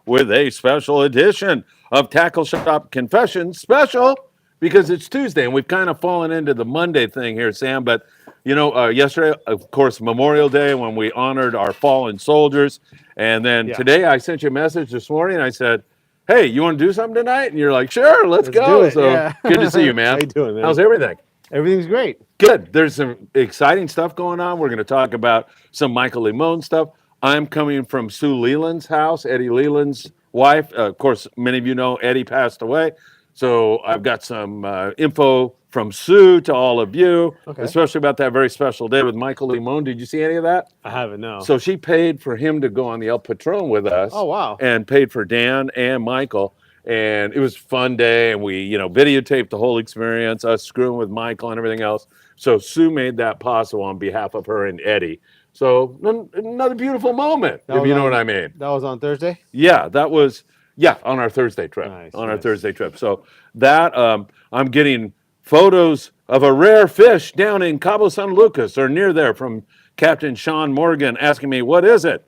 with a special edition of Tackle Shop Confessions special because it's Tuesday and we've kind of fallen into the Monday thing here, Sam. But yesterday, of course, Memorial Day when we honored our fallen soldiers, and then Yeah. today I sent you a message this morning. I said, "Hey, you want to do something tonight?" And you're like, "Sure, let's Let's do go." it. So Yeah. good to see you, How man. you doing, man? How's everything? Everything's great. Good. There's some exciting stuff going on. We're going to talk about some Michael Limon stuff. I'm coming from Sue Leland's house, Eddie Leland's wife. Of course, many of you know Eddie passed away. So I've got some info from Sue to all of you, Okay. especially about that very special day with Michael Limon. Did you see any of that? I haven't, no. So she paid for him to go on the El Patron with us. Oh, wow. And paid for Dan and Michael. And it was a fun day. And we, videotaped the whole experience, us screwing with Michael and everything else. So Sue made that possible on behalf of her and Eddie. So another beautiful moment, if you know what I mean. That was on Thursday? Yeah, that was, on our Thursday trip. Nice, on our nice. Thursday trip. So that, I'm getting photos of a rare fish down in Cabo San Lucas or near there from Captain Sean Morgan asking me, what is it?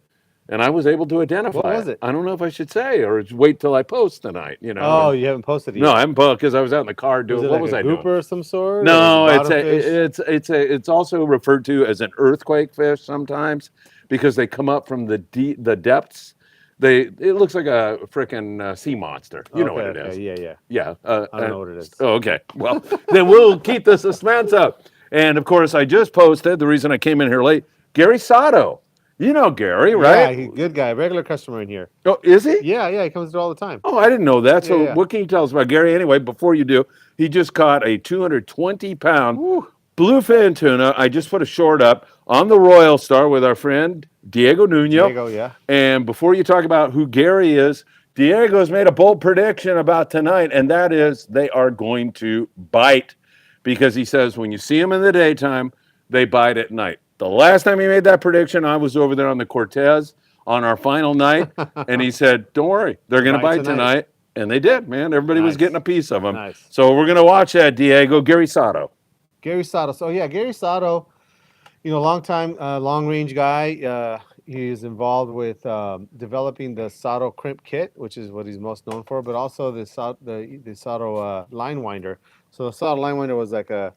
And I was able to identify What was it? I don't know if I should say or just wait till I post tonight, Oh, you haven't posted it yet? No, I haven't posted because I was out in the car doing, Was it what like was a I grouper doing? of some sort? No, Or was it bottom fish? it's also referred to as an earthquake fish sometimes because they come up from the depths. It looks like a freaking sea monster. You know what it is. Yeah. Yeah. I don't know what it is. Oh, okay. Well, then we'll keep the suspense up. And of course, I just posted the reason I came in here late. Gary Sato. You know Gary, Yeah, right? he's a good guy. Regular customer in here. Oh, is he? Yeah, he comes through all the time. Oh, I didn't know that. So, Yeah. what can you tell us about Gary anyway? Before you do, he just caught a 220-pound Woo. bluefin tuna. I just put a short up on the Royal Star with our friend Diego Nuno. Diego, yeah. And before you talk about who Gary is, Diego's made a bold prediction about tonight, and that is they are going to bite because he says when you see them in the daytime, they bite at night. The last time he made that prediction, I was over there on the Cortez on our final night, and he said, "Don't worry, they're going to bite tonight." And they did, man. Everybody was Nice. getting a piece of them. Nice. So we're going to watch that, Diego. Gary Sato. Gary Sato. So yeah, Gary Sato, long time, long range guy. He is involved with developing the Sato crimp kit, which is what he's most known for, but also the Sato line winder. So the Sato line winder was like a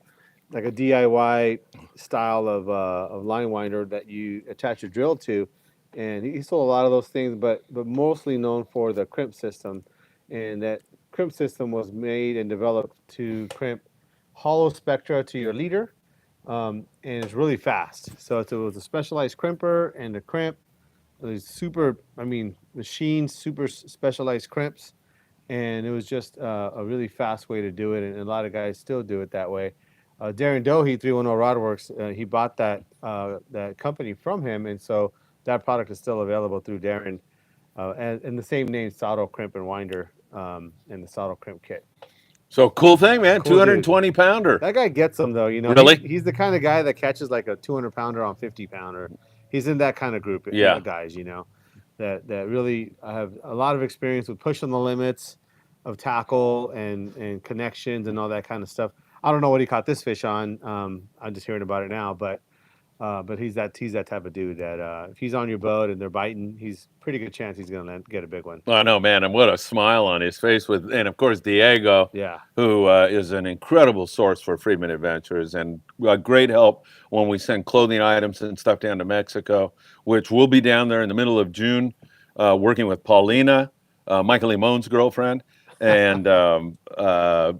DIY style of line winder that you attach your drill to, and he sold a lot of those things, but mostly known for the crimp system, and that crimp system was made and developed to crimp hollow spectra to your leader, and it's really fast. So it was a specialized crimper and the crimp. These super specialized crimps, and it was just a really fast way to do it, and a lot of guys still do it that way. Darren Dohe, 310 Rodworks, he bought that company from him, and so that product is still available through Darren, and the same name, Sato Crimp and Winder, and the Sato Crimp Kit. So cool thing, man. Cool 220-pounder. That guy gets them, though. Really? He's the kind of guy that catches like a 200-pounder on 50-pounder. He's in that kind of group of guys, that really have a lot of experience with pushing the limits of tackle and connections and all that kind of stuff. I don't know what he caught this fish on. I'm just hearing about it now, but he's that type of dude that if he's on your boat and they're biting, he's pretty good chance he's gonna get a big one. I know, man, and what a smile on his face and of course Diego, who is an incredible source for Friedman Adventures and a great help when we send clothing items and stuff down to Mexico, which we'll be down there in the middle of June, working with Paulina, Michael Limon's girlfriend. And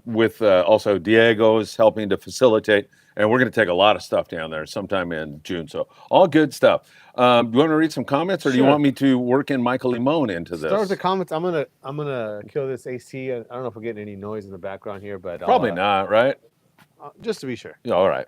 with also Diego's helping to facilitate. And we're going to take a lot of stuff down there sometime in June. So all good stuff. Do you want to read some comments, or do you want me to work in Michael Limon into this? Start with the comments. I'm gonna kill this AC. I don't know if we're getting any noise in the background here, but probably not, right? Just to be sure. Yeah, all right.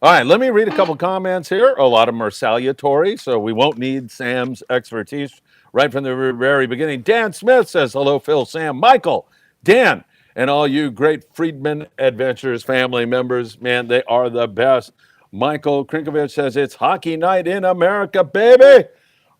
All right, let me read a couple comments here. A lot of them are salutatory, so we won't need Sam's expertise right from the very beginning. Dan Smith says, hello, Phil, Sam, Michael, Dan, and all you great Friedman Adventures family members. Man, they are the best. Michael Krinkovich says, it's hockey night in America, baby.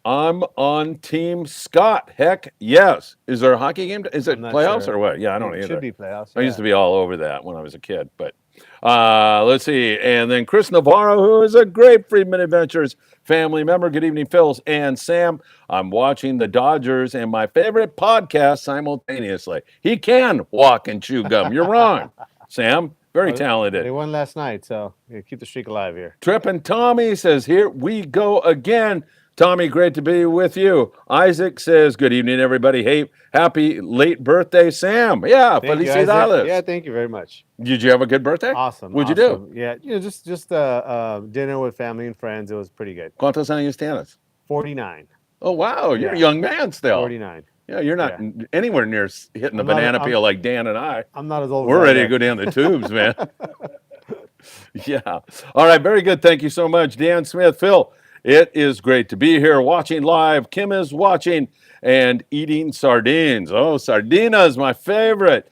I'm on Team Scott. Heck, yes. Is there a hockey game? Is it playoffs or what? Yeah, I don't either. It should be playoffs. I used to be all over that when I was a kid, but Let's see. And then Chris Navarro, who is a great Friedman Adventures family member. Good evening, Phils and Sam. I'm watching the Dodgers and my favorite podcast simultaneously. He can walk and chew gum. You're wrong, Sam. Very talented. They won last night, so keep the streak alive here. Trip and Tommy says, here we go again. Tommy, great to be with you. Isaac says, good evening, everybody. Hey, happy late birthday, Sam. Yeah, felicidades. Yeah, thank you very much. Did you have a good birthday? Awesome. What'd you do? Yeah, just dinner with family and friends. It was pretty good. ¿Cuántos años tienes? 49. Oh, wow. You're a young man still. 49. Yeah, you're not anywhere near hitting the banana peel like Dan and I. I'm not as old We're ready to go down the tubes, man. Yeah. All right, very good. Thank you so much, Dan Smith. Phil, it is great to be here watching live. Kim is watching and eating sardines. Oh, sardinas, my favorite.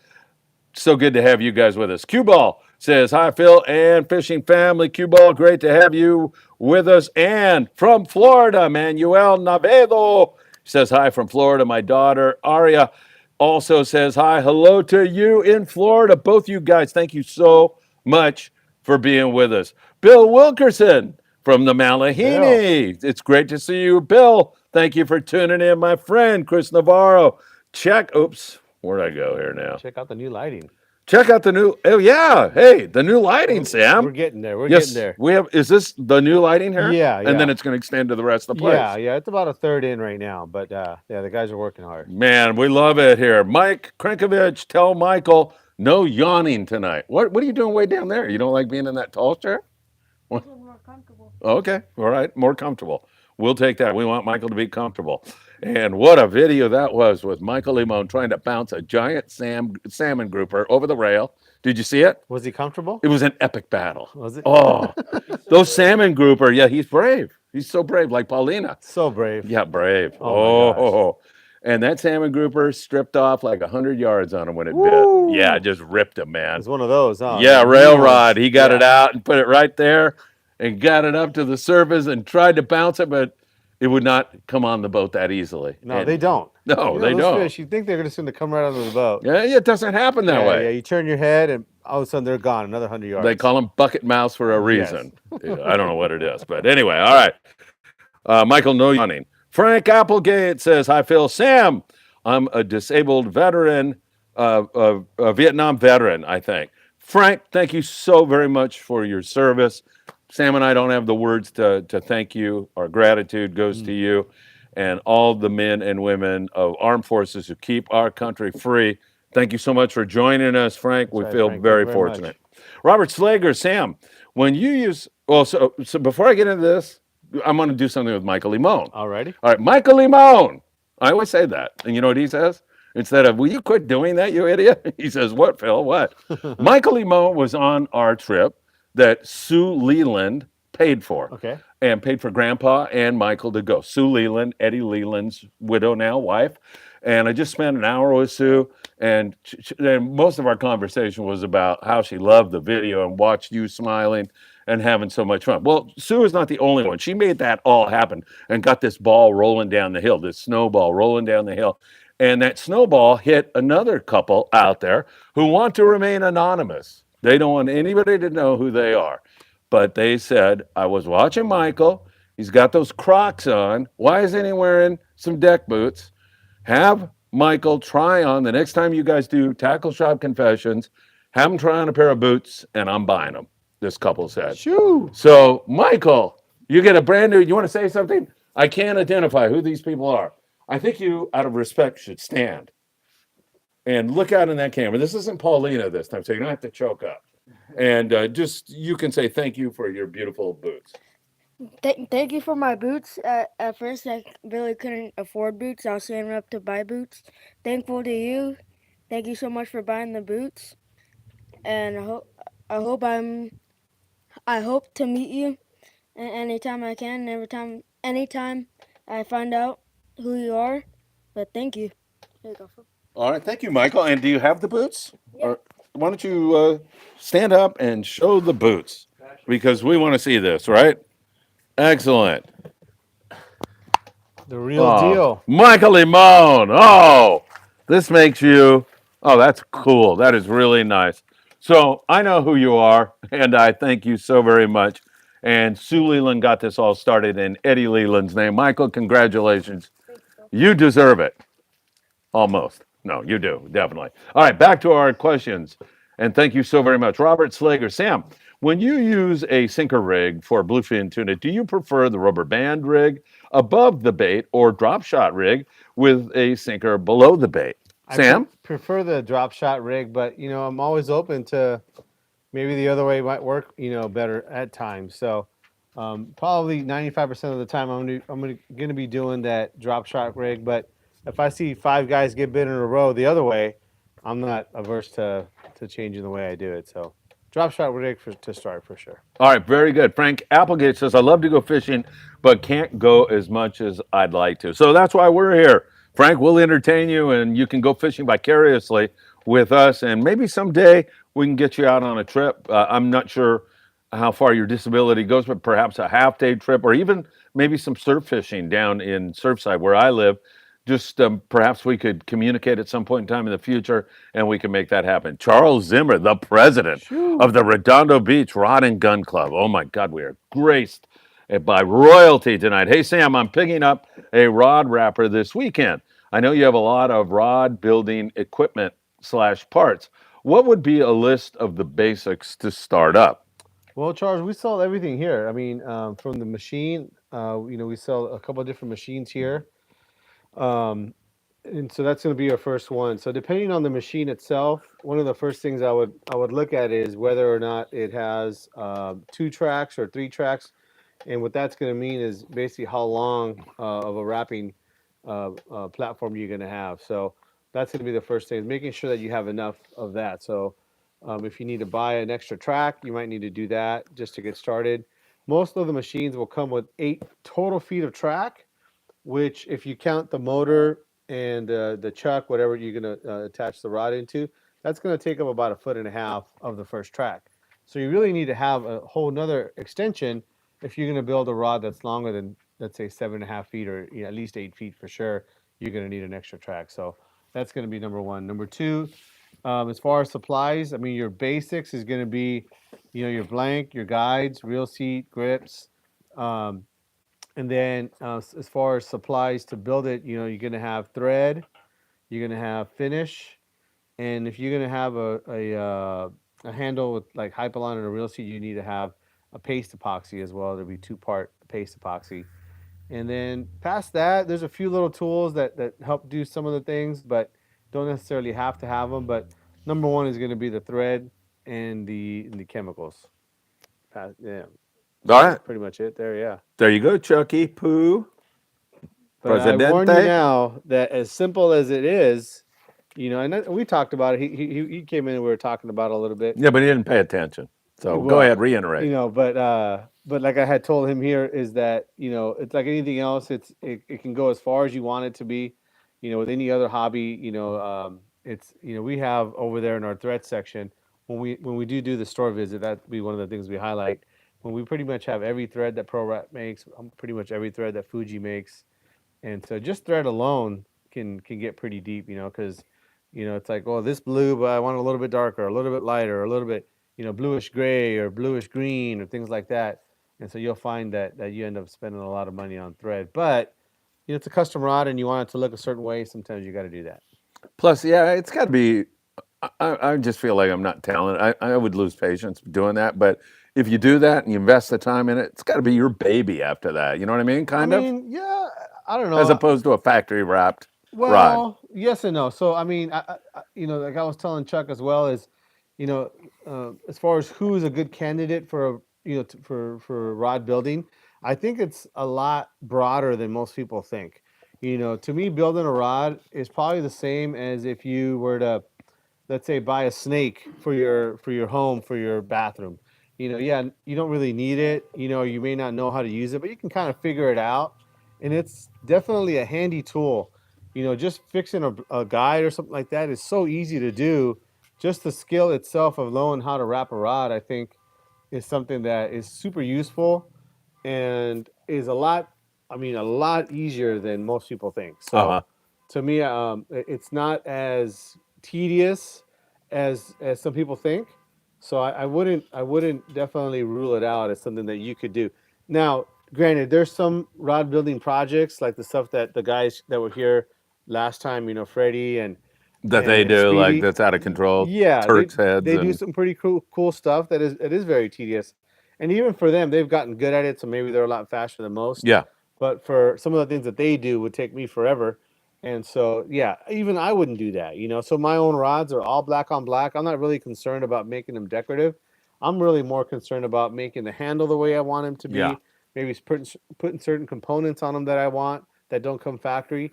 So good to have you guys with us. Cue Ball says, hi, Phil and fishing family. Cue Ball, great to have you with us. And from Florida, Manuel Navedo says, hi from Florida. My daughter, Aria, also says, hi. Hello to you in Florida. Both you guys, thank you so much for being with us. Bill Wilkerson from the Malahini. It's great to see you, Bill. Thank you for tuning in, my friend, Chris Navarro. Oops. Where'd I go here now? Check out the new lighting. Check out the new, the new lighting, Sam. We're getting there. We're getting there. Is this the new lighting here? Yeah. And then it's going to extend to the rest of the place. Yeah. It's about a third in right now, but the guys are working hard. Man, we love it here. Mike Krenkovich, tell Michael, no yawning tonight. What are you doing way down there? You don't like being in that tall chair? More comfortable. Okay. All right. More comfortable. We'll take that. We want Michael to be comfortable. And what a video that was with Michael Limon trying to bounce a giant salmon grouper over the rail. Did you see it? Was he comfortable? It was an epic battle. Was it? Oh, those salmon grouper. Yeah, he's brave. He's so brave, like Paulina. So brave. Yeah, brave. Oh. And that salmon grouper stripped off like 100 yards on him when it bit. Yeah, just ripped him, man. It's one of those, huh? Yeah, railrod. He got it out and put it right there and got it up to the surface and tried to bounce it, but it would not come on the boat that easily. No, they don't. No, they don't. Fish, you think they're going to come right out of the boat. Yeah, it doesn't happen that way. Yeah, you turn your head and all of a sudden they're gone, another 100 yards. They call them bucket mouths for a reason. Yes. I don't know what it is, but anyway, all right. Michael, no yawning. Frank Applegate says, hi, Phil. Sam, I'm a disabled veteran, a Vietnam veteran, I think. Frank, thank you so very much for your service. Sam and I don't have the words to thank you. Our gratitude goes to you and all the men and women of armed forces who keep our country free. Thank you so much for joining us, Frank. That's we feel Frank. very fortunate. Robert Slager, Sam, when you use, so before I get into this, I'm going to do something with Michael Limon. All righty. All right, Michael Limon. I always say that. And you know what he says? Instead of, will you quit doing that, you idiot? He says, what, Phil? What? Michael Limon was on our trip that Sue Leland paid for. Okay. And paid for Grandpa and Michael to go. Sue Leland, Eddie Leland's widow now, wife. And I just spent an hour with Sue, and most of our conversation was about how she loved the video and watched you smiling and having so much fun. Well, Sue is not the only one. She made that all happen and got this ball rolling down the hill, this snowball rolling down the hill. And that snowball hit another couple out there who want to remain anonymous. They don't want anybody to know who they are. But they said, I was watching Michael. He's got those Crocs on. Why isn't he wearing some deck boots? Have Michael try on, the next time you guys do Tackle Shop Confessions, have him try on a pair of boots, and I'm buying them, this couple said. Shoo. So, Michael, you get a brand new, you want to say something? I can't identify who these people are. I think you, out of respect, should stand and look out in that camera. This isn't Paulina this time, so you don't have to choke up. And you can say thank you for your beautiful boots. Thank you for my boots. At first, I really couldn't afford boots. I was saving up to buy boots. Thankful to you. Thank you so much for buying the boots. And I hope to meet you anytime I can. Anytime I find out who you are. But thank you. There you go. All right, thank you, Michael. And do you have the boots? Yeah. Or why don't you stand up and show the boots? Because we want to see this, right? Excellent. The real deal. Michael Limon. Oh, this makes you. Oh, that's cool. That is really nice. So I know who you are, and I thank you so very much. And Sue Leland got this all started in Eddie Leland's name. Michael, congratulations. You deserve it. Almost. No, you do, definitely. All right, back to our questions. And thank you so very much. Robert Slager. Sam, when you use a sinker rig for bluefin tuna, do you prefer the rubber band rig above the bait or drop shot rig with a sinker below the bait? I Sam? prefer the drop shot rig, but I'm always open to maybe the other way might work, better at times. So probably 95% of the time I'm gonna be doing that drop shot rig. But if I see five guys get bit in a row the other way, I'm not averse to changing the way I do it. So drop shot rig to start for sure. All right, very good. Frank Applegate says, I love to go fishing, but can't go as much as I'd like to. So that's why we're here. Frank, we'll entertain you, and you can go fishing vicariously with us. And maybe someday we can get you out on a trip. I'm not sure how far your disability goes, but perhaps a half-day trip or even maybe some surf fishing down in Surfside where I live. Just perhaps we could communicate at some point in time in the future, and we can make that happen. Charles Zimmer, the president of the Redondo Beach Rod and Gun Club. Oh my God, we are graced by royalty tonight. Hey Sam, I'm picking up a rod wrapper this weekend. I know you have a lot of rod building equipment slash parts. What would be a list of the basics to start up? Well, Charles, we sell everything here. I mean, from the machine, we sell a couple of different machines here. And so that's going to be our first one. So depending on the machine itself, one of the first things I would look at is whether or not it has 2 tracks or 3 tracks, and what that's going to mean is basically how long of a wrapping platform you're going to have. So that's going to be the first thing, is making sure that you have enough of that. So if you need to buy an extra track, you might need to do that just to get started. Most of the machines will come with 8 total feet of track, which if you count the motor and the chuck, whatever you're going to attach the rod into, that's going to take up about 1.5 feet of the first track. So you really need to have a whole nother extension if you're going to build a rod that's longer than, let's say, 7.5 feet, or at least 8 feet for sure. You're going to need an extra track. So that's going to be number one. Number two, as far as supplies, I mean, your basics is going to be, your blank, your guides, reel seat, grips. Um, and then as far as supplies to build it, you're going to have thread, you're going to have finish, and if you're going to have a handle with like Hypalon and a reel seat, you need to have a paste epoxy as well. There'll be 2-part paste epoxy. And then past that, there's a few little tools that help do some of the things, but don't necessarily have to have them. But number one is going to be the thread and the chemicals. Yeah, All right, pretty much it there. Yeah. there you go, Chucky Poo. But I warn you Presidente. now that as simple as it is, and we talked about it. He came in and we were talking about it a little bit. Yeah, but he didn't pay attention. So go Well, ahead, reiterate. but like I had told him here is that it's like anything else. It can go as far as you want it to be. With any other hobby, it's we have over there in our thread section, when we do the store visit, that'd be one of the things we highlight. When we pretty much have every thread that ProWrap makes, pretty much every thread that Fuji makes. And so just thread alone can get pretty deep, because it's like, oh, this blue, but I want it a little bit darker, a little bit lighter, a little bit, bluish gray or bluish green or things like that. And so you'll find that you end up spending a lot of money on thread. But it's a custom rod, and you want it to look a certain way. Sometimes you got to do that. Plus, yeah, it's got to be. I just feel like I'm not talented. I would lose patience doing that. But if you do that and you invest the time in it, it's got to be your baby after that. You know what I mean? Kind of. Yeah, I don't know. As opposed to a factory wrapped rod. Well, yes and no. So I mean, like I was telling Chuck as well, is as far as who's a good candidate for for rod building, I think it's a lot broader than most people think. To me, building a rod is probably the same as if you were to, let's say, buy a snake for your home, for your bathroom. Yeah, you don't really need it. You may not know how to use it, but you can kind of figure it out, and it's definitely a handy tool. Just fixing a guide or something like that is so easy to do. Just the skill itself of knowing how to wrap a rod, I think, is something that is super useful and is a lot easier than most people think. So to me, it's not as tedious as some people think. So I wouldn't definitely rule it out as something that you could do. Now, granted, there's some rod building projects like the stuff that the guys that were here last time, Freddie That they and do, like Speedy. that's out of control, Yeah, Turks heads they do and some pretty cool stuff that is it is very tedious, and even for them, they've gotten good at it. So maybe they're a lot faster than most. yeah. But for some of the things that they do would take me forever. And so, yeah, even I wouldn't do that. So my own rods are all black on black. I'm not really concerned about making them decorative. I'm really more concerned about making the handle the way I want them to Yeah. be. Maybe putting certain components on them that I want that don't come factory.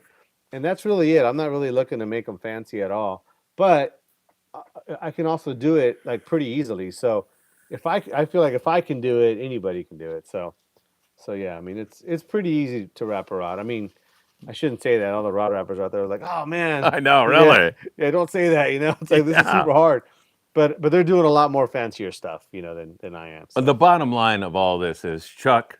And that's really it. I'm not really looking to make them fancy at all. But I can also do it like pretty easily. So I feel like if I can do it, anybody can do it. So yeah, I mean it's pretty easy to wrap a rod. I mean, I shouldn't say that. All the rod wrappers out there are like, oh man, I know, yeah, really. yeah, don't say that. It's like this is Yeah. super hard, but they're doing a lot more fancier stuff, than I am. The So bottom line of all this is, Chuck,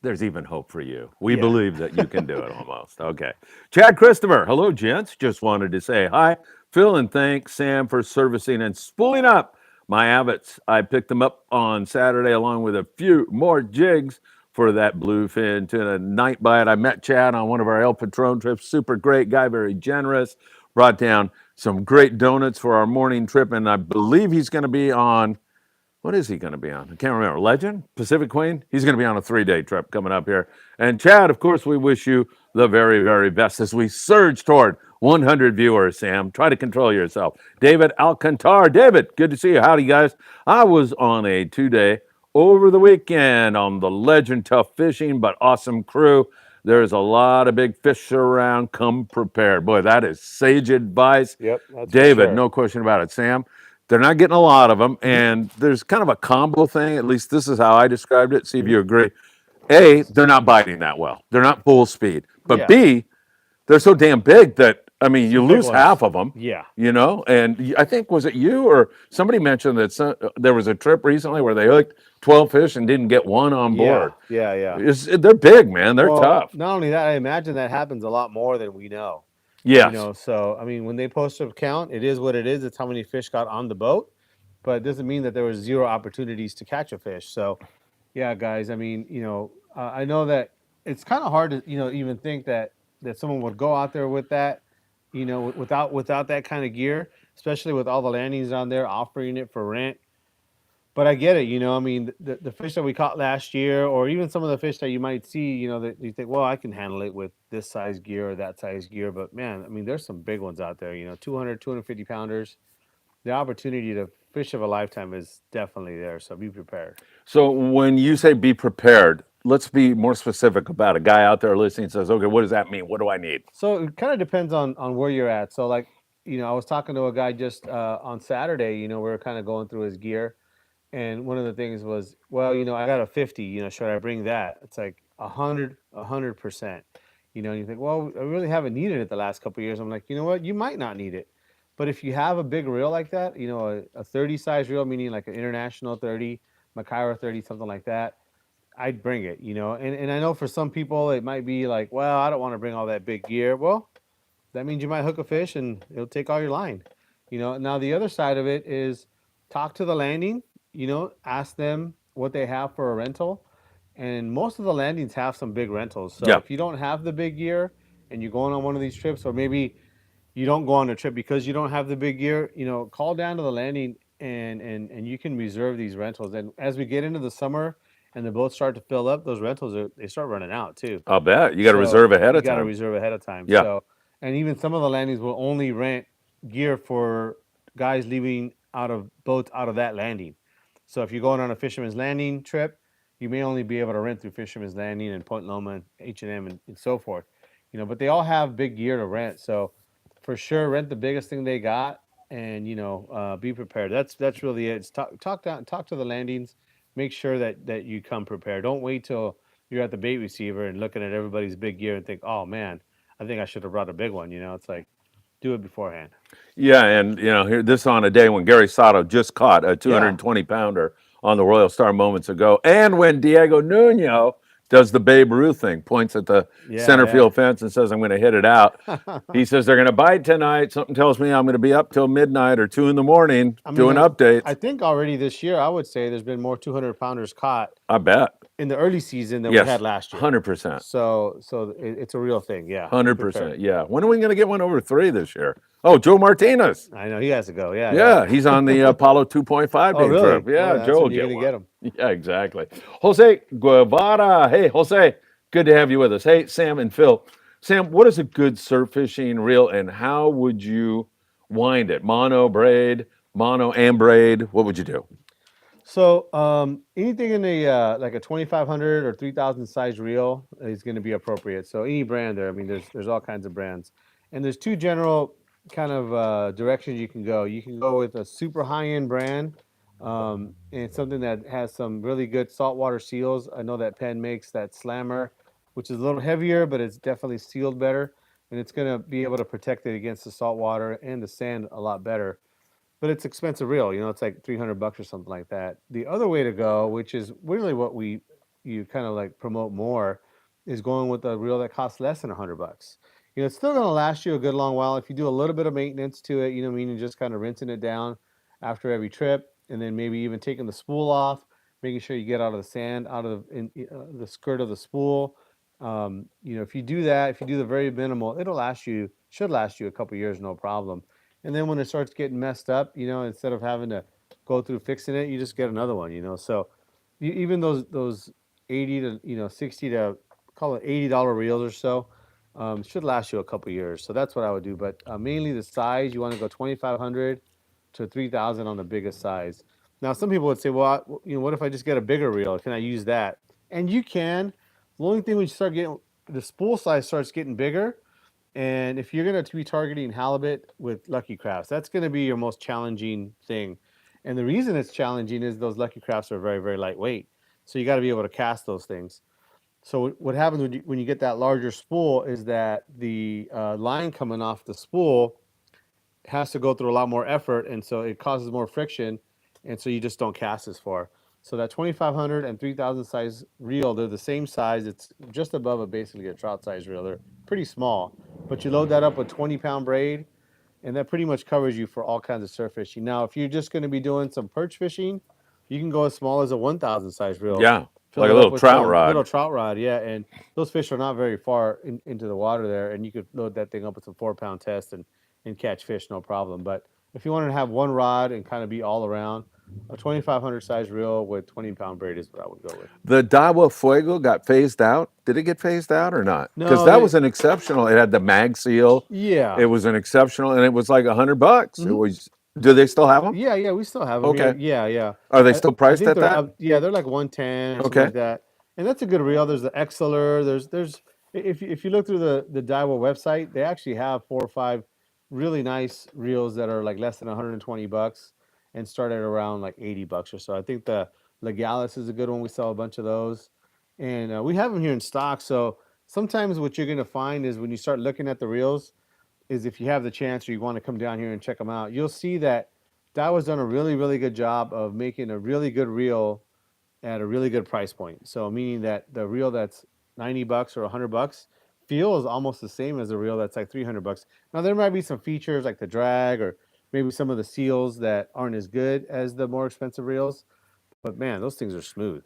there's even hope for you. We yeah, believe that you can do it almost. Okay. Chad Christopher, hello, gents. Just wanted to say hi. Phil, and thank Sam for servicing and spooling up my Abbots. I picked them up on Saturday along with a few more jigs for that bluefin tuna night bite. I met Chad on one of our El Patron trips. Super great guy, very generous. Brought down some great donuts for our morning trip, and I believe he's going to be on. What is he going to be on? I can't remember. Legend? Pacific Queen? He's going to be on a 3-day trip coming up here. And Chad, of course, we wish you the very, very best as we surge toward 100 viewers, Sam. Try to control yourself. David Alcantar. David, good to see you. Howdy, guys. I was on a 2-day over the weekend on the Legend Tough Fishing, but awesome crew. There's a lot of big fish around. Come prepared. Boy, that is sage advice. yep, that's for David, sure. no question about it. Sam, they're not getting a lot of them, and there's kind of a combo thing. At least this is how I described it. See if you agree. A, they're not biting that well. They're not full speed. But Yeah, B, they're so damn big that you big lose ones. half of them. Yeah, And I think was it you or somebody mentioned that there was a trip recently where they hooked 12 fish and didn't get one on board. yeah. They're big, man. They're Well, tough. not only that, I imagine that happens a lot more than we know. Yes. So I mean, when they post a count, it is what it is. It's how many fish got on the boat, but it doesn't mean that there was zero opportunities to catch a fish. So, yeah, guys. I mean, I know that it's kind of hard to even think that someone would go out there with that, without that kind of gear, especially with all the landings on there offering it for rent. But I get it. I mean, the fish that we caught last year, or even some of the fish that you might see, that you think, well, I can handle it with this size gear or that size gear. But man, I mean, there's some big ones out there, 200, 250 pounders. The opportunity to fish of a lifetime is definitely there. So be prepared. So when you say be prepared, let's be more specific about a guy out there listening says, okay, what does that mean? What do I need? So it kind of depends on where you're at. So like, I was talking to a guy just on Saturday, we were kind of going through his gear. And one of the things was, well, I got a 50, should I bring that? It's like 100%. And you think, well, I really haven't needed it the last couple of years. I'm like, you know what? You might not need it. But if you have a big reel like that, a 30 size reel, meaning like an international 30, Macaira 30, something like that, I'd bring it, And I know for some people it might be like, well, I don't want to bring all that big gear. Well, that means you might hook a fish and it'll take all your line. Now the other side of it is talk to the landing, ask them what they have for a rental. And most of the landings have some big rentals. So Yeah. if you don't have the big gear and you're going on one of these trips, or maybe you don't go on a trip because you don't have the big gear, call down to the landing and you can reserve these rentals. And as we get into the summer and the boats start to fill up, those rentals they start running out too. I'll bet. You got to So reserve ahead you of got to time. reserve ahead of time. Yeah. So, and even some of the landings will only rent gear for guys leaving out of boats out of that landing. So if you're going on a Fisherman's Landing trip, you may only be able to rent through Fisherman's Landing and Point Loma and H&M and so forth. But they all have big gear to rent. So for sure, rent the biggest thing they got and be prepared. That's really it. It's talk to the landings. Make sure that you come prepared. Don't wait till you're at the bait receiver and looking at everybody's big gear and think, oh man, I think I should have brought a big one. It's like, do it beforehand. Yeah, and here this on a day when Gary Sato just caught a 220 pounder on the Royal Star moments ago, and when Diego Nuno does the Babe Ruth thing, points at the center field fence and says, I'm going to hit it out. He says, they're going to bite tonight. Something tells me I'm going to be up till midnight or 2 in the morning doing updates. I think already this year, I would say there's been more 200-pounders caught. I bet. In the early season than we had last year. 100%. So it's a real thing, yeah. 100%, yeah. When are we going to get one over 3 this year? Oh, Joe Martinez. I know, he has to go, yeah. Yeah, he's on the Apollo 2.5 oh, really? trip. Yeah, well, Joe will get him. Yeah, exactly. Jose Guevara. Hey, Jose, good to have you with us. Hey, Sam and Phil. Sam, what is a good surf fishing reel and how would you wind it? Mono, braid, mono and braid? What would you do? So anything in the like a 2,500 or 3,000 size reel is going to be appropriate. So any brand there, I mean, there's all kinds of brands, and there's 2 general kind of directions you can go. You can go with a super high end brand, and something that has some really good saltwater seals. I know that Penn makes that Slammer, which is a little heavier, but it's definitely sealed better, and it's going to be able to protect it against the saltwater and the sand a lot better. But it's expensive reel, it's like $300 or something like that. The other way to go, which is really what you kind of like promote more, is going with a reel that costs less than $100. It's still going to last you a good long while if you do a little bit of maintenance to it. Meaning just kind of rinsing it down after every trip, and then maybe even taking the spool off, making sure you get out of the sand, out of the skirt of the spool. If you do that, if you do the very minimal, should last you a couple years, no problem. And then when it starts getting messed up, instead of having to go through fixing it, you just get another one, So even those 80 to 60 to call it $80 reels or so should last you a couple years. So that's what I would do. But mainly the size, you want to go 2,500 to 3,000 on the biggest size. Now some people would say, well, what if I just get a bigger reel? Can I use that? And you can. The only thing when you start getting the spool size starts getting bigger. And if you're going to be targeting halibut with Lucky Crafts, that's going to be your most challenging thing. And the reason it's challenging is those Lucky Crafts are very, very lightweight. So you got to be able to cast those things. So what happens when you get that larger spool is that the line coming off the spool has to go through a lot more effort. And so it causes more friction. And so you just don't cast as far. So that 2,500 and 3,000 size reel, they're the same size. It's just above basically a trout size reel. They're pretty small, but you load that up with 20-pound braid, and that pretty much covers you for all kinds of surf fishing. Now, if you're just going to be doing some perch fishing, you can go as small as a 1,000 size reel. Yeah, like a little trout rod. Little trout rod, yeah. And those fish are not very far into the water there, and you could load that thing up with some 4-pound test and catch fish, no problem. But if you want to have one rod and kind of be all around, a 2,500 size reel with 20-pound braid is what I would go with. The Dawa Fuego got phased out. Did it get phased out or not? No, because that was an exceptional. It had the mag seal. Yeah, it was an exceptional, and it was like $100. Mm-hmm. It was. Do they still have them? Yeah, we still have them. Okay. Yeah. Are they still priced at that? Yeah, they're like 110 or something like that. And that's a good reel. There's the XLR. There's if you look through the Daiwa website, they actually have 4 or 5 really nice reels that are like less than $120 and start at around like $80 or so. I think the Legalis is a good one. We sell a bunch of those, and we have them here in stock. So sometimes what you're going to find is when you start looking at the reels, is if you have the chance or you want to come down here and check them out, you'll see that Daiwa's done a really, really good job of making a really good reel at a really good price point. So meaning that the reel that's $90 or $100 feels almost the same as a reel that's like $300. Now there might be some features like the drag or maybe some of the seals that aren't as good as the more expensive reels, but man, those things are smooth.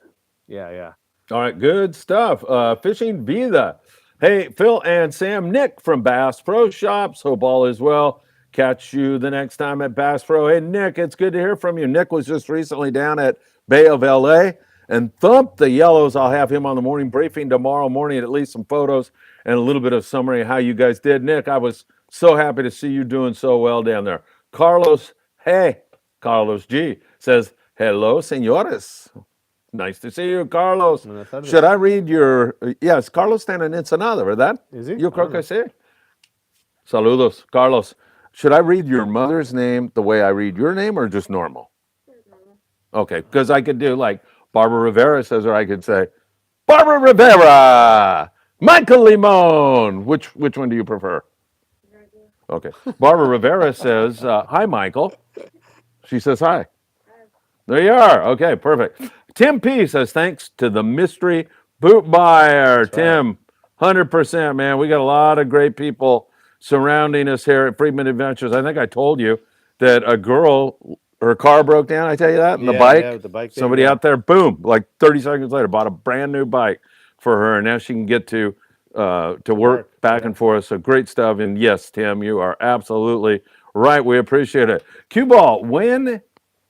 Yeah. All right, good stuff. Fishing Vida. Hey, Phil and Sam, Nick from Bass Pro Shops. Hope all is well. Catch you the next time at Bass Pro. Hey, Nick, it's good to hear from you. Nick was just recently down at Bay of LA and thumped the yellows. I'll have him on the morning briefing tomorrow morning, at least some photos and a little bit of summary of how you guys did. Nick, I was so happy to see you doing so well down there. Carlos G says, hello, señores. Nice to see you, Carlos. Should I read your... Yes, Carlos está en Ensenada, ¿verdad? Is he? Yo creo que sí. Saludos, Carlos. Should I read your mother's name the way I read your name or just normal? Okay, because I could do like Barbara Rivera says, or I could say, Barbara Rivera, Michael Limon. Which one do you prefer? Okay. Barbara Rivera says, hi, Michael. She says hi. There you are. Okay, perfect. Tim P says, thanks to the mystery Boot buyer, That's right. Tim, 100%, man. We got a lot of great people surrounding us here at Friedman Adventures. I think I told you that a girl, her car broke down. I tell you that, and the bike. Yeah, with the bike thing, Somebody yeah. out there, boom, like 30 seconds later, bought a brand new bike for her, and now she can get to work back yeah. and forth. So great stuff. And yes, Tim, you are absolutely right. We appreciate it. Cue ball, when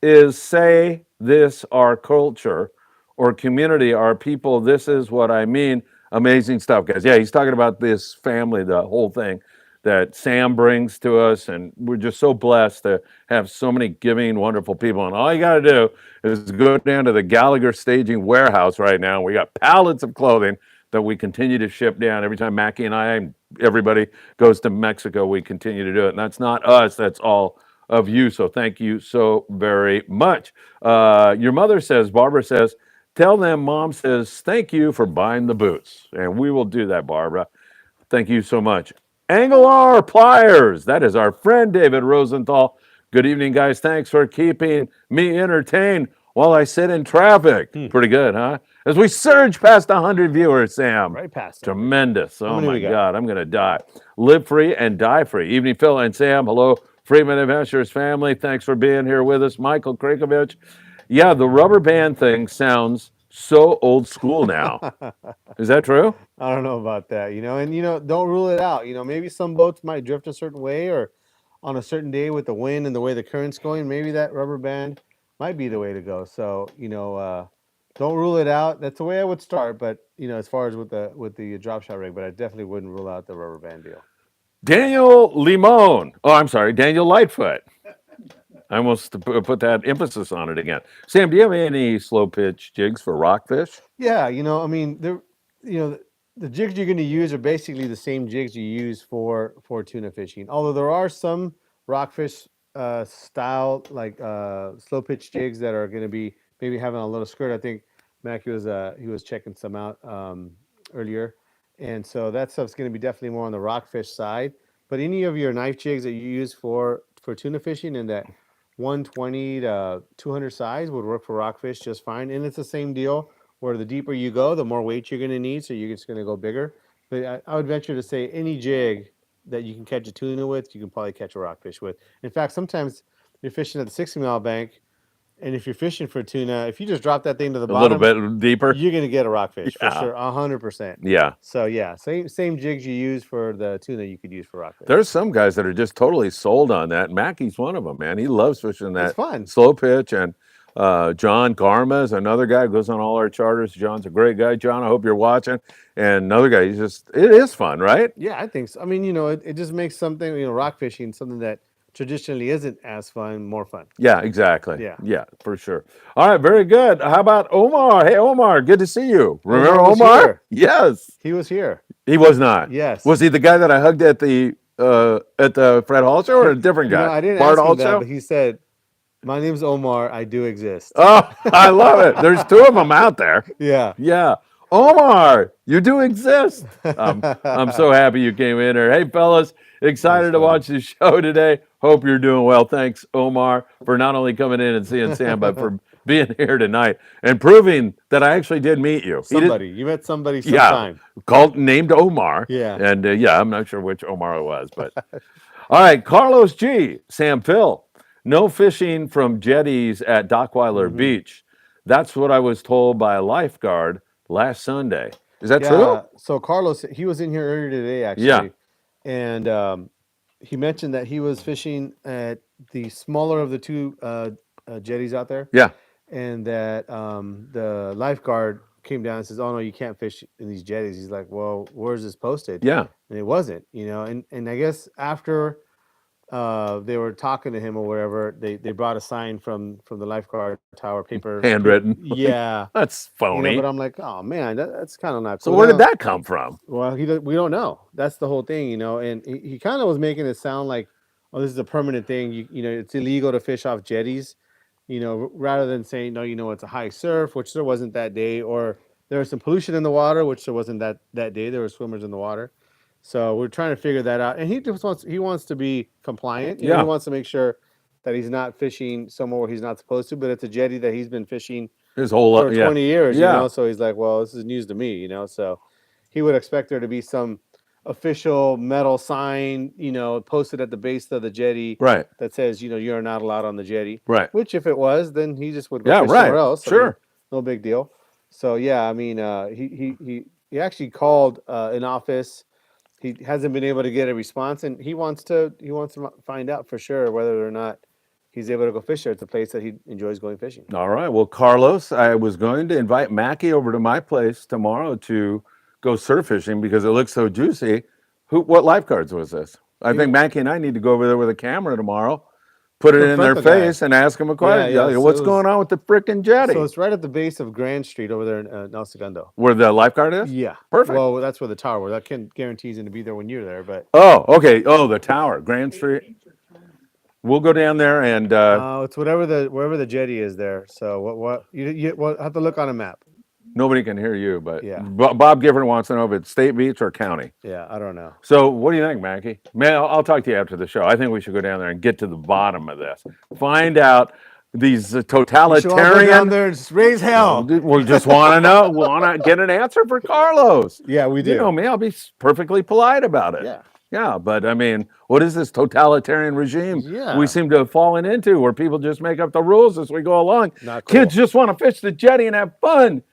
is say this our culture or community, our people? This is what I mean. Amazing stuff, guys. Yeah, he's talking about this family, the whole thing that Sam brings to us, and we're just so blessed to have so many giving, wonderful people. And all you got to do is go down to the Gallagher staging warehouse right now. We got pallets of clothing that we continue to ship down every time Mackie and I and everybody goes to Mexico. We continue to do it, and that's not us. That's all of you. So thank you so very much. Your mother says, Barbara says, tell them Mom says thank you for buying the boots, and we will do that, Barbara. Thank you so much. Angler Pliers. That is our friend David Rosenthal. Good evening, guys. Thanks for keeping me entertained while I sit in traffic. Pretty good, huh? As we surge past 100 viewers, Sam. Right past it. Tremendous. How Oh many my we got? God, I'm going to die. Live free and die free. Evening, Phil and Sam. Hello, Friedman Adventures family. Thanks for being here with us. Michael Krakovich. Yeah, the rubber band thing sounds so old school now. Is that true? I don't know about that, and don't rule it out. Maybe some boats might drift a certain way, or on a certain day with the wind and the way the current's going, maybe that rubber band might be the way to go. So, don't rule it out. That's the way I would start. But as far as with the drop shot rig, but I definitely wouldn't rule out the rubber band deal. Daniel Limon. Oh, I'm sorry, Daniel Lightfoot. I almost put that emphasis on it again. Sam, do you have any slow pitch jigs for rockfish? Yeah, I mean, the jigs you're going to use are basically the same jigs you use for tuna fishing. Although there are some rockfish style like slow pitch jigs that are going to be maybe having a little skirt. I think Mackie was checking some out earlier, and so that stuff's going to be definitely more on the rockfish side. But any of your knife jigs that you use for tuna fishing in that 120 to 200 size would work for rockfish just fine, and it's the same deal where the deeper you go, the more weight you're going to need, so you're just going to go bigger. But I would venture to say any jig that you can catch a tuna with, you can probably catch a rockfish with. In fact, sometimes you're fishing at the 60-mile bank, and if you're fishing for tuna, if you just drop that thing to the bottom, a little bit deeper, you're going to get a rockfish Yeah. for sure, 100%. Yeah. So yeah, same jigs you use for the tuna, you could use for rockfish. There's some guys that are just totally sold on that. Mackey's one of them, man. He loves fishing that It's fun. slow pitch. And John Garma is another guy who goes on all our charters. John's a great guy. John, I hope you're watching. And another guy, it is fun, right? Yeah, I think so. I mean, it just makes something, rock fishing, something that traditionally isn't as fun, more fun. Yeah, exactly. Yeah. Yeah, for sure. All right, very good. How about Omar? Hey, Omar, good to see you. Remember Omar was Omar? here. Yes. He was here. He was not. Yes. Was he the guy that I hugged at the Fred Hall show, or a different guy? I didn't Bart ask him Hall that, show? but he said, "My name's Omar. I do exist." Oh, I love it. There's two of them out there. Yeah. Yeah. Omar, you do exist. I'm so happy you came in here. Hey, fellas, excited to watch the show today. Hope you're doing well. Thanks, Omar, for not only coming in and seeing Sam, but for being here tonight and proving that I actually did meet you. You met somebody sometime. Yeah, named Omar. Yeah. And I'm not sure which Omar it was, but all right, Carlos G. Sam Phil, no fishing from jetties at Dockweiler Beach. That's what I was told by a lifeguard last Sunday. Is that true? So Carlos, he was in here earlier today, actually. Yeah. And he mentioned that he was fishing at the smaller of the two jetties out there. Yeah. And that the lifeguard came down and says, "Oh no, you can't fish in these jetties." He's like, "Well, where's this posted?" Yeah. And it wasn't, and I guess after they were talking to him or whatever, they brought a sign from the lifeguard tower, paper, Handwritten. Yeah. That's phony. But I'm like, oh man, that's kind of not So cool. where did that come from? Well, we don't know. That's the whole thing, and he kind of was making it sound like, oh, this is a permanent thing. It's illegal to fish off jetties, rather than saying, no, it's a high surf, which there wasn't that day, or there was some pollution in the water, which there wasn't that day. There were swimmers in the water. So we're trying to figure that out. And he wants to be compliant. He wants to make sure that he's not fishing somewhere where he's not supposed to, but it's a jetty that he's been fishing his whole for 20 years, you Yeah. know. So he's like, well, this is news to me, you know. So he would expect there to be some official metal sign, you know, posted at the base of the jetty Right. that says, you know, you're not allowed on the jetty. Right. Which, if it was, then he just would go Yeah, fish right. somewhere else. I mean, Sure. no big deal. So yeah, I mean, he actually called an office. He hasn't been able to get a response, and he wants to find out for sure whether or not he's able to go fish there. It's a place that he enjoys going fishing. All right. Well, Carlos, I was going to invite Mackie over to my place tomorrow to go surf fishing because it looks so juicy. What lifeguards was this? I think Mackie and I need to go over there with a camera tomorrow, put it in their Confront the guy. face, and ask them a question. Yeah, Yeah, so what's it was- going on with the frickin' jetty? So it's right at the base of Grand Street over there in El Segundo. Where the lifeguard is? Yeah. Perfect. Well, that's where the tower was. I can't guarantee he's going to be there when you're there, but Oh, okay. Oh, the tower, Grand Street. We'll go down there and it's wherever the jetty is there. So what you have to look on a map. nobody can hear you, but Yeah. Bob Gifford wants to know if it's state beach or county. Yeah, I don't know. So what do you think, Mackie? Man, I'll talk to you after the show. I think we should go down there and get to the bottom of this. Find out these You should all go totalitarian. down there and just raise hell. We just want to know, want to get an answer for Carlos. Yeah, we do. You know me, I'll be perfectly polite about it. Yeah. Yeah, but I mean, what is this totalitarian regime Yeah. we seem to have fallen into where people just make up the rules as we go along? Not cool. Kids just want to fish the jetty and have fun.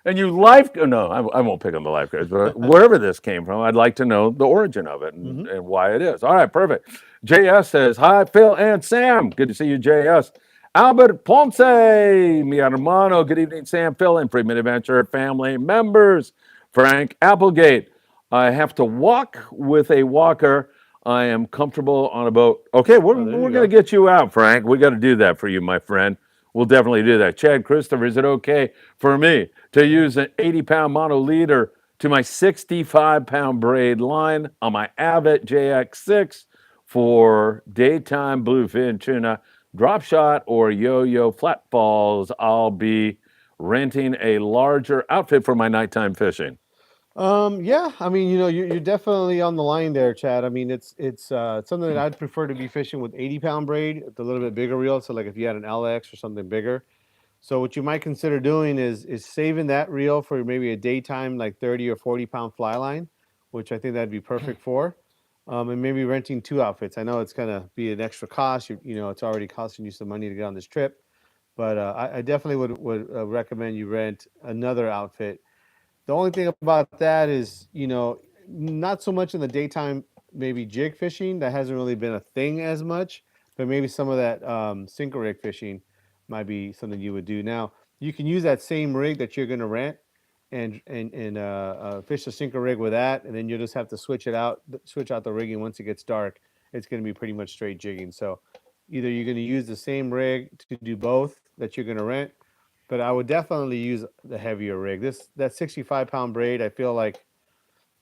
And you no, I won't pick on the lifeguards, but wherever this came from, I'd like to know the origin of it and why it is. All right, perfect. JS says, hi, Phil and Sam. Good to see you, JS. Albert Ponce, mi hermano. Good evening, Sam, Phil, and Friedman Adventure family members. Frank Applegate. I have to walk with a walker. I am comfortable on a boat. Okay, we're going to get you out, Frank. We got to do that for you, my friend. We'll definitely do that. Chad Christopher, is it okay for me to use an 80-pound mono leader to my 65-pound braid line on my Avid JX6 for daytime bluefin tuna, drop shot, or yo-yo flat falls? I'll be renting a larger outfit for my nighttime fishing. Yeah, I mean, you know, you're definitely on the line there, Chad. I mean, it's something that I'd prefer to be fishing with 80-pound braid, with a little bit bigger reel. So like if you had an LX or something bigger. So what you might consider doing is saving that reel for maybe a daytime, like 30 or 40-pound fly line, which I think that'd be perfect for. And maybe renting 2 outfits. I know it's gonna be an extra cost. You know, it's already costing you some money to get on this trip, but I definitely would recommend you rent another outfit. The only thing about that is, you know, not so much in the daytime, maybe jig fishing. That hasn't really been a thing as much, but maybe some of that sinker rig fishing might be something you would do. Now, you can use that same rig that you're going to rent and fish the sinker rig with that, and then you'll just have to switch out the rigging once it gets dark. It's going to be pretty much straight jigging. So either you're going to use the same rig to do both that you're going to rent, but I would definitely use the heavier rig. That 65-pound braid, I feel like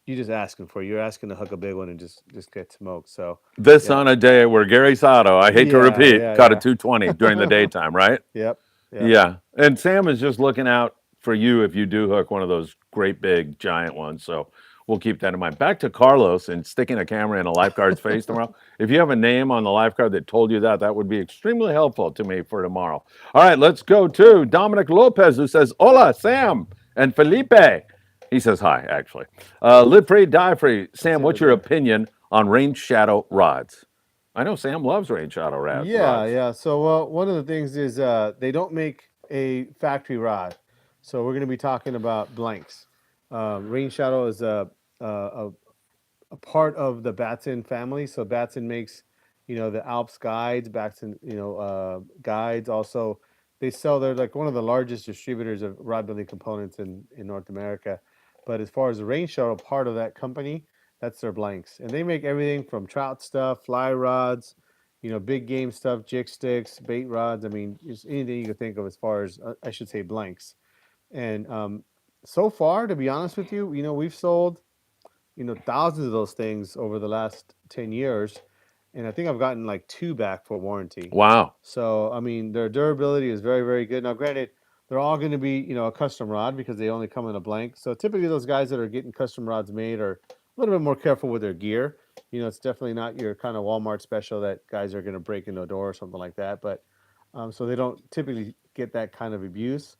you're just asking for. You're asking to hook a big one and just get smoked. So this on a day where Gary Sato, I hate to repeat, caught a 220 during the daytime, right? Yep. Yeah. And Sam is just looking out for you if you do hook one of those great big giant ones. So we'll keep that in mind. Back to Carlos and sticking a camera in a lifeguard's face tomorrow. If you have a name on the lifeguard that told you that, that would be extremely helpful to me for tomorrow. All right, let's go to Dominic Lopez, who says, hola, Sam and Felipe. He says hi, actually. Live free, die free. Sam, what's your opinion on rain shadow rods? I know Sam loves rain shadow rods. Yeah. So one of the things is they don't make a factory rod. So we're going to be talking about blanks. Rain shadow is a part of the Batson family. So Batson makes, you know, the Alps guides, Batson, you know, guides. Also, they're like one of the largest distributors of rod building components in North America. But as far as the rain shadow part of that company, that's their blanks. And they make everything from trout stuff, fly rods, you know, big game stuff, jig sticks, bait rods. I mean, just anything you can think of as far as, I should say, blanks. And so far, to be honest with you, you know, we've sold, you know, thousands of those things over the last 10 years. And I think I've gotten like 2 back for warranty. Wow. So, I mean, their durability is very, very good. Now, granted, they're all going to be, you know, a custom rod because they only come in a blank. So typically those guys that are getting custom rods made are a little bit more careful with their gear. You know, it's definitely not your kind of Walmart special that guys are going to break into a door or something like that. But so they don't typically get that kind of abuse.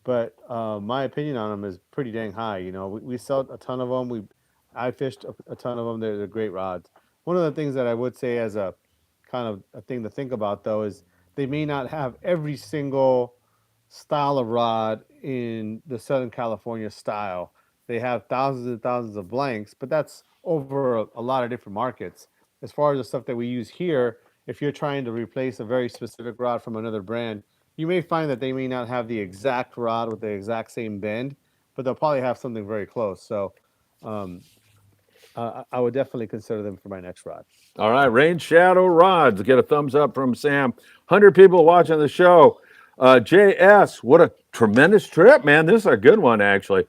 but my opinion on them is pretty dang high. You know, we sell a ton of them. I fished a ton of them. They're great rods. One of the things that I would say as a kind of a thing to think about though is they may not have every single style of rod in the Southern California style. They have thousands and thousands of blanks, but that's over a lot of different markets. As far as the stuff that we use here, if you're trying to replace a very specific rod from another brand, you may find that they may not have the exact rod with the exact same bend, but they'll probably have something very close. So um, I would definitely consider them for my next rod. All right, Rain Shadow Rods. Get a thumbs up from Sam. 100 people watching the show. JS, what a tremendous trip, man. This is a good one, actually.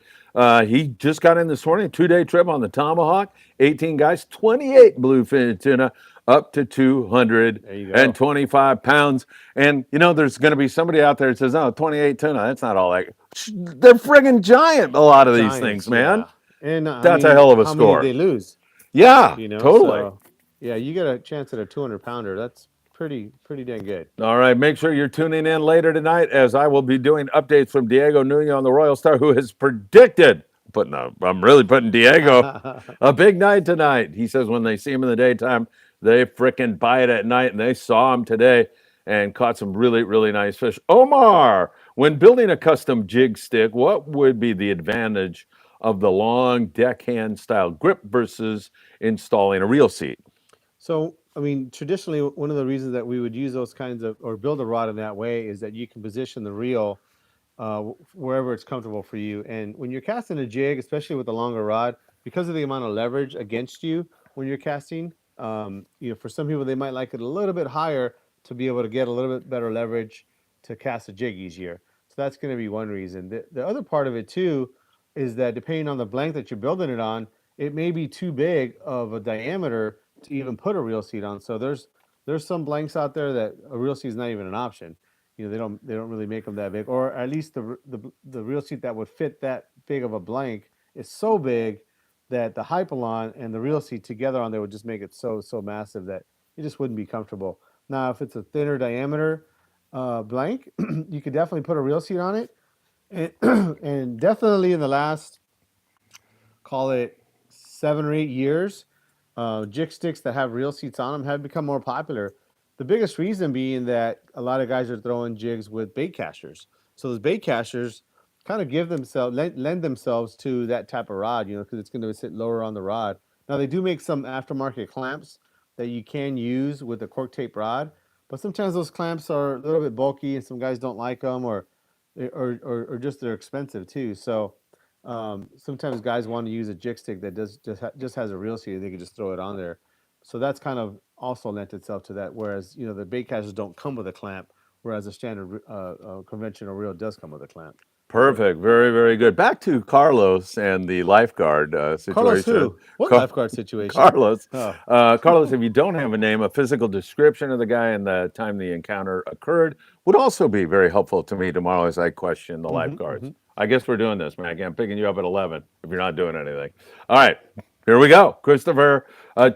He just got in this morning, 2-day trip on the Tomahawk, 18 guys, 28 bluefin tuna, up to 225 pounds. And, you know, there's going to be somebody out there that says, oh, 28 tuna, that's not all that. They're friggin' giant, a lot of these things, man. Yeah. And that's a hell of a how score. Many they lose? Yeah, you know, totally. So, yeah, you get a chance at a 200-pounder. That's pretty dang good. All right, make sure you're tuning in later tonight as I will be doing updates from Diego Nunez on the Royal Star, who has predicted, I'm really putting Diego, a big night tonight. He says when they see him in the daytime, they frickin' bite at night, and they saw him today and caught some really, really nice fish. Omar, when building a custom jig stick, what would be the advantage of the long deckhand style grip versus installing a reel seat? So, I mean, traditionally, one of the reasons that we would use those kinds of, or build a rod in that way is that you can position the reel wherever it's comfortable for you. And when you're casting a jig, especially with a longer rod, because of the amount of leverage against you when you're casting, you know, for some people, they might like it a little bit higher to be able to get a little bit better leverage to cast a jig easier. So that's going to be one reason. The other part of it too is that depending on the blank that you're building it on, it may be too big of a diameter to even put a reel seat on. So there's some blanks out there that a reel seat is not even an option. You know, they don't really make them that big, or at least the reel seat that would fit that big of a blank is so big that the hypalon and the reel seat together on there would just make it so massive that it just wouldn't be comfortable. Now, if it's a thinner diameter blank, you could definitely put a reel seat on it, and, and definitely in the last, call it 7 or 8 years, jig sticks that have reel seats on them have become more popular. The biggest reason being that a lot of guys are throwing jigs with bait casters. So those bait casters kind of lend themselves to that type of rod, you know, because it's going to sit lower on the rod. Now they do make some aftermarket clamps that you can use with a cork tape rod, but sometimes those clamps are a little bit bulky and some guys don't like them, or just they're expensive too. So sometimes guys want to use a jig stick that just has a reel seat, and they can just throw it on there. So that's kind of also lent itself to that. Whereas, you know, the bait casters don't come with a clamp, whereas a standard conventional reel does come with a clamp. Perfect. Very, very good. Back to Carlos and the lifeguard situation. Carlos who? What lifeguard situation? Carlos. Oh. Carlos, if you don't have a name, a physical description of the guy and the time the encounter occurred would also be very helpful to me tomorrow as I question the lifeguards. I guess we're doing this, Maggie. I'm picking you up at 11 if you're not doing anything. All right. Here we go. Christopher.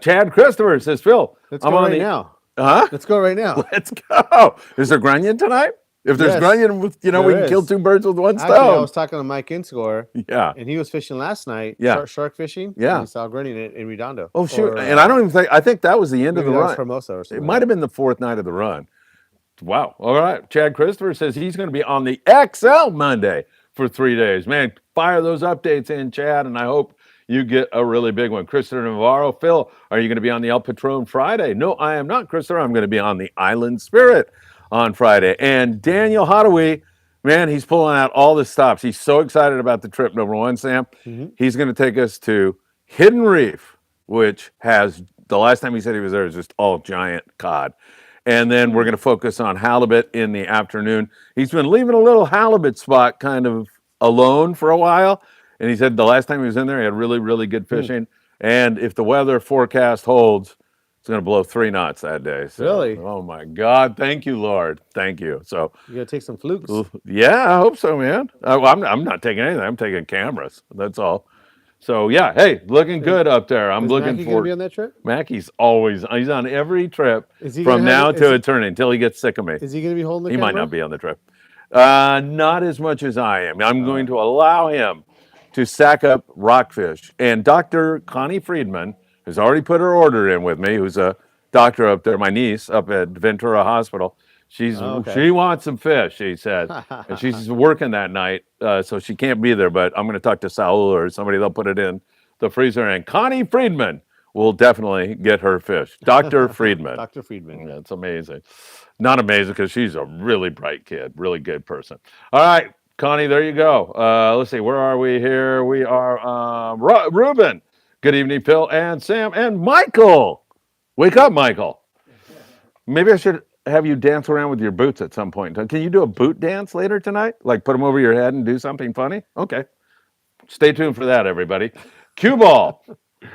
Chad Christopher says, Phil. Let's go right now. Huh? Let's go right now. Let's go. Is there grunion tonight? If there's grunion, you know, we can kill 2 birds with 1 stone. Actually, I was talking to Mike Inshore. Yeah. And he was fishing last night. Yeah. Shark fishing. Yeah. And he saw grunion in Redondo. Oh, shoot. And I don't even think, I think that was the end of the run. Formosa or something. It might have been the 4th night of the run. Wow. All right. Chad Christopher says he's going to be on the XL Monday for 3 days. Man, fire those updates in, Chad, and I hope you get a really big one. Christopher Navarro, Phil, are you going to be on the El Patron Friday? No, I am not, Christopher. I'm going to be on the Island Spirit on Friday. And Daniel Hodawy, man, he's pulling out all the stops. He's so excited about the trip, number one, Sam. He's going to take us to Hidden Reef, which has, the last time he said he was there, was just all giant cod. And then we're going to focus on halibut in the afternoon. He's been leaving a little halibut spot kind of alone for a while. And he said the last time he was in there, he had really, really good fishing. And if the weather forecast holds, it's going to blow 3 knots that day. So, really? Oh, my God. Thank you, Lord. Thank you. So you got to take some flukes. Yeah, I hope so, man. Well, I'm not taking anything. I'm taking cameras. That's all. So, yeah, hey, looking good up there. I'm looking Mackie for. Going to be on that trip? Mackie's always, he's on every trip Is he from gonna now have, to eternity until he gets sick of me. Is he going to be holding the He camera? might not be on the trip. Not as much as I am. I'm going to allow him to sack up rockfish. And Dr. Connie Friedman has already put her order in with me, who's a doctor up there, my niece up at Ventura Hospital. She wants some fish, she said. And she's working that night, so she can't be there. But I'm going to talk to Saul or somebody. They'll put it in the freezer. And Connie Friedman will definitely get her fish. Dr. Friedman. Dr. Friedman. That's amazing. Not amazing because she's a really bright kid, really good person. All right, Connie, there you go. Let's see, where are we here? We are Ruben. Good evening, Phil and Sam and Michael. Wake up, Michael. Maybe I should have you dance around with your boots at some point. Can you do a boot dance later tonight? Like put them over your head and do something funny? Okay. Stay tuned for that, everybody. Cue ball.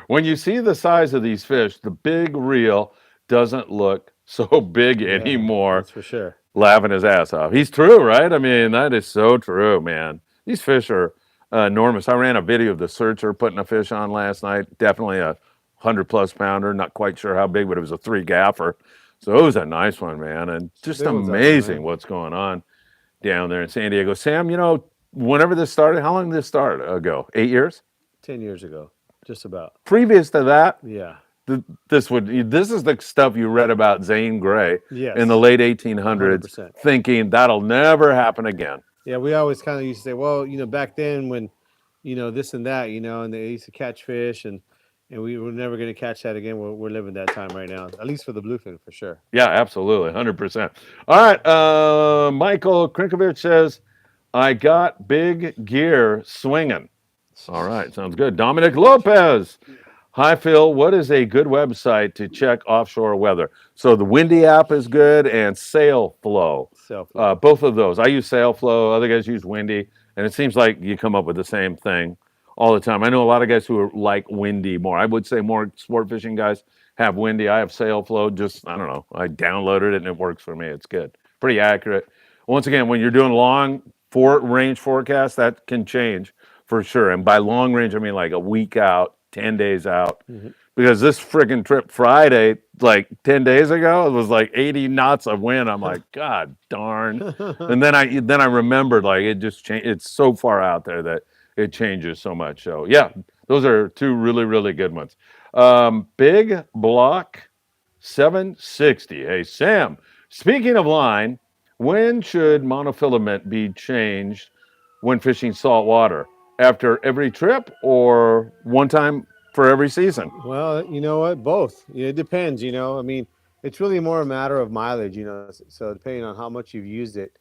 When you see the size of these fish, the big reel doesn't look so big anymore. That's for sure. Laughing his ass off. He's true, right? I mean, that is so true, man. These fish are enormous. I ran a video of the searcher putting a fish on last night. Definitely a 100+ pounder. Not quite sure how big, but it was a 3 gaffer. So it was a nice one, man. And just amazing what's going on down there in San Diego. Sam, whenever this started, how long did this start ago? 8 years? 10 years ago, just about. Previous to that, yeah, this is the stuff you read about Zane Grey in the late 1800s, 100%. Thinking that'll never happen again. Yeah, we always kind of used to say, well, back then when, this and that, and they used to catch fish and we were never going to catch that again. We're living that time right now, at least for the bluefin, for sure. Yeah, absolutely, 100%. All right, Michael Krinkovich says, I got big gear swinging. All right, sounds good. Dominic Lopez. Hi, Phil. What is a good website to check offshore weather? So the Windy app is good and Sailflow. Both of those. I use Sailflow. Other guys use Windy. And it seems like you come up with the same thing all the time. I know a lot of guys who are like Windy more. I would say more sport fishing guys have Windy. I have Sailflow. I don't know. I downloaded it and it works for me. It's good. Pretty accurate. Once again, when you're doing long range forecasts, that can change for sure. And by long range, I mean like a week out, 10 days out. Mm-hmm. Because this friggin' trip Friday, like 10 days ago, it was like 80 knots of wind. I'm like, God darn. And then I remembered, like, it just changed. It's so far out there that it changes so much. So yeah, those are two really, really good ones. Big Block 760. Hey, Sam, speaking of line, when should monofilament be changed when fishing saltwater? After every trip or one time for every season? Well, you know what? Both. It depends, I mean, it's really more a matter of mileage, so depending on how much you've used it.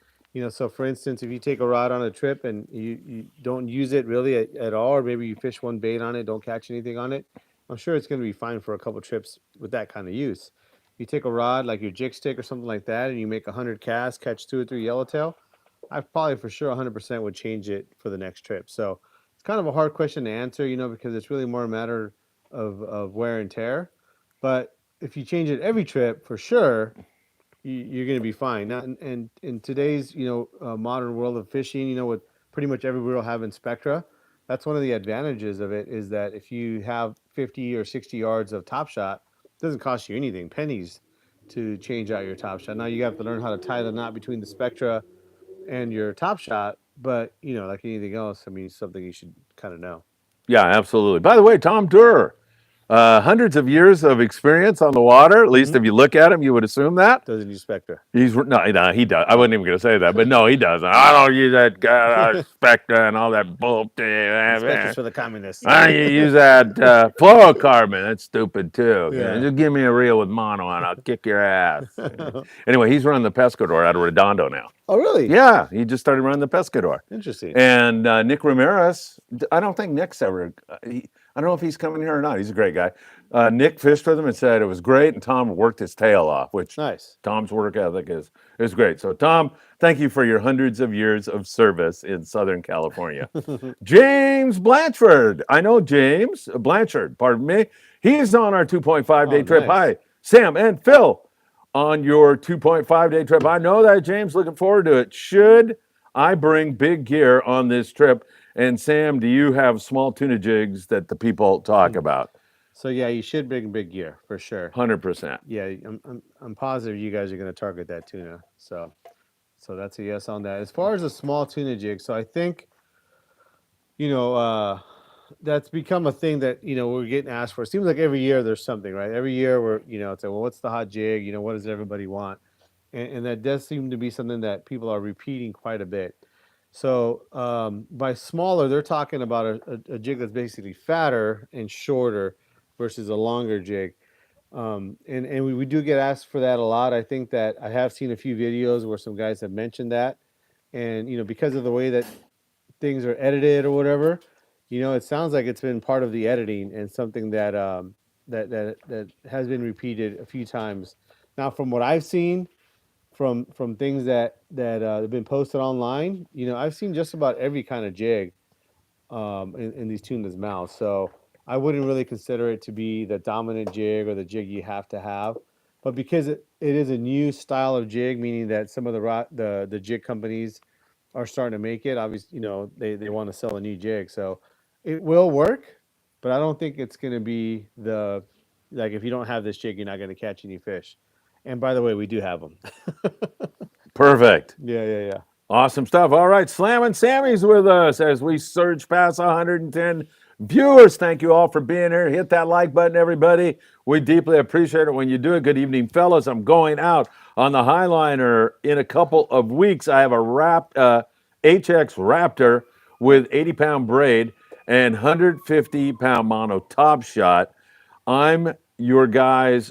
So for instance, if you take a rod on a trip and you don't use it really at all, or maybe you fish one bait on it, don't catch anything on it, I'm sure it's going to be fine for a couple trips with that kind of use. You take a rod like your jig stick or something like that, and you make 100 casts, catch 2 or 3 yellowtail, I probably for sure 100% would change it for the next trip. So it's kind of a hard question to answer, because it's really more a matter of wear and tear. But if you change it every trip, for sure, you're going to be fine. Now, and in today's modern world of fishing, with pretty much every reel having spectra, that's one of the advantages of it, is that if you have 50 or 60 yards of top shot, it doesn't cost you anything, pennies, to change out your top shot. Now you have to learn how to tie the knot between the spectra and your top shot, but like anything else, I mean, something you should kind of know. Yeah, absolutely. By the way, Tom Durer, hundreds of years of experience on the water. At least if you look at him, you would assume that. Doesn't use spectra. No, he does. I wasn't even going to say that, but no, he doesn't. I don't use that spectra and all that bull. Spectra's for the communists. I use that fluorocarbon. That's stupid too. Yeah. Just give me a reel with mono and I'll kick your ass. Anyway, he's running the Pescador out of Redondo now. Oh, really? Yeah, he just started running the Pescador. Interesting. And Nick Ramirez, I don't think Nick's ever, I don't know if he's coming here or not. He's a great guy. Nick fished with him and said it was great, and Tom worked his tail off, which nice. Tom's work ethic is great. So, Tom, thank you for your hundreds of years of service in Southern California. James Blanchard. I know James Blanchard, pardon me. He's on our 2.5-day trip. Nice. Hi, Sam and Phil. On your 2.5-day trip. I know that, James. Looking forward to it. Should I bring big gear on this trip? And Sam, do you have small tuna jigs that the people talk about? So yeah, you should bring big gear for sure. 100%. Yeah, I'm positive you guys are going to target that tuna. So So that's a yes on that. As far as a small tuna jig, so I think, that's become a thing that, we're getting asked for. It seems like every year there's something, right? Every year we're, it's like, well, what's the hot jig? What does everybody want? And that does seem to be something that people are repeating quite a bit. So by smaller, they're talking about a jig that's basically fatter and shorter versus a longer jig. And we do get asked for that a lot. I think that I have seen a few videos where some guys have mentioned that. And, because of the way that things are edited or whatever, it sounds like it's been part of the editing and something that that has been repeated a few times. Now, from what I've seen, from things that have been posted online, I've seen just about every kind of jig in these tunas' mouths. So I wouldn't really consider it to be the dominant jig or the jig you have to have. But because it is a new style of jig, meaning that some of the jig companies are starting to make it, obviously, they want to sell a new jig. So it will work, but I don't think it's going to be like if you don't have this jig, you're not going to catch any fish. And by the way, we do have them. Perfect. Yeah. Awesome stuff. All right, Slammin' Sammy's with us as we surge past 110 viewers. Thank you all for being here. Hit that like button, everybody. We deeply appreciate it when you do it. Good evening, fellas. I'm going out on the Highliner in a couple of weeks. I have a HX Raptor with 80-pound braid and 150-pound mono top shot. I want your guys'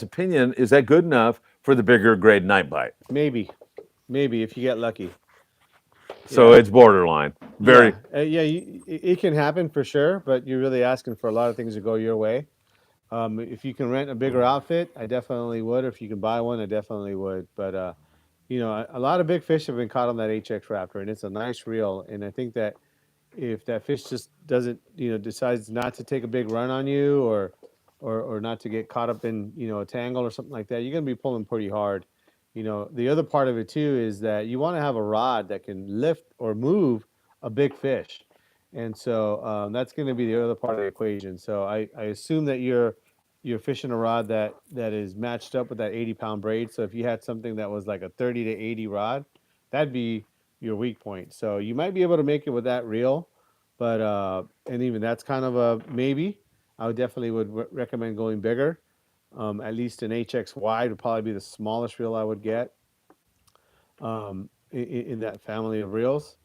opinion. Is that good enough for the bigger grade night bite? Maybe if you get lucky. So it's borderline. Very. It can happen for sure, but you're really asking for a lot of things to go your way. If you can rent a bigger outfit, I definitely would. Or if you can buy one, I definitely would. But a lot of big fish have been caught on that HX Raptor, and it's a nice reel. And I think that if that fish just doesn't, decides not to take a big run on you, or not to get caught up in, a tangle or something like that, you're gonna be pulling pretty hard. The other part of it too is that you want to have a rod that can lift or move a big fish. And so that's going to be the other part of the equation. So I assume that you're fishing a rod that is matched up with that 80-pound braid. So if you had something that was like a 30 to 80 rod, that'd be your weak point. So you might be able to make it with that reel, but and even that's kind of a maybe. I would definitely recommend going bigger. At least an HX wide would probably be the smallest reel I would get in that family of reels.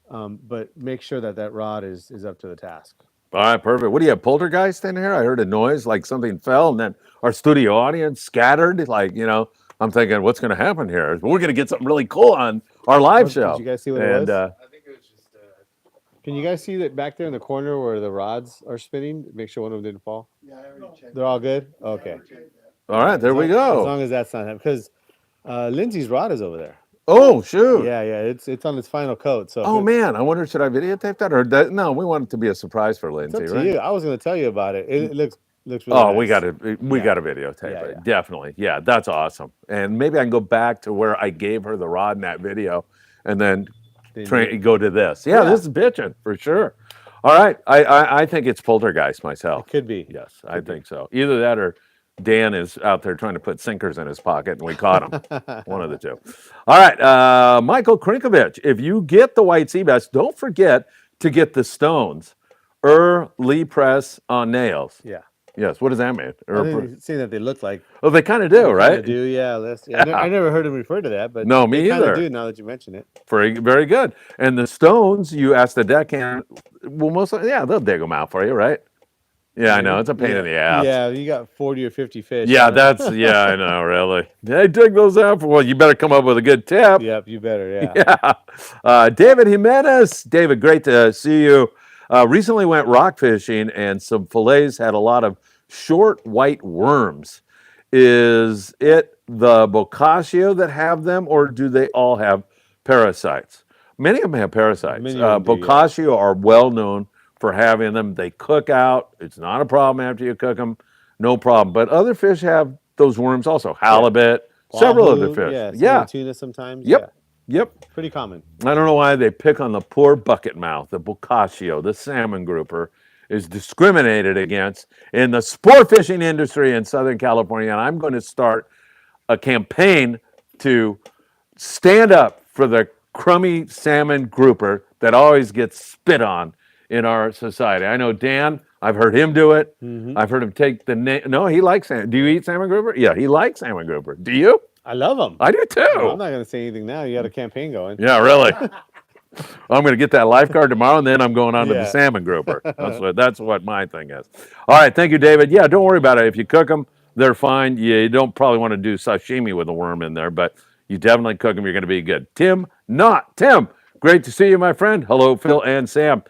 But make sure that rod is up to the task. All right, perfect. What do you have, poltergeist in here? I heard a noise like something fell, and then our studio audience scattered. Like, I'm thinking, what's going to happen here? We're going to get something really cool on our live show. Did you guys see what it was? I think it was just... Can you guys see that back there in the corner where the rods are spinning? Make sure one of them didn't fall. Yeah, I already checked. They're all good? Okay. All right, there we As go. long as that's not happening. Because Lindsay's rod is over there. Oh, shoot. Yeah, it's on its final coat. So Oh, man, I wonder, should I videotape that? Or no, we want it to be a surprise for it's Lindsay, up to right? you. I was going to tell you about it. It looks really Oh, nice. we got to videotape it. Yeah. Definitely. Yeah, that's awesome. And maybe I can go back to where I gave her the rod in that video and then go to this. Yeah, this is bitching for sure. All right. I think it's poltergeist myself. It could be. Yes, I think so. Either that or Dan is out there trying to put sinkers in his pocket and we caught him. One of the two. All right. Michael Krinkovich, if you get the white sea bass, don't forget to get the stones. Lee press on nails. Yeah. Yes. What does that mean? I didn't say that they look like. Oh, they kind of do, right? They do, yeah. I never heard him refer to that, but no, me they either. Do now that you mention it. Very, very good. And the stones, you ask the deckhand, well, they'll dig them out for you, right? Yeah, I know. It's a pain in the ass. Yeah, you got 40 or 50 fish. Yeah, I know, really. They dig those out for, well, you better come up with a good tip. Yep, you better, yeah. Yeah. David Jimenez. David, great to see you. Recently went rock fishing and some fillets had a lot of short white worms. Is it the Boccaccio that have them, or do they all have parasites? Many of them have parasites. Boccaccio are well known for having them. They cook out. It's not a problem after you cook them. No problem. But other fish have those worms also. Halibut, several other fish. Yeah. Tuna sometimes. Yep. Pretty common. I don't know why they pick on the poor bucket mouth, the Boccaccio, the salmon grouper, is discriminated against in the sport fishing industry in Southern California. And I'm going to start a campaign to stand up for the crummy salmon grouper that always gets spit on in our society. I know Dan, I've heard him do it. I've heard him take the name. No, he likes salmon. Do you eat salmon grouper? Yeah, he likes salmon grouper. Do you? I love them. I do too. Well, I'm not going to say anything now. You got a campaign going. Yeah, really. I'm going to get that lifeguard tomorrow, and then I'm going on to the Yeah. salmon grouper. That's what my thing is. All right, thank you, David. Yeah, don't worry about it. If you cook them, they're fine. You don't probably want to do sashimi with a worm in there, but you definitely cook them. You're going to be good. Tim, great to see you, my friend. Hello, Phil and Sam.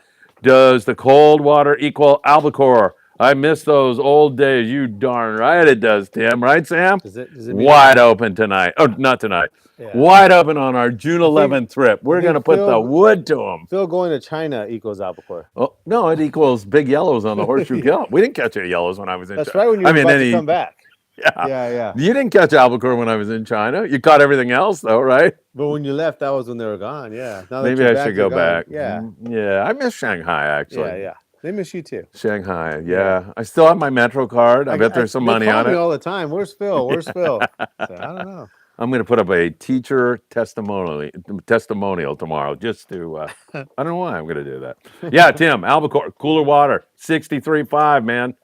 Does the cold water equal albacore? I miss those old days. You darn right it does, Tim. Right, Sam? Does it mean Wide open tonight. Oh, not tonight. Yeah. Wide open on our June 11th trip. We're going to put the wood to them. Phil going to China equals albacore. Oh, no, it equals big yellows on the horseshoe gill. We didn't catch any yellows when I was in That's China. right, when you were about to come back. Yeah. Yeah. You didn't catch albacore when I was in China. You caught everything else, though, right? But when you left, that was when they were gone. Yeah. Now that Maybe you're I back, should go they're back. gone. Yeah. Yeah, I miss Shanghai, actually. Yeah. They miss you too. Shanghai, yeah. I still have my Metro card. I bet there's some money on They it. call me all the time. Where's Phil? Where's Phil? So, I don't know. I'm going to put up a teacher testimonial tomorrow just to, I don't know why I'm going to do that. Yeah, Tim, albacore, cooler water, 63.5, man.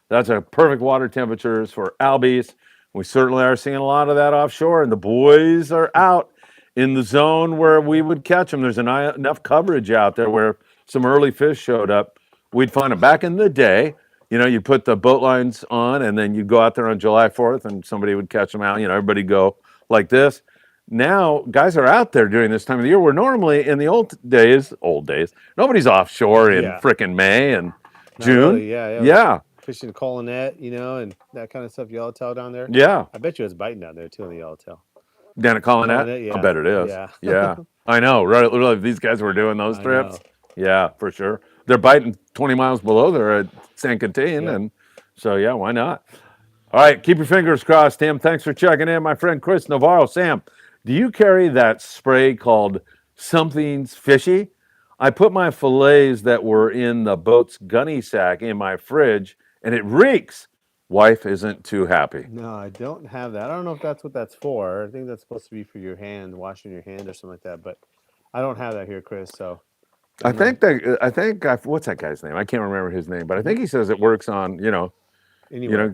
That's a perfect water temperatures for albies. We certainly are seeing a lot of that offshore, and the boys are out in the zone where we would catch them. There's enough coverage out there where some early fish showed up. We'd find them back in the day. You know, you put the boat lines on, and then you'd go out there on July 4th, and somebody would catch them out. You know, everybody go like this. Now, guys are out there during this time of the year where normally in the old days, nobody's offshore in frickin' May and June. Really, Yeah. Fishing colonet, and that kind of stuff, yellowtail down there. Yeah. I bet you it's biting down there too on the yellowtail. Down at Colonet? Yeah. I bet it is. Yeah. Yeah. I know. Right. Really, these guys were doing those trips. Yeah, for sure. They're biting 20 miles below there at San Quintin. And so, yeah, why not? All right. Keep your fingers crossed, Tim. Thanks for checking in, my friend Chris Navarro. Sam, do you carry that spray called Something's Fishy? I put my fillets that were in the boat's gunny sack in my fridge, and it reeks. Wife isn't too happy. No, I don't have that. I don't know if that's what that's for. I think that's supposed to be for your hand, washing your hand or something like that. But I don't have that here, Chris. So I think what's that guy's name? I can't remember his name, but I think he says it works on,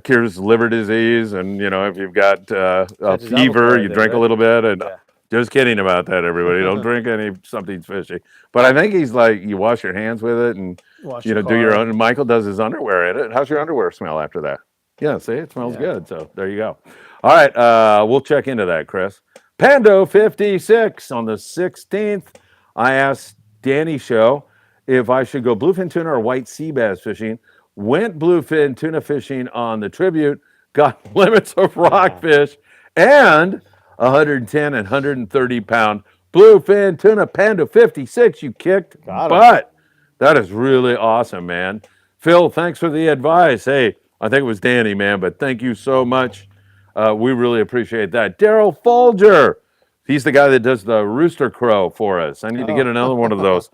cures liver disease, and if you've got a fever, you drink a little bit. And just kidding about that, everybody. Don't drink something's fishy. But I think he's like, you wash your hands with it, and do your own. And Michael does his underwear in it. How's your underwear smell after that? Yeah, see, it smells good. So there you go. All right, we'll check into that, Chris. Pando 56 on the 16th. I asked Danny Show if I should go bluefin tuna or white sea bass fishing. Went bluefin tuna fishing on the Tribute. Got limits of rockfish and 110 and 130 pound bluefin tuna. Pando 56. You kicked butt. That is really awesome, man. Phil, thanks for the advice. Hey. I think it was Danny, man, but thank you so much. We really appreciate that. Daryl Folger, he's the guy that does the rooster crow for us. I need to get another one of those.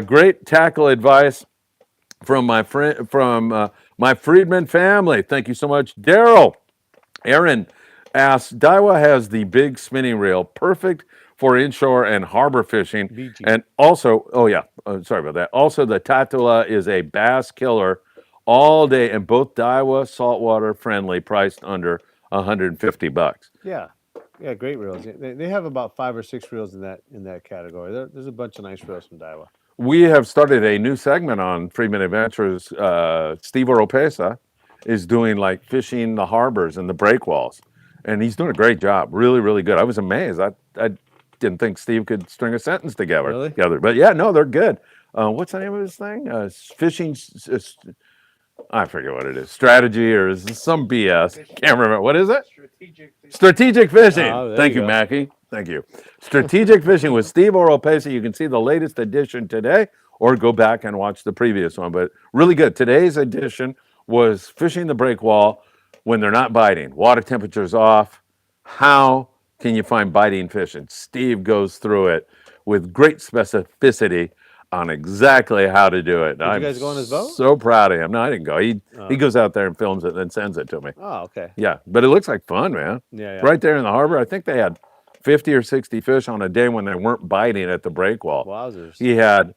Great tackle advice from my friend, from my Friedman family. Thank you so much, Daryl. Aaron asks, Daiwa has the big spinning reel, perfect for inshore and harbor fishing. BG. And also, sorry about that. Also, the Tatula is a bass killer all day, and both Daiwa saltwater friendly, priced under $150. Yeah, great reels. They have about 5 or 6 reels in that category. There's a bunch of nice reels from Daiwa. We have started a new segment on Friedman Adventures. Steve Oropesa is doing like fishing the harbors and the breakwalls, and he's doing a great job. Really, really good. I was amazed. I didn't think Steve could string a sentence together. Really? But yeah, no, they're good. What's the name of this thing? Fishing. I forget what it is. Strategy or some BS. Can't remember. What is it? Strategic fishing. Thank you, Mackie. Thank you. Strategic fishing with Steve Oropesa. You can see the latest edition today or go back and watch the previous one. But really good. Today's edition was fishing the breakwall when they're not biting. Water temperature's off. How can you find biting fish? And Steve goes through it with great specificity on exactly how to do it. Did you guys go on his boat? So proud of him. No, I didn't go. He goes out there and films it and then sends it to me. Oh, okay. Yeah, but it looks like fun, man. Yeah. Right there in the harbor. I think they had 50 or 60 fish on a day when they weren't biting at the breakwall. Wowzers. He had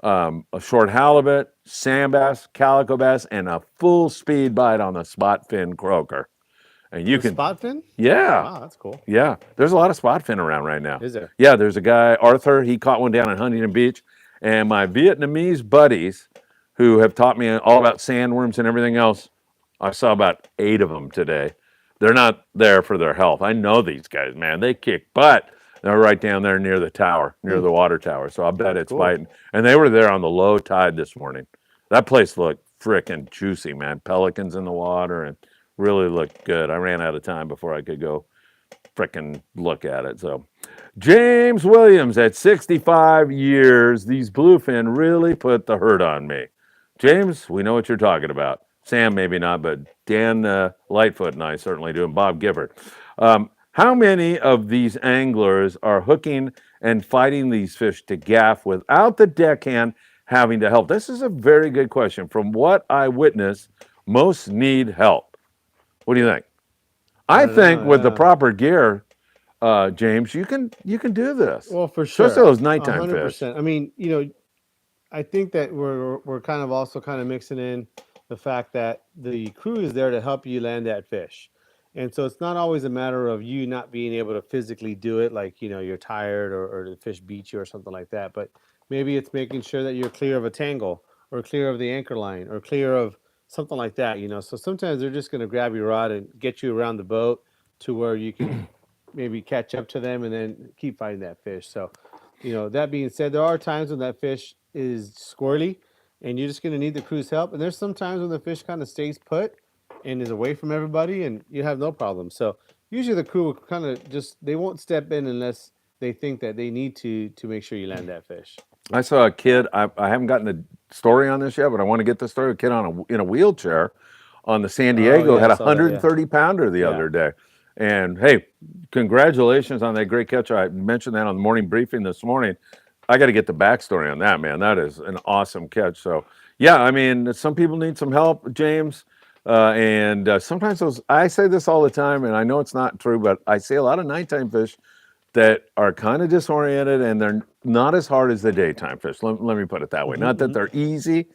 a short halibut, sand bass, calico bass, and a full speed bite on the spot fin croaker. And you can spot fin? Yeah. Wow, that's cool. Yeah. There's a lot of spot fin around right now. Is there? Yeah, there's a guy, Arthur, he caught one down in Huntington Beach. And my Vietnamese buddies who have taught me all about sandworms and everything else, I saw about 8 of them today. They're not there for their health. I know these guys, man. They kick butt. They're right down there near the tower, near the water tower. So I bet it's biting. And they were there on the low tide this morning. That place looked frickin' juicy, man. Pelicans in the water and really looked good. I ran out of time before I could go frickin' look at it. So James Williams at 65 years, these bluefin really put the hurt on me. James, we know what you're talking about. Sam, maybe not, but Dan Lightfoot and I certainly do, and Bob Gibbert. How many of these anglers are hooking and fighting these fish to gaff without the deckhand having to help? This is a very good question. From what I witness, most need help. What do you think? I think with the proper gear, James, you can do this. Well, for sure. Especially those nighttime 100%. fish. I mean, I think that we're kind of also kind of mixing in the fact that the crew is there to help you land that fish. And so it's not always a matter of you not being able to physically do it, like, you're tired or the fish beat you or something like that. But maybe it's making sure that you're clear of a tangle or clear of the anchor line or clear of something like that, So sometimes they're just going to grab your rod and get you around the boat to where you can maybe catch up to them and then keep fighting that fish. So, that being said, there are times when that fish is squirrely and you're just going to need the crew's help. And there's some times when the fish kind of stays put and is away from everybody and you have no problem. So usually the crew will kind of they won't step in unless they think that they need to make sure you land that fish. I saw a kid, I haven't gotten the story on this yet, but I want to get the story. A kid in a wheelchair on the San Diego had a 130 pounder the other day. And hey, congratulations on that great catch. I mentioned that on the morning briefing this morning. I got to get the backstory on that, man. That is an awesome catch. So yeah, I mean, some people need some help, James. And sometimes I say this all the time, and I know it's not true, but I see a lot of nighttime fish that are kind of disoriented and they're not as hard as the daytime fish. Let me put it that way. Not that they're easy,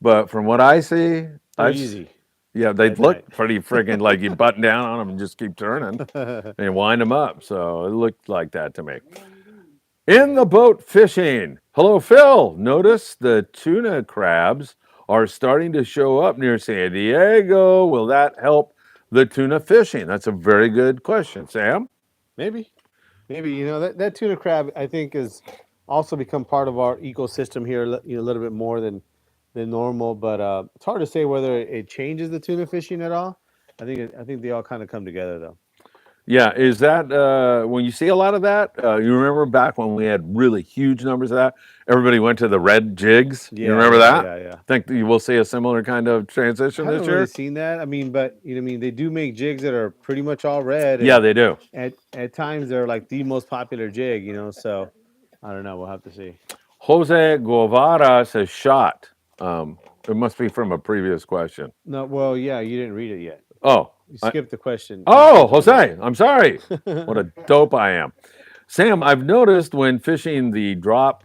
but from what I see, they're easy. Yeah, they look pretty friggin' like you button down on them and just keep turning and wind them up. So it looked like that to me. In the boat fishing. Hello, Phil. Notice the tuna crabs are starting to show up near San Diego. Will that help the tuna fishing? That's a very good question. Sam? Maybe. That tuna crab, I think, has also become part of our ecosystem here, a little bit more than normal, but it's hard to say whether it changes the tuna fishing at all. I think they all kind of come together, though. Yeah, is that when you see a lot of that? You remember back when we had really huge numbers of that? Everybody went to the red jigs. Yeah, you remember that? Yeah. Think you will see a similar kind of transition this year? I haven't really seen that. I mean, but they do make jigs that are pretty much all red. Yeah, they do. At times they're like the most popular jig, So I don't know. We'll have to see. Jose Guevara says shot. It must be from a previous question. No, well, yeah, you didn't read it yet. Oh. You skipped the question. Oh, Jose, I'm sorry. What a dope I am. Sam, I've noticed when fishing the drop.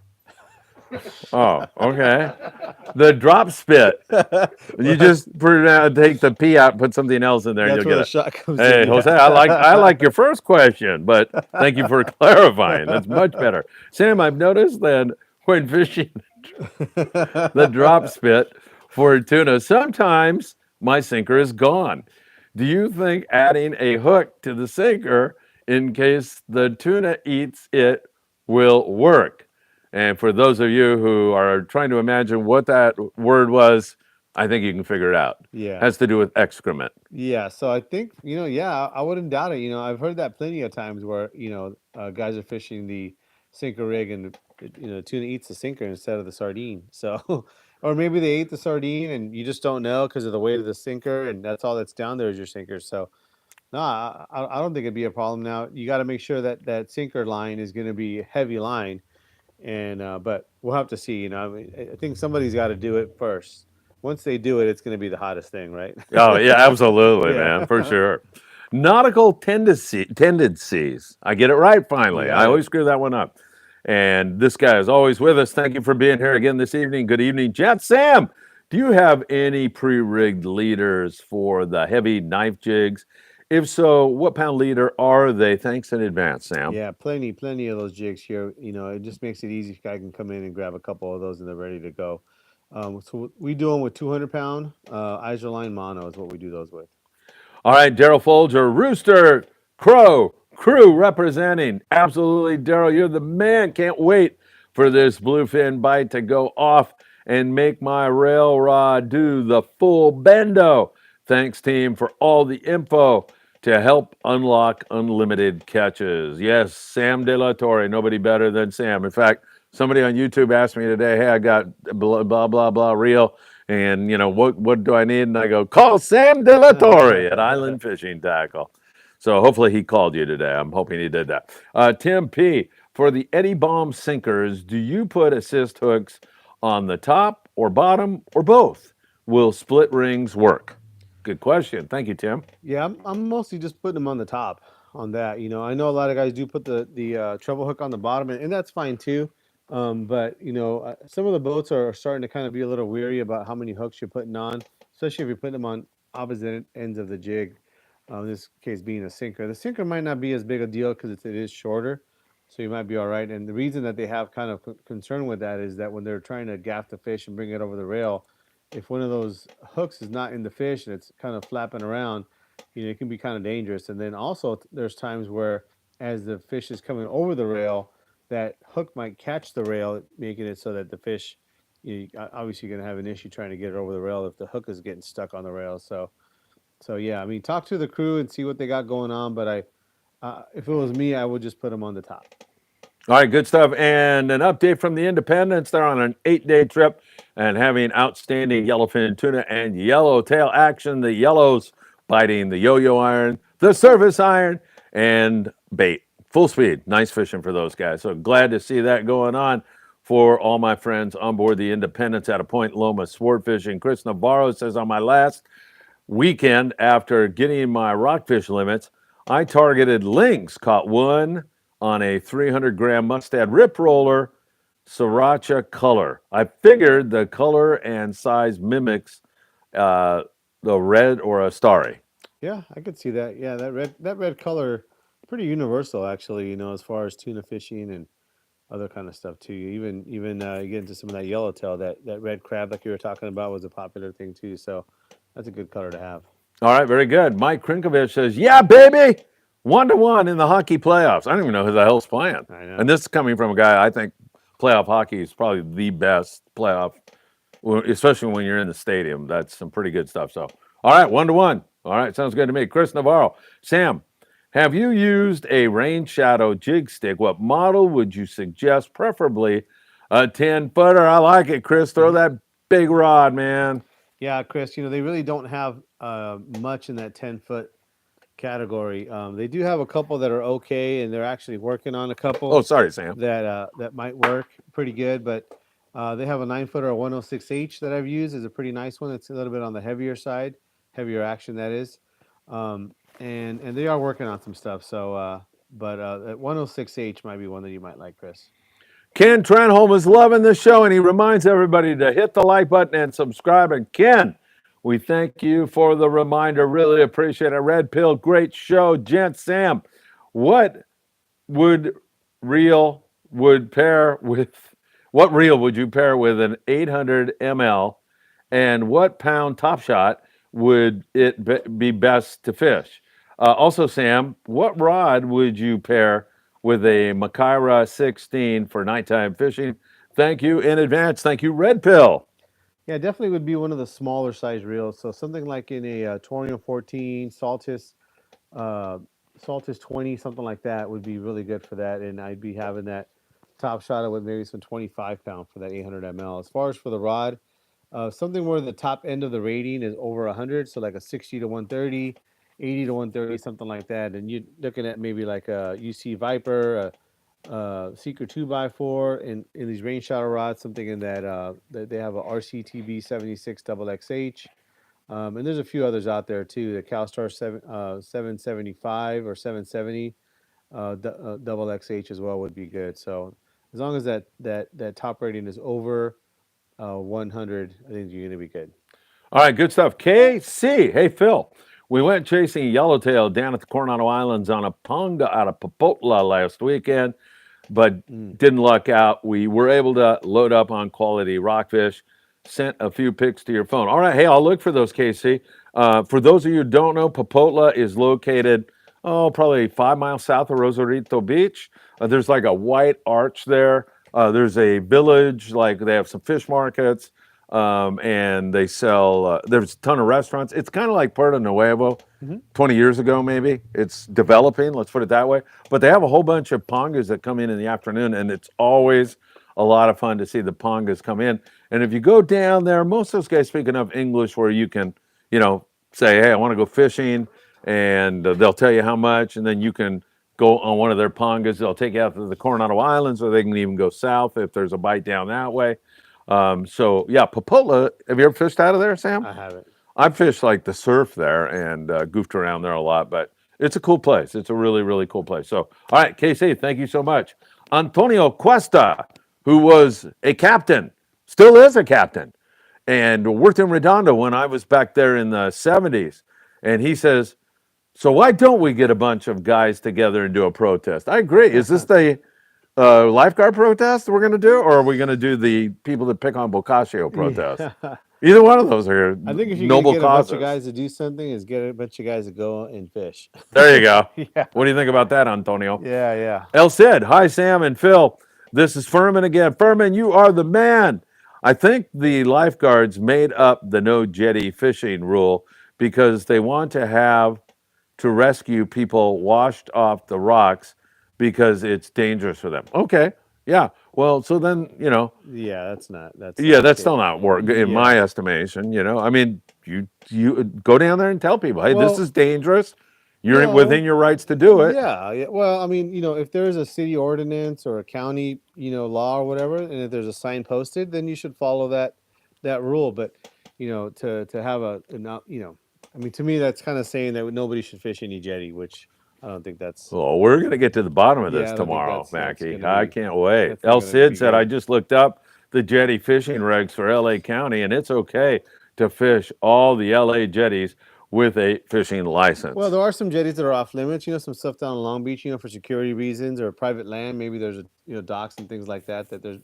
Oh, okay. The drop spit. You just take the pee out, put something else in there, That's and you'll where get the shot comes Hey, in. Jose, I like your first question, but thank you for clarifying. That's much better. Sam, I've noticed that when fishing the drop spit for tuna, sometimes my sinker is gone. Do you think adding a hook to the sinker in case the tuna eats it will work? And for those of you who are trying to imagine what that word was, I think you can figure it out. Yeah. It has to do with excrement. Yeah. So I think, I wouldn't doubt it. I've heard that plenty of times where, guys are fishing the sinker rig and, tuna eats the sinker instead of the sardine. So, or maybe they ate the sardine and you just don't know because of the weight of the sinker and that's all that's down there is your sinker. So, no, I don't think it'd be a problem. Now, you got to make sure that sinker line is going to be a heavy line. And, but we'll have to see, I think somebody's got to do it first. Once they do it, it's going to be the hottest thing, right? Oh, yeah, absolutely, man, for sure. Nautical tendencies. I get it right finally. You I got always it. screw that one up. And this guy is always with us. Thank you for being here again this evening. Good evening, Jet Sam. Do you have any pre-rigged leaders for the heavy knife jigs? If so, what pound leader are they? Thanks in advance, Sam. Yeah, plenty of those jigs here. You know, it just makes it easy. I can come in and grab a couple of those and they're ready to go. So we do them with 200-pound Iserline mono is what we do those with. All right, Daryl Folger, Rooster, Crow, crew representing. Absolutely, Daryl, you're the man. Can't wait for this bluefin bite to go off and make my rail rod do the full bendo. Thanks, team, for all the info to help unlock unlimited catches. Yes, Sam De La Torre, nobody better than Sam. In fact, somebody on YouTube asked me today, hey, I got blah, blah, blah, blah reel. And, you know, what do I need? And I go, call Sam De La Torre at Island Fishing Tqckle. So hopefully he called you today. I'm hoping he did that. Tim P., for the Eddie Bomb sinkers, do you put assist hooks on the top or bottom or both? Will split rings work? Good question. Thank you, Tim. Yeah, I'm mostly just putting them on the top on that. You know, I know a lot of guys do put the treble hook on the bottom, and that's fine too. But you know, some of the boats are starting to kind of be a little weary about how many hooks you're putting on, especially if you're putting them on opposite ends of the jig. In this case, being a sinker, the sinker might not be as big a deal because it is shorter, so you might be all right. And the reason that they have kind of concern with that is that when they're trying to gaff the fish and bring it over the rail, if one of those hooks is not in the fish and it's kind of flapping around, you know, it can be kind of dangerous. And then also there's times where as the fish is coming over the rail, that hook might catch the rail, making it so that the fish, you know, obviously you're going to have an issue trying to get it over the rail if the hook is getting stuck on the rail. So yeah, I mean, talk to the crew and see what they got going on. But if it was me, I would just put them on the top. All right, good stuff. And an update from the Independents. They're on an 8-day trip and having outstanding yellowfin tuna and yellowtail action. The yellows biting the yo-yo iron, the surface iron, and bait. Full speed. Nice fishing for those guys. So glad to see that going on for all my friends on board the Independents at a Point Loma Sportfishing. Chris Navarro says, on my last weekend after getting my rockfish limits, I targeted lynx, caught one on a 300-gram mustad rip roller, sriracha color. I figured the color and size mimics the red or a starry. Yeah, I could see that. Yeah, that red color, pretty universal actually. You know, as far as tuna fishing and other kind of stuff too. Even you get into some of that yellowtail, that red crab like you were talking about was a popular thing too. So that's a good color to have. All right, very good. Mike Krinkovich says, yeah, baby, 1-1 in the hockey playoffs. I don't even know who the hell's playing. I know. And this is coming from a guy, I think playoff hockey is probably the best playoff, especially when you're in the stadium. That's some pretty good stuff. So, all right, 1-1. All right, sounds good to me. Chris Navarro. Sam, have you used a rain shadow jig stick? What model would you suggest? Preferably a 10-footer. I like it, Chris. Throw that big rod, man. Yeah, Chris, you know, they really don't have much in that 10-foot category. They do have a couple that are okay, and they're actually working on a couple Oh, sorry, Sam. that might work pretty good. But they have a 9-footer, a 106H that I've used. Is a pretty nice one. It's a little bit on the heavier side, heavier action that is. And they are working on some stuff. So, but that 106H might be one that you might like, Chris. Ken Trenholm is loving the show, and he reminds everybody to hit the like button and subscribe. And Ken, we thank you for the reminder. Really appreciate it. Red Pill, great show. Gent Sam, what reel would you pair with an 800 ml, and what pound top shot would it be best to fish? Also, Sam, what rod would you pair with a Makaira 16 for nighttime fishing? Thank you in advance. Thank you, Red Pill. Yeah, definitely would be one of the smaller size reels. So something like in a Torre 14, Saltis, Saltis 20, something like that would be really good for that. And I'd be having that top shot with maybe some 25-pound for that 800 ml. As far as for the rod, something where the top end of the rating is over 100, so like a 60 to 130, 80 to 130, something like that. And you're looking at maybe like a UC Viper, Seeker 2x4, and in these rain shadow rods, something in that that they have a RCTB 76 XXH. And there's a few others out there too. The CalStar 775 or 770 double XH as well would be good. So as long as that top rating is over 100, I think you're going to be good. All right, good stuff. KC, hey Phil, we went chasing yellowtail down at the Coronado Islands on a ponga out of Popotla last weekend, but didn't luck out. We were able to load up on quality rockfish. Sent a few pics to your phone. All right, hey, I'll look for those, KC. For those of you who don't know, Popotla is located, probably 5 miles south of Rosarito Beach. There's like a white arch there. There's a village, like they have some fish markets, and they sell, there's a ton of restaurants. It's kind of like Puerto Nuevo, 20 years ago maybe. It's developing, let's put it that way. But they have a whole bunch of pongas that come in the afternoon, and it's always a lot of fun to see the pongas come in. And if you go down there, most of those guys speak enough English where you can, say, hey, I want to go fishing, and they'll tell you how much, and then you can go on one of their pongas. They'll take you out to the Coronado Islands, or they can even go south if there's a bite down that way. So, yeah, Popotla, have you ever fished out of there, Sam? I haven't. I've fished like the surf there and goofed around there a lot, but it's a cool place. It's a really, really cool place. So, all right, KC, thank you so much. Antonio Cuesta, who was a captain, still is a captain, and worked in Redondo when I was back there in the 70s. And he says, so why don't we get a bunch of guys together and do a protest? I agree. Is this the lifeguard protest we're going to do, or are we going to do the people that pick on Boccaccio protest? Yeah. Either one of those are I think if you noble get causes. a bunch of guys to do something, is get a bunch of guys to go and fish. There you go. Yeah. What do you think about that, Antonio? Yeah. El Cid, hi, Sam and Phil. This is Frieman again. Frieman, you are the man. I think the lifeguards made up the no jetty fishing rule because they want to rescue people washed off the rocks because it's dangerous for them. Okay. Yeah. Well, so then, Yeah, that's still not work in my estimation, I mean, you go down there and tell people, hey, this is dangerous. You're within your rights to do it. Yeah. Well, I mean, if there's a city ordinance or a county, law or whatever, and if there's a sign posted, then you should follow that rule. But, to have I mean, to me, that's kind of saying that nobody should fish any jetty, which I don't think that's. Well, we're going to get to the bottom of this I don't think tomorrow, that's Mackie. gonna I be- can't wait. that's El gonna Cid be said, good. I just looked up the jetty fishing regs for LA County, and it's okay to fish all the LA jetties with a fishing license. Well, there are some jetties that are off limits. Some stuff down in Long Beach, for security reasons or private land. Maybe there's docks and things like that. That there's,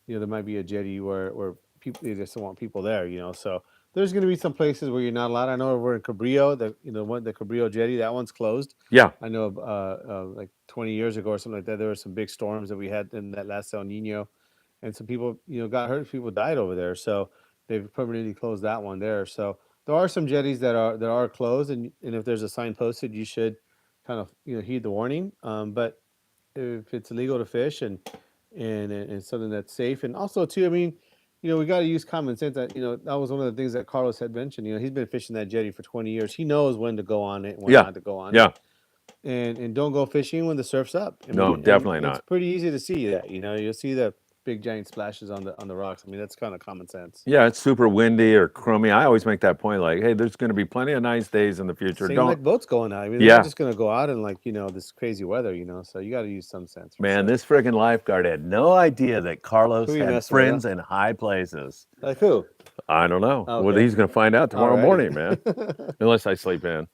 there might be a jetty where people they just don't want people there. So there's going to be some places where you're not allowed. I know over in Cabrillo, the Cabrillo jetty, that one's closed. Yeah. I know like 20 years ago or something like that, there were some big storms that we had in that last El Nino, and some people got hurt. People died over there, so they've permanently closed that one there. So there are some jetties that are closed, and if there's a sign posted, you should kind of heed the warning. But if it's illegal to fish and something that's safe, and also too, I mean, we got to use common sense. That that was one of the things that Carlos had mentioned. He's been fishing that jetty for 20 years. He knows when to go on it, and when not to go on it. And don't go fishing when the surf's up. No, definitely not. It's pretty easy to see that. You'll see the big giant splashes on the rocks. I mean, that's kind of common sense. Yeah, it's super windy or crummy. I always make that point, like, hey, there's going to be plenty of nice days in the future. Same Don't like boats going out. I mean, they're not just going to go out in this crazy weather. So you got to use some sense. Man, this friggin' lifeguard had no idea that Carlos had friends in high places. Like who? I don't know. Okay. Well, he's going to find out tomorrow Alrighty. morning, man. Unless I sleep in,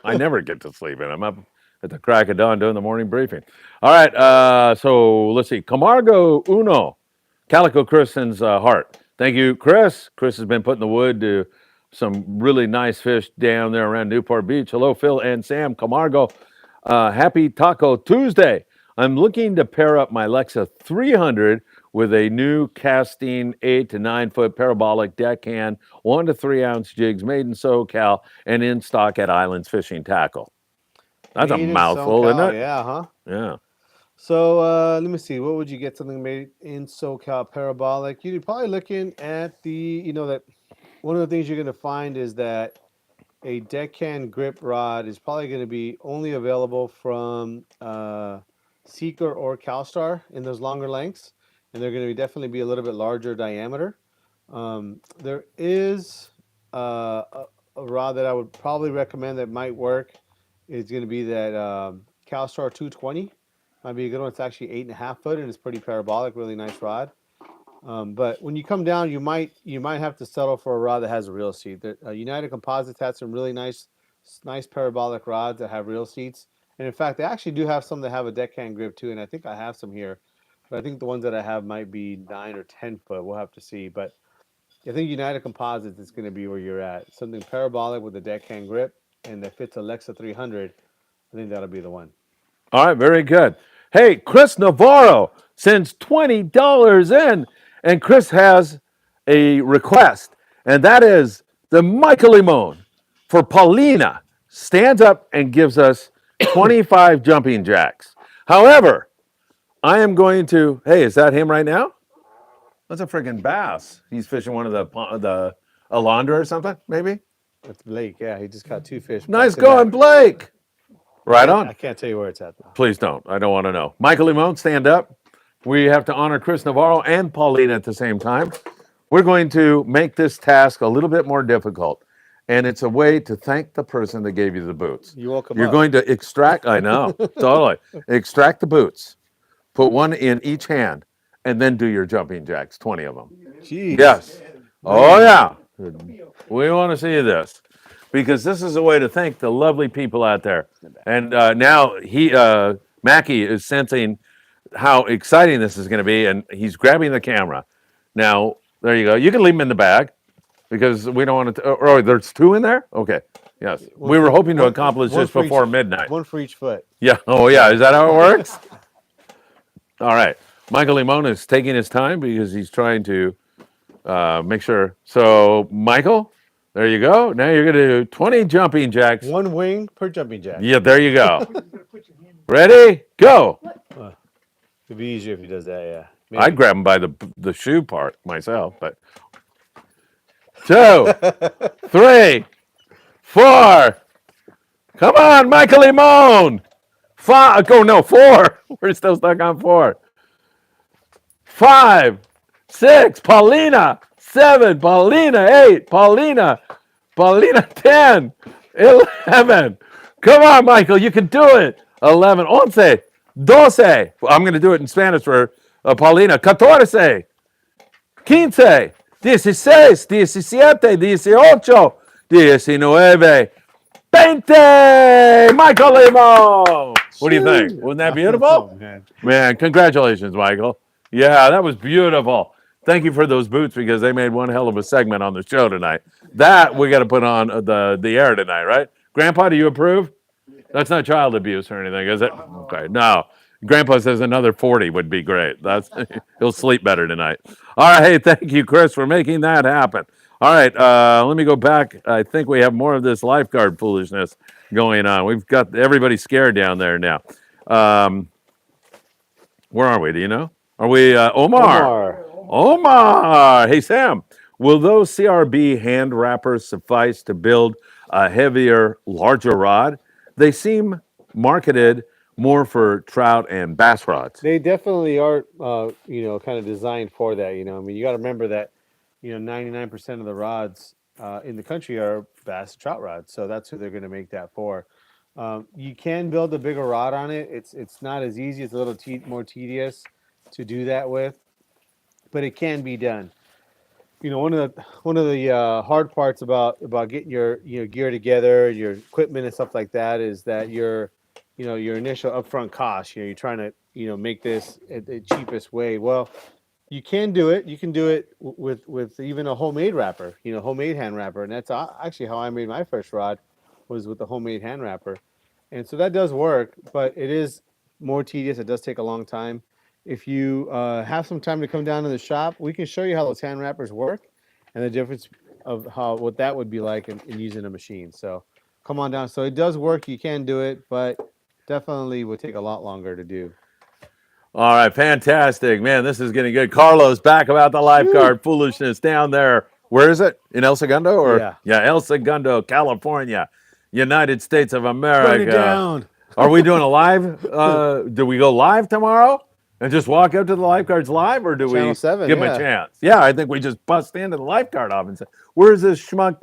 I never get to sleep in. I'm up at the crack of dawn doing the morning briefing. All right, so let's see. Camargo Uno, Calico Kristen's heart. Thank you, Chris. Chris has been putting the wood to some really nice fish down there around Newport Beach. Hello, Phil and Sam. Camargo, happy Taco Tuesday. I'm looking to pair up my Lexa 300 with a new casting 8 to 9 foot parabolic deckhand, 1 to 3 ounce jigs made in SoCal and in stock at Island Fishing Tqckle. That's a mouthful, isn't it? Yeah, huh? Yeah. So let me see. What would you get something made in SoCal parabolic? You're probably looking at that one of the things you're going to find is that a deckhand grip rod is probably going to be only available from Seeker or CalStar in those longer lengths, and they're going to definitely be a little bit larger diameter. There is a rod that I would probably recommend that might work is going to be that CalStar 220. Might be a good one. It's actually 8.5 foot and it's pretty parabolic. Really nice rod. But when you come down, you might have to settle for a rod that has a reel seat. United Composites has some really nice parabolic rods that have reel seats. And in fact, they actually do have some that have a deckhand grip too. And I think I have some here, but I think the ones that I have might be 9 or 10 foot. We'll have to see. But I think United Composites is going to be where you're at. Something parabolic with a deckhand grip and that fits Alexa 300. I think that'll be the one. All right, very good. Hey, Chris Navarro sends $20 in, and Chris has a request, and that is the Michael Limon for Paulina stands up and gives us 25 jumping jacks. However, I am going to, hey, is that him right now? That's a freaking bass. He's fishing one of the Alondra or something, maybe? That's Blake. Yeah, he just caught 2 fish. Nice going, Blake. Right on. I can't tell you where it's at, though. Please don't. I don't want to know. Michael Limon, stand up. We have to honor Chris Navarro and Paulina at the same time. We're going to make this task a little bit more difficult. And it's a way to thank the person that gave you the boots. You woke him You're up. going to extract, I know, totally. Extract the boots. Put one in each hand. And then do your jumping jacks, 20 of them. Jeez. Yes. Oh, yeah. We want to see this. Because this is a way to thank the lovely people out there. And now Mackie is sensing how exciting this is going to be, and he's grabbing the camera. Now, there you go. You can leave them in the bag because we don't want to. Oh, there's 2 in there? Okay. Yes. We were hoping to accomplish this before midnight. 1 for each foot. Yeah. Oh, yeah. Is that how it works? All right. Michael Limon is taking his time because he's trying to make sure. So, Michael, there you go. Now you're going to do 20 jumping jacks. 1 wing per jumping jack. Yeah, there you go. Ready? Go. It'd be easier if he does that, yeah. Maybe. I'd grab him by the shoe part myself, but 2, 3, 4. Come on, Michael Limon. 5. Oh, no, 4. We're still stuck on 4. 5, 6. Paulina. 7. Paulina. 8. Paulina. 10. 11. Come on, Michael. You can do it. 11. 11. 12. I'm going to do it in Spanish for Paulina. 14. 15. 16. 17. 18. 19. 20. Michael Limon. What do you think? Wasn't that beautiful? Oh, man, congratulations, Michael. Yeah, that was beautiful. Thank you for those boots because they made one hell of a segment on the show tonight. That we got to put on the air tonight, right? Grandpa, do you approve? That's not child abuse or anything, is it? Okay, no. Grandpa says another 40 would be great. He'll sleep better tonight. All right, hey, thank you, Chris, for making that happen. All right, let me go back. I think we have more of this lifeguard foolishness going on. We've got everybody scared down there now. Where are we? Do you know? Are we Omar? Omar! Hey, Sam, will those CRB hand wrappers suffice to build a heavier, larger rod? They seem marketed more for trout and bass rods. They definitely are, kind of designed for that. I mean, you got to remember that, 99% of the rods in the country are bass trout rods. So that's who they're going to make that for. You can build a bigger rod on it. It's not as easy. It's a little more tedious to do that with, but it can be done. One of the hard parts about getting your gear together, your equipment and stuff like that is that your initial upfront cost. You're trying to make this the cheapest way. Well, you can do it. You can do it with even a homemade wrapper, homemade hand wrapper, and that's actually how I made my first rod, was with the homemade hand wrapper, and so that does work, but it is more tedious. It does take a long time. If you have some time to come down to the shop, we can show you how those hand wrappers work and the difference of what that would be like in using a machine. So come on down. So it does work. You can do it, but definitely would take a lot longer to do. All right, fantastic. Man, this is getting good. Carlos, back about the lifeguard foolishness down there. Where is it? In El Segundo? Or? Yeah, El Segundo, California, United States of America. Burn it down. Are we doing a live? Do we go live tomorrow and just walk up to the lifeguards live, or do Channel we 7, give them a chance? Yeah, I think we just bust into the lifeguard office and say, where's this schmuck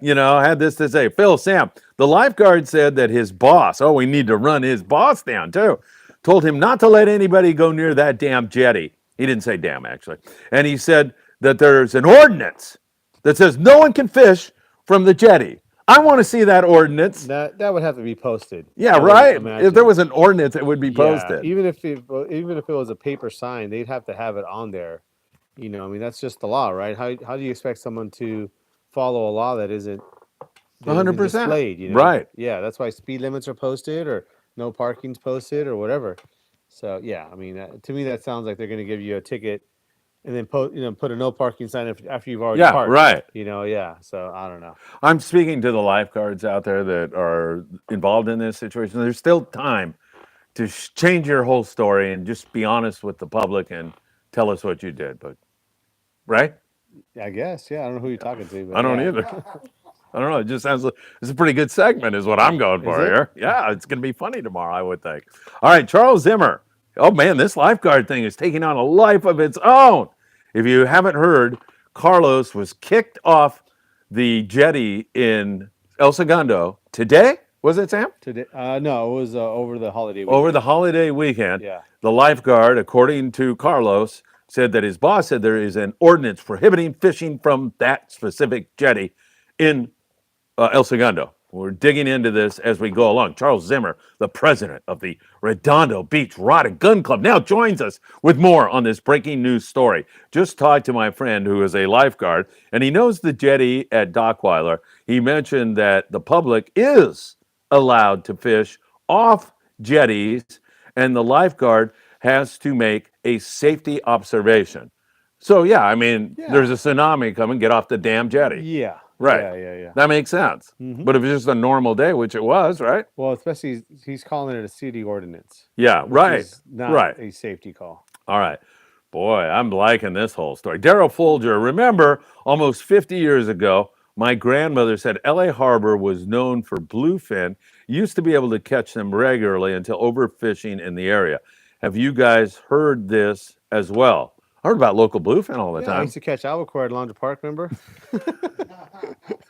had this to say. Phil, Sam, the lifeguard said that his boss, we need to run his boss down too, told him not to let anybody go near that damn jetty. He didn't say damn, actually. And he said that there's an ordinance that says no one can fish from the jetty. I want to see that ordinance. That would have to be posted. Yeah, right. If there was an ordinance, it would be posted. Even if it was a paper sign, they'd have to have it on there. I mean, that's just the law, right? How do you expect someone to follow a law that isn't 100% displayed? Right. Yeah, that's why speed limits are posted or no parking's posted or whatever. So yeah, I mean, to me that sounds like they're going to give you a ticket and then put a no parking sign after you've already parked. Right. Yeah. So I don't know. I'm speaking to the lifeguards out there that are involved in this situation. There's still time to change your whole story and just be honest with the public and tell us what you did. But right? I guess. Yeah. I don't know who you're talking to. But I don't either. I don't know. It just sounds like it's a pretty good segment, is what I'm going for here. Yeah, it's going to be funny tomorrow, I would think. All right, Charles Zimmer. Oh man, this lifeguard thing is taking on a life of its own. If you haven't heard, Carlos was kicked off the jetty in El Segundo today. Was it, Sam? Today? No, it was over the holiday weekend. Over the holiday weekend. Yeah. The lifeguard, according to Carlos, said that his boss said there is an ordinance prohibiting fishing from that specific jetty in El Segundo. We're digging into this as we go along. Charles Zimmer, the president of the Redondo Beach Rod and Gun Club, now joins us with more on this breaking news story. Just talked to my friend who is a lifeguard, and he knows the jetty at Dockweiler. He mentioned that the public is allowed to fish off jetties, and the lifeguard has to make a safety observation. So, yeah, I mean, there's a tsunami coming, get off the damn jetty. Yeah. Right. Yeah. That makes sense. Mm-hmm. But if it's just a normal day, which it was, right? Well, especially he's calling it a city ordinance. Yeah, right. Is not a safety call. All right. Boy, I'm liking this whole story. Daryl Folger, remember almost 50 years ago, my grandmother said LA Harbor was known for bluefin. Used to be able to catch them regularly until overfishing in the area. Have you guys heard this as well? I heard about local bluefin all the time. I used to catch albacore at Laundry Park, remember?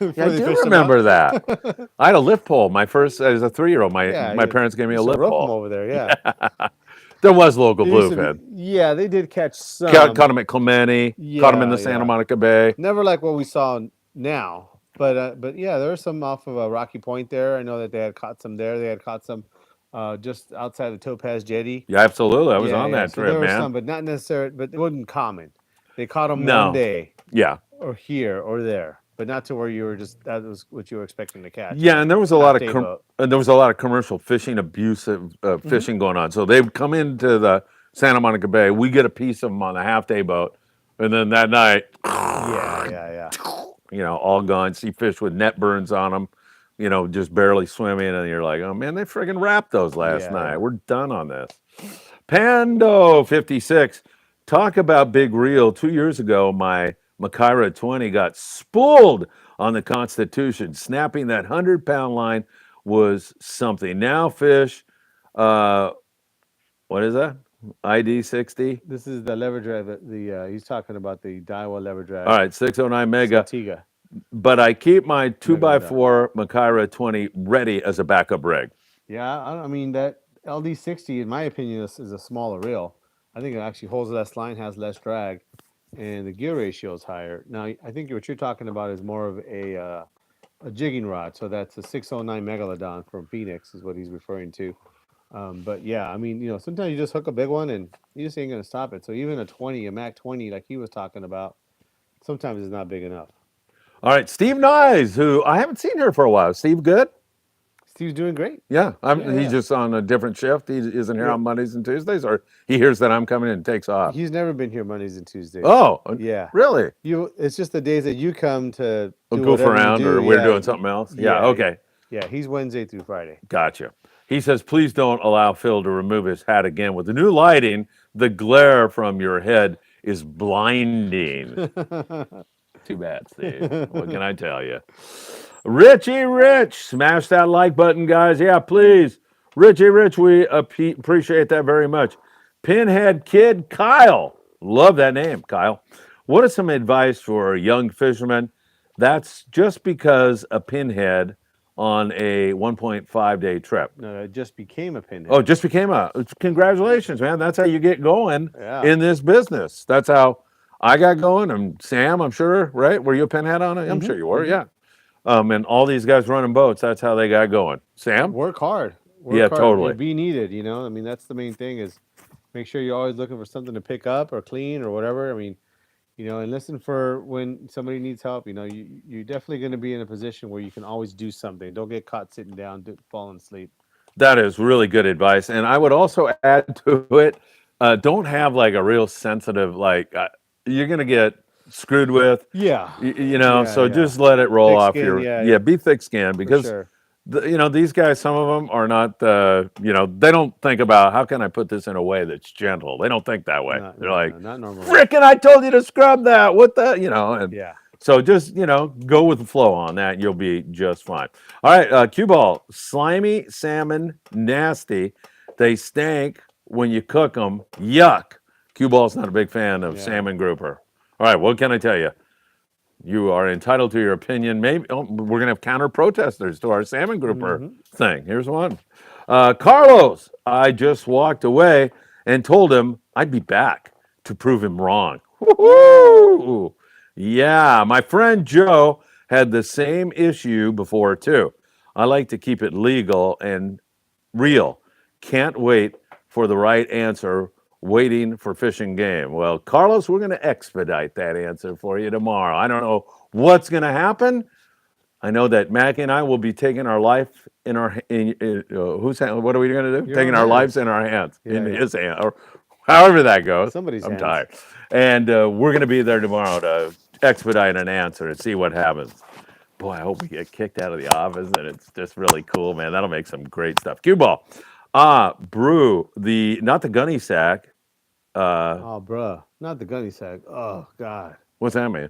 I do remember that. I had a lift pole. My first, as a 3-year-old, my parents gave me a lift pole. Over there, yeah. There was local bluefin. Yeah, they did catch some. Caught them at Clemente. Caught them in the Santa Monica Bay. Never like what we saw now, but yeah, there were some off of Rocky Point there. I know that they had caught some there. They had caught some just outside the Topaz Jetty. Yeah, absolutely. I was on that trip, there were man. Some, but not necessarily. But it wasn't common. They caught them one day. Yeah. Or here or there, but not to where you were that was what you were expecting to catch. Yeah, and there was a lot of commercial fishing, abusive fishing going on. So they'd come into the Santa Monica Bay. We get a piece of them on a half-day boat, and then that night, all gone. See fish with net burns on them. Just barely swimming, and you're like, oh man, they friggin' wrapped those last night. Yeah. We're done on this. Pando 56, talk about big reel. 2 years ago, my Macaira 20 got spooled on the Constitution. Snapping that 100-pound line was something. Now fish, what is that? ID 60. This is the lever drag. He's talking about the Daiwa lever drag. All right, 609 Mega. Sativa. But I keep my 2x4 Macaira 20 ready as a backup rig. Yeah, I mean, that LD60, in my opinion, is a smaller reel. I think it actually holds less line, has less drag, and the gear ratio is higher. Now, I think what you're talking about is more of a jigging rod. So that's a 609 Megalodon from Phoenix is what he's referring to. But yeah, I mean, sometimes you just hook a big one and you just ain't going to stop it. So even a Mac 20 like he was talking about, sometimes it's not big enough. All right, Steve Nyes, who I haven't seen here for a while. Steve, good? Steve's doing great. Yeah, he's just on a different shift. He isn't here on Mondays and Tuesdays, or he hears that I'm coming in and takes off. He's never been here Mondays and Tuesdays. Oh, yeah. Really? It's just the days that you come to goof around, or we're doing something else. Yeah, okay. Yeah, he's Wednesday through Friday. Gotcha. He says, please don't allow Phil to remove his hat again. With the new lighting, the glare from your head is blinding. Too bad, Steve. What can I tell you? Richie Rich, smash that like button, guys. Yeah, please. Richie Rich, we appreciate that very much. Pinhead Kid Kyle. Love that name, Kyle. What is some advice for young fishermen That's just because a pinhead on a 1.5 day trip. No, it just became a pinhead. Oh, just became congratulations, man. That's how you get going in this business. That's how I got going. And Sam, I'm sure, right? Were you a pinhead on it? I'm sure you were, yeah. And all these guys running boats, that's how they got going. Sam? Work hard. Yeah, totally. And be needed, you know? I mean, that's the main thing is make sure you're always looking for something to pick up or clean or whatever. I mean, you know, and listen for when somebody needs help. You know, you're definitely going to be in a position where you can always do something. Don't get caught sitting down, falling asleep. That is really good advice. And I would also add to it, don't have like a real sensitive, like you're going to get screwed with. Yeah. You know, so just let it roll off your, be thick-skinned because, you know, these guys, some of them are not, you know, they don't think about how can I put this in a way that's gentle. They don't think that way. They're like, not normal. Frickin', I told you to scrub that. What the, you know, and yeah. So just, you know, go with the flow on that. You'll be just fine. All right, cue ball. Slimy salmon, nasty. They stank when you cook them. Yuck. Cue ball's not a big fan of salmon grouper. All right, what can I tell you? You are entitled to your opinion. Maybe we're going to have counter protesters to our salmon grouper thing. Here's one. Carlos, I just walked away and told him I'd be back to prove him wrong. Woo-hoo! Yeah, my friend Joe had the same issue before too. I like to keep it legal and real. Can't wait for the right answer. Waiting for fishing game. Well, Carlos, we're going to expedite that answer for you tomorrow. I don't know what's going to happen. I know that Mackie and I will be taking our life in our whose hand? What are we going to do? Taking our lives in our hands, in his hand, or however that goes. Somebody's I'm hands. tired, and we're going to be there tomorrow to expedite an answer and see what happens. Boy, I hope we get kicked out of the office and it's just really cool, man. That'll make some great stuff. Cue ball. Brew not the gunny sack. Oh, bruh. Not the gunny sack. Oh, God. What's that mean?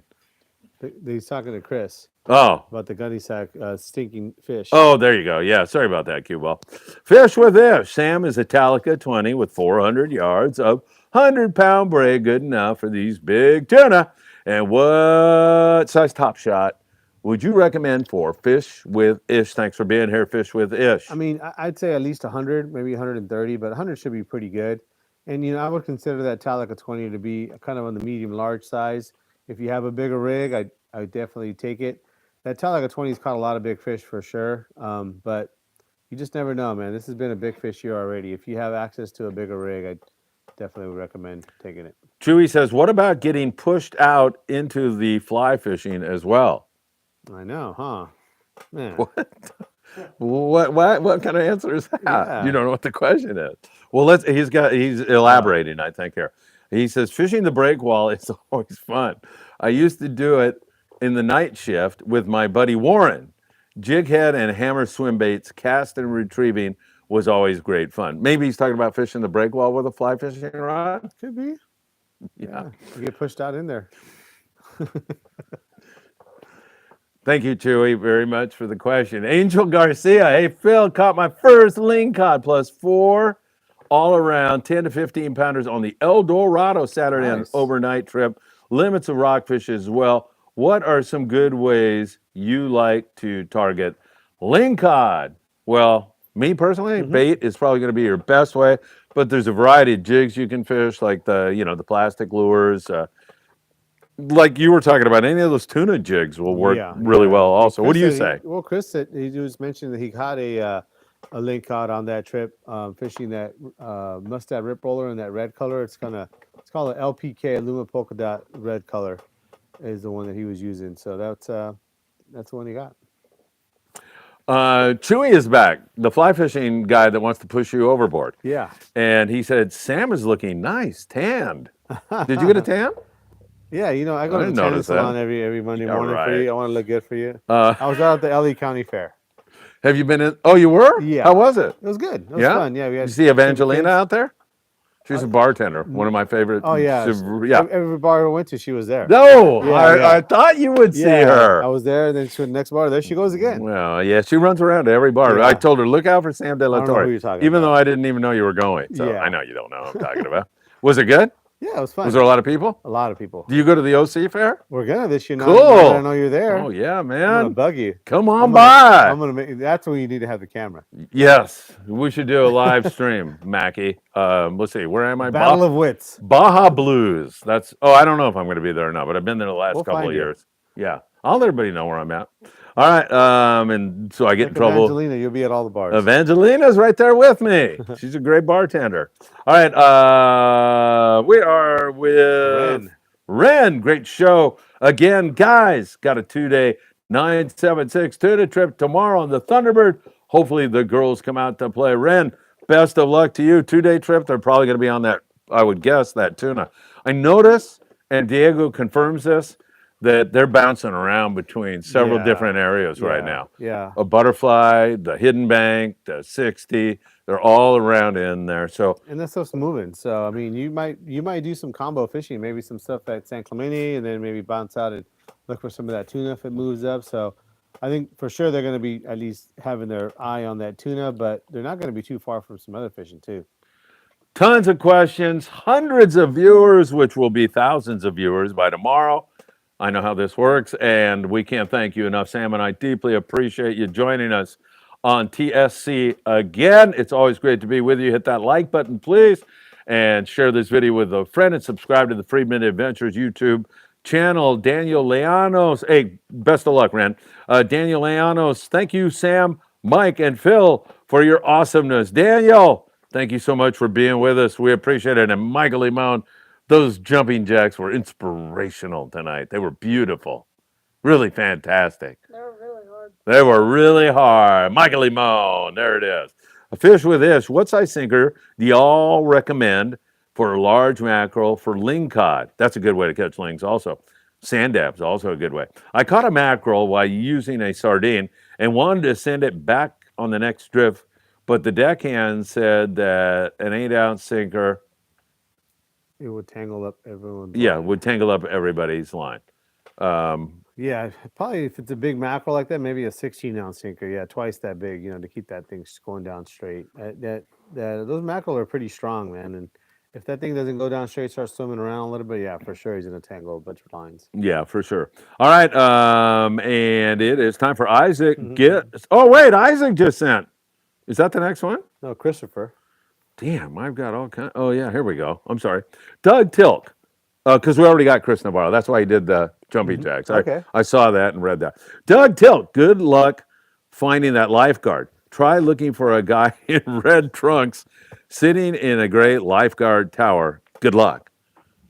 He's talking to Chris. Oh. About the gunny sack stinking fish. Oh, there you go. Yeah, sorry about that, cue ball. Fish with Ish. Sam is a Talica 20 with 400 yards of 100-pound braid. Good enough for these big tuna. And what size top shot would you recommend for Fish with Ish? Thanks for being here, Fish with Ish. I mean, I'd say at least 100, maybe 130, but 100 should be pretty good. And, you know, I would consider that Talica 20 to be kind of on the medium-large size. If you have a bigger rig, I would definitely take it. That Talica 20 has caught a lot of big fish for sure, but you just never know, man. This has been a big fish year already. If you have access to a bigger rig, I definitely would recommend taking it. Chewy says, what about getting pushed out into the fly fishing as well? I know, huh? Man. What kind of answer is that? Yeah. You don't know what the question is. Well, he's elaborating, I think, here. He says, fishing the break wall is always fun. I used to do it in the night shift with my buddy Warren. Jig head and hammer swim baits, cast and retrieving was always great fun. Maybe he's talking about fishing the break wall with a fly fishing rod? Could be. Yeah. You get pushed out in there. Thank you, Chewy, very much for the question. Angel Garcia, hey, Phil, caught my first lingcod plus 4 all around 10 to 15 pounders on the El Dorado Saturday and overnight trip. Limits of rockfish as well. What are some good ways you like to target lingcod? Well, me personally, bait is probably going to be your best way, but there's a variety of jigs you can fish, like the plastic lures. Like you were talking about, any of those tuna jigs will work really well also. What do you say? Well, Chris said he just mentioned that he caught a lingcod on that trip, fishing that mustad rip roller in that red color. It's called an LPK, Luma Polka Dot red color, is the one that he was using. So that's the one he got. Chewy is back, the fly fishing guy that wants to push you overboard. Yeah. And he said, Sam is looking nice, tanned. Did you get a tan? Yeah, you know, I go to the tanning salon every Monday morning for you. I want to look good for you. I was out at the LA County Fair. Have you been in? Oh, you were? Yeah. How was it? It was good. It was fun. Yeah, we had. Did you see Evangelina out there? She's a bartender, one of my favorite. Oh, yeah. Every bar I went to, she was there. No, I thought you would see her. I was there, and then to the next bar, there she goes again. Well, yeah, she runs around to every bar. Yeah. I told her, look out for Sam De La Torre. Even though I didn't even know you were going. So I know you don't know who I'm talking about. Was it good? Yeah, it was fun. Was there a lot of people? A lot of people. Do you go to the OC fair? We're gonna this year. Cool. Now that I know you're there. Oh yeah, I'm gonna man. bug you. Come on I'm by. gonna make. That's when you need to have the camera. Yes, we should do a live stream, Mackie. Let's see, where am I? Battle of Wits. Baja Blues. That's. Oh, I don't know if I'm going to be there or not, but I've been there the last We'll couple find of you. years. Yeah, I'll let everybody know where I'm at. All right, and so I get in Like trouble. Evangelina, you'll be at all the bars. Evangelina's right there with me. She's a great bartender. All right, we are with Ren. Great show again, guys. Got a 2-day 976 Tuna trip tomorrow on the Thunderbird. Hopefully the girls come out to play. Ren, best of luck to you. 2-day trip. They're probably going to be on that. I would guess that tuna. I notice, and Diego confirms this, that they're bouncing around between several different areas right now. Yeah. A butterfly, the hidden bank, the 60, they're all around in there. So and that stuff's moving. So I mean, you might do some combo fishing, maybe some stuff at San Clemente, and then maybe bounce out and look for some of that tuna if it moves up. So I think for sure they're going to be at least having their eye on that tuna, but they're not going to be too far from some other fishing too. tons of questions, hundreds of viewers, which will be thousands of viewers by tomorrow. I know how this works, and we can't thank you enough, Sam, and I deeply appreciate you joining us on TSC again. It's always great to be with you. Hit that like button, please, and share this video with a friend and subscribe to the Friedman Adventures YouTube channel. Daniel Leanos, hey, best of luck, Ren. Daniel Leanos, thank you, Sam, Mike, and Phil, for your awesomeness. Daniel, thank you so much for being with us. We appreciate it. And Michael Limon, those jumping jacks were inspirational tonight. They were beautiful. Really fantastic. They were really hard. They were really hard. Michael Limon, there it is. A fish with ish. What size sinker do y'all recommend for large mackerel for ling cod? That's a good way to catch lings also. Sand dab's also a good way. I caught a mackerel while using a sardine and wanted to send it back on the next drift, but the deckhand said that an 8-ounce sinker, it would tangle up everyone's line. Would tangle up everybody's line. Yeah, probably if it's a big mackerel like that, maybe a 16-ounce sinker. Yeah, twice that big, to keep that thing going down straight. Those mackerel are pretty strong, man. And if that thing doesn't go down straight, start swimming around a little bit, yeah, for sure he's going to tangle a bunch of lines. Yeah, for sure. All right, and it is time for Isaac. Oh, wait, Isaac just sent. Is that the next one? No, Christopher. Damn, I've got all kinds. Oh, yeah, here we go. I'm sorry. Doug Tilk, because we already got Chris Navarro. That's why he did the jumping jacks. Okay. I saw that and read that. Doug Tilk, good luck finding that lifeguard. Try looking for a guy in red trunks sitting in a gray lifeguard tower. Good luck.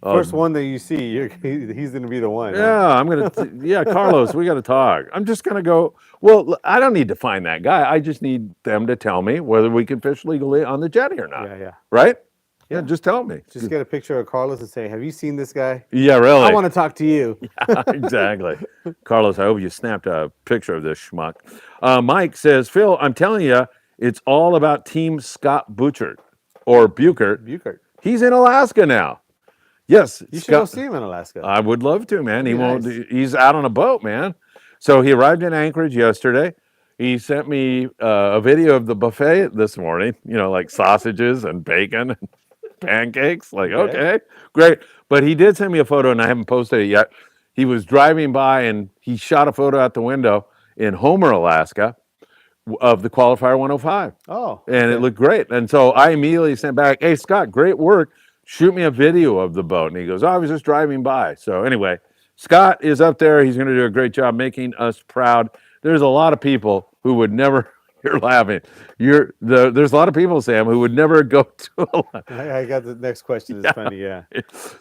First one that you see, he's going to be the one. Yeah, I'm going to, Carlos, we got to talk. I'm just going to go, well, I don't need to find that guy. I just need them to tell me whether we can fish legally on the jetty or not. Yeah. Right? Yeah, just tell me. Just get a picture of Carlos and say, have you seen this guy? Yeah, really. I want to talk to you. Yeah, exactly. Carlos, I hope you snapped a picture of this schmuck. Mike says, Phil, I'm telling you, it's all about Team Scott Butchert or Buchert. He's in Alaska now. Yes. You should go see him in Alaska. I would love to, man. He won't. Nice. He's out on a boat, man. So he arrived in Anchorage yesterday. He sent me a video of the buffet this morning, like sausages and bacon and pancakes. Like, okay, great. But he did send me a photo, and I haven't posted it yet. He was driving by, and he shot a photo out the window in Homer, Alaska, of the Qualifier 105. Oh. And it looked great. And so I immediately sent back, hey, Scott, great work. Shoot me a video of the boat. And he goes, I was just driving by. So anyway, Scott is up there. He's going to do a great job making us proud. There's a lot of people who would never, you're laughing. There's a lot of people, Sam, who would never go to Alaska. I got the next question. It's funny, yeah.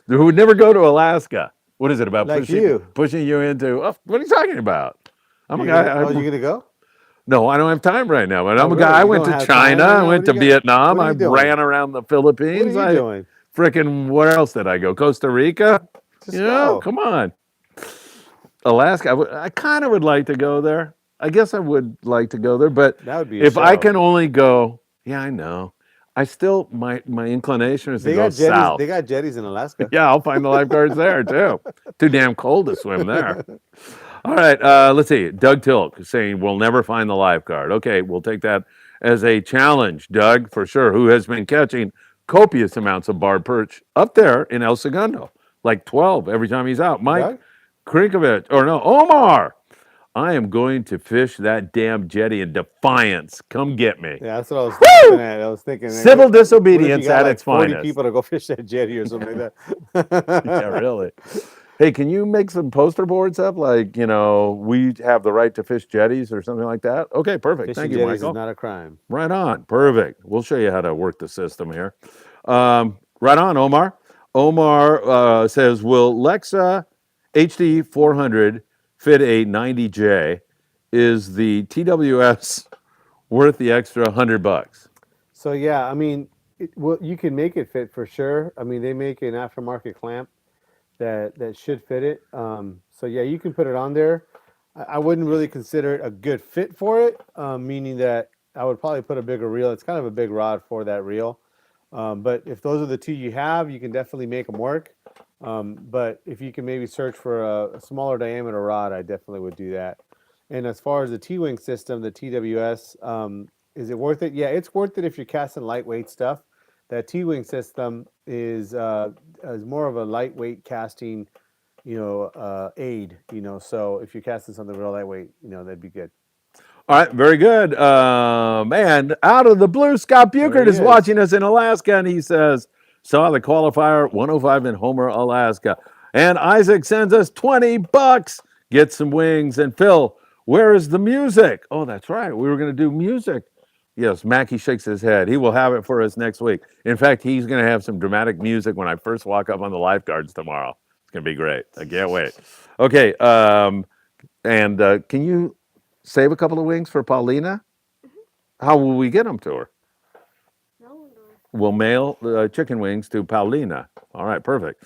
Who would never go to Alaska. What is it about? Like pushing you into, what are you talking about? I'm a guy. You going to go? No, I don't have time right now. But I'm a really? guy. I You went don't to have China. time? I went to Vietnam. I ran around the Philippines. What are you doing? Frickin', where else did I go? Costa Rica? Just go. Come on. Alaska, I kind of would like to go there. I guess I would like to go there, but that would be if I can only go, I know. I still, my inclination is to go south. They got jetties in Alaska. Yeah, I'll find the lifeguards there too. Too damn cold to swim there. All right, let's see. Doug Tilk saying we'll never find the lifeguard. Okay, we'll take that as a challenge, Doug, for sure, who has been catching copious amounts of barred perch up there in El Segundo, like 12 every time he's out. Mike Doug? Krinkovich, or no, Omar. I am going to fish that damn jetty in defiance. Come get me. Yeah, that's what I was looking at. I was thinking like, Civil what if you disobedience got at like its 40 finest. people to go fish that jetty or something like that? Yeah, really. Hey, can you make some poster boards up? Like, we have the right to fish jetties or something like that? Okay, perfect. Fishing Thank you, jetties Michael. is not a crime. Right on. Perfect. We'll show you how to work the system here. Right on, Omar. Omar says, will Lexa HD 400 fit a 90J? Is the TWS worth the extra $100? So yeah, I mean, well, you can make it fit for sure. I mean, they make an aftermarket clamp that should fit it. So yeah, you can put it on there. I wouldn't really consider it a good fit for it, meaning that I would probably put a bigger reel. It's kind of a big rod for that reel. But if those are the two you have, you can definitely make them work. But if you can maybe search for a smaller diameter rod, I definitely would do that. And as far as the T-wing system, the TWS, is it worth it? Yeah, it's worth it if you're casting lightweight stuff. That T-wing system is more of a lightweight casting, aid. So if you're casting something real lightweight, that'd be good. All right, very good. And out of the blue, Scott Buchert is watching us in Alaska, and he says, saw the qualifier 105 in Homer, Alaska. And Isaac sends us $20. Get some wings. And Phil, where is the music? Oh, that's right. We were going to do music. Yes, Mackie shakes his head. He will have it for us next week. In fact, he's going to have some dramatic music when I first walk up on the lifeguards tomorrow. It's going to be great. I can't wait. Okay, and can you save a couple of wings for Paulina? How will we get them to her? We'll mail the chicken wings to Paulina. All right, perfect.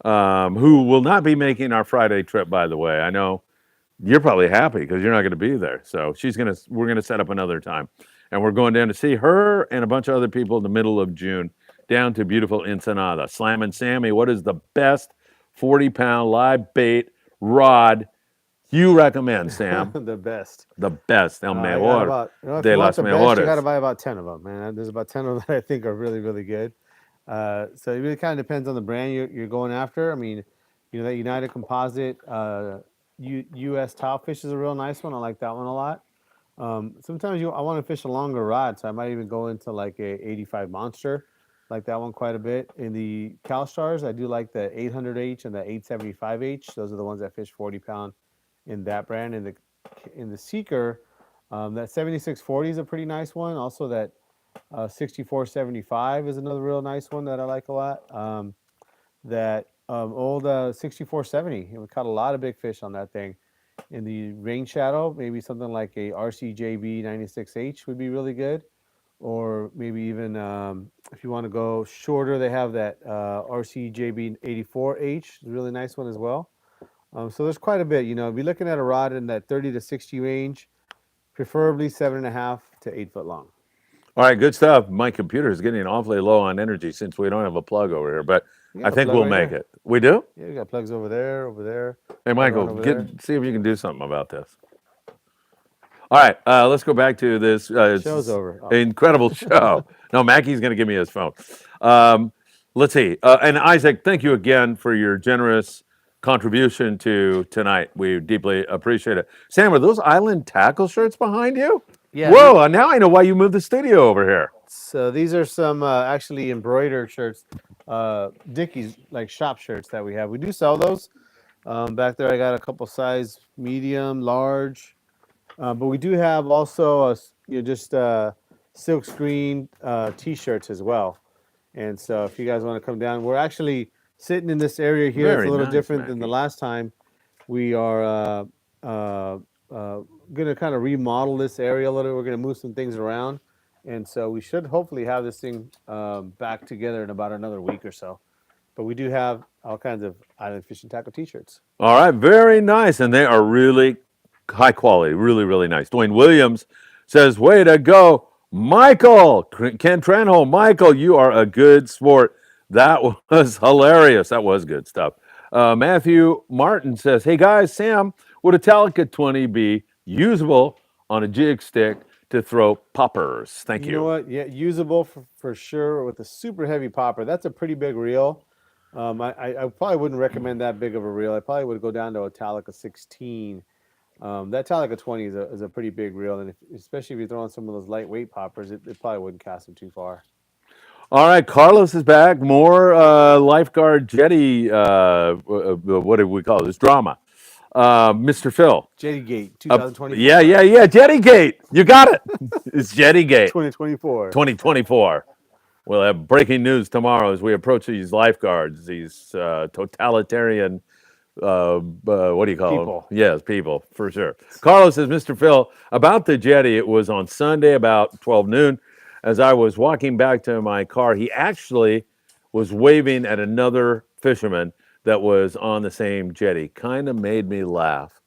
Who will not be making our Friday trip, by the way. I know you're probably happy because you're not going to be there. So we're gonna set up another time, and we're going down to see her and a bunch of other people in the middle of June down to beautiful Ensenada. Slam and Sammy, what is the best 40-pound live bait rod you recommend, Sam? The best. The best. El mejor de las mejores. You got to buy about 10 of them, man. There's about 10 of them that I think are really, really good. So it really kind of depends on the brand you're going after. I mean, that United Composite U.S. Tilefish is a real nice one. I like that one a lot. Sometimes I want to fish a longer rod, so I might even go into like a 85 Monster. Like that one quite a bit. In the CalStars, I do like the 800H and the 875H. Those are the ones that fish 40-pound in that brand. In the Seeker, that 7640 is a pretty nice one. Also, that 6475 is another real nice one that I like a lot. That old 6470, we caught a lot of big fish on that thing. In the rain shadow, maybe something like a RCJB 96H would be really good. Or maybe even if you want to go shorter, they have that RCJB 84H, a really nice one as well. So there's quite a bit. Be looking at a rod in that 30 to 60 range, preferably 7.5 to 8 foot long. All right, good stuff. My computer is getting awfully low on energy since we don't have a plug over here, but I think we'll make it. We do? Yeah, we got plugs over there. Hey, Michael, see if you can do something about this. All right, let's go back to this show's over. Incredible show. No, Mackie's going to give me his phone. Let's see. And Isaac, thank you again for your generous contribution to tonight. We deeply appreciate it. Sam, are those Island Tackle shirts behind you? Yeah. Whoa, now I know why you moved the studio over here. So these are some actually embroidered shirts, Dickies, like shop shirts that we have. We do sell those. Back there I got a couple size medium, large. But we do have also just silk screen t-shirts as well. And so if you guys want to come down, we're actually sitting in this area here. It's a little different than the last time. We are going to kind of remodel this area a little. We're going to move some things around. And so we should hopefully have this thing back together in about another week or so. But we do have all kinds of Island Fishing Tqckle t-shirts. All right, very nice. And they are really high quality, really, really nice. Dwayne Williams says, way to go, Michael. Ken Trenholm, Michael, you are a good sport. That was hilarious. That was good stuff. Matthew Martin says, hey guys, Sam, would a Talica 20 be usable on a jig stick to throw poppers. Thank you. You know what? Yeah, usable for sure with a super heavy popper. That's a pretty big reel. I probably wouldn't recommend that big of a reel. I probably would go down to a Talica 16. That Talica 20 is a pretty big reel, and especially if you're throwing some of those lightweight poppers, it probably wouldn't cast them too far. All right, Carlos is back. More lifeguard jetty. What do we call this drama? Mr. Phil. Jetty Gate 2024. Yeah. Jetty Gate. You got it. It's Jetty Gate 2024. 2024. We'll have breaking news tomorrow as we approach these lifeguards, these totalitarian. What do you call people? Them? Yes, people for sure. Carlos says, Mr. Phil, about the jetty. It was on Sunday about 12 noon. As I was walking back to my car, he actually was waving at another fisherman that was on the same jetty. Kind of made me laugh.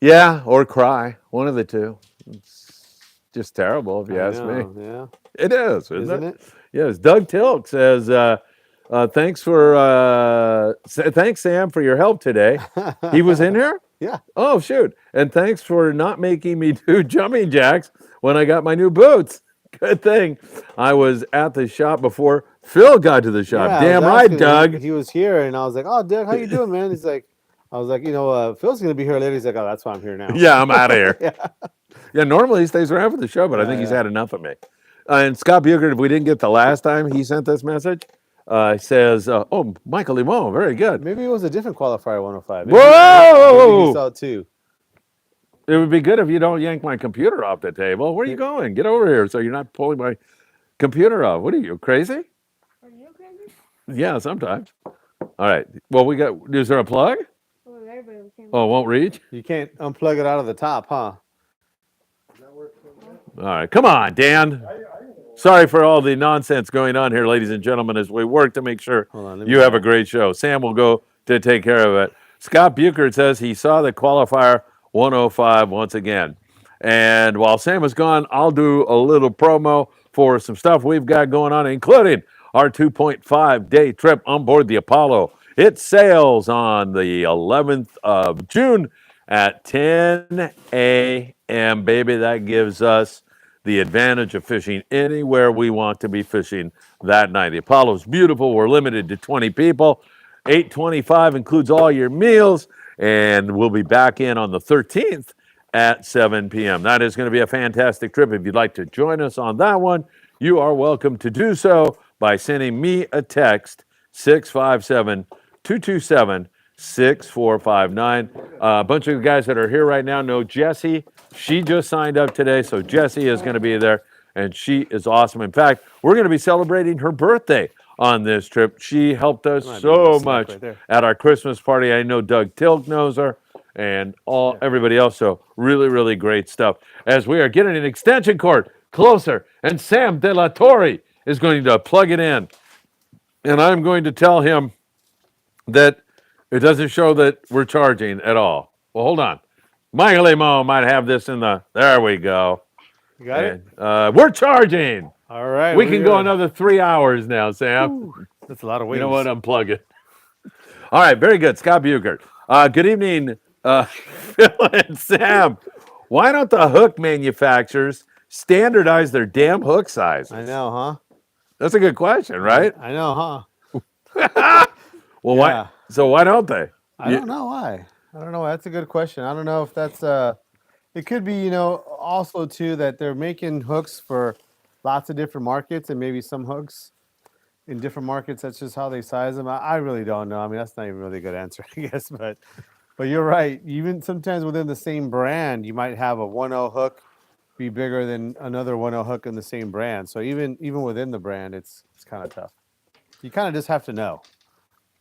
Yeah, or cry. One of the two. It's just terrible, if you ask me. Yeah, it is, isn't it? Yes. Doug Tilk says, thanks, Sam, for your help today. He was in here? Yeah. Oh, shoot. And thanks for not making me do jumping jacks when I got my new boots. Good thing I was at the shop before Phil got to the shop. Yeah, Damn right, Doug. He was here, and I was like, "Oh, Doug, how you doing, man?" He's like, "I was like, Phil's gonna be here later." He's like, "Oh, that's why I'm here now." Yeah, I'm out of here. Yeah. Normally he stays around for the show, but I think he's had enough of me. And Scott Bugert, if we didn't get the last time he sent this message, says, "Oh, Michael Limon, very good." Maybe it was a different qualifier 105. Whoa! Maybe he saw it too. It would be good if you don't yank my computer off the table. Where are you going? Get over here so you're not pulling my computer off. What are you, crazy? Are you crazy? Yeah, sometimes. All right. Well, is there a plug? Oh, it won't reach? You can't unplug it out of the top, huh? All right. Come on, Dan. Sorry for all the nonsense going on here, ladies and gentlemen, as we work to make sure you have a great show. Sam will go to take care of it. Scott Bukert says he saw the qualifier 105 once again. And while Sam is gone, I'll do a little promo for some stuff we've got going on, including our 2.5-day trip on board the Apollo. It sails on the 11th of June at 10 a.m., baby. That gives us the advantage of fishing anywhere we want to be fishing that night. The Apollo's beautiful. We're limited to 20 people. $825 includes all your meals, and we'll be back in on the 13th at 7 p.m. That is going to be a fantastic trip. If you'd like to join us on that one, you are welcome to do so by sending me a text, 657-227-6459. A bunch of the guys that are here right now know Jessie. She just signed up today, so Jessie is going to be there, and she is awesome. In fact, we're going to be celebrating her birthday on this trip. She helped us so much at our Christmas party. I know Doug Tilk knows her and everybody else. So really, really great stuff. As we are getting an extension cord closer, and Sam De La Torre is going to plug it in. And I'm going to tell him that it doesn't show that we're charging at all. Well, hold on. Michael Limon might have this there we go. You got it? We're charging. All right. We can go another 3 hours now, Sam. Ooh, that's a lot of weight. You know what? Unplug it. All right. Very good. Scott Bugert. Good evening, Phil and Sam. Why don't the hook manufacturers standardize their damn hook sizes? I know, huh? That's a good question, right? I know, huh? Well, why? So why don't they? I don't know why. I don't know. That's a good question. I don't know if that's it could be, also too that they're making hooks for lots of different markets, and maybe some hooks in different markets, that's just how they size them. I really don't know. I mean, that's not even really a good answer, I guess. But you're right. Even sometimes within the same brand, you might have a 1.0 hook be bigger than another 1.0 hook in the same brand. So even within the brand, it's kind of tough. You kind of just have to know.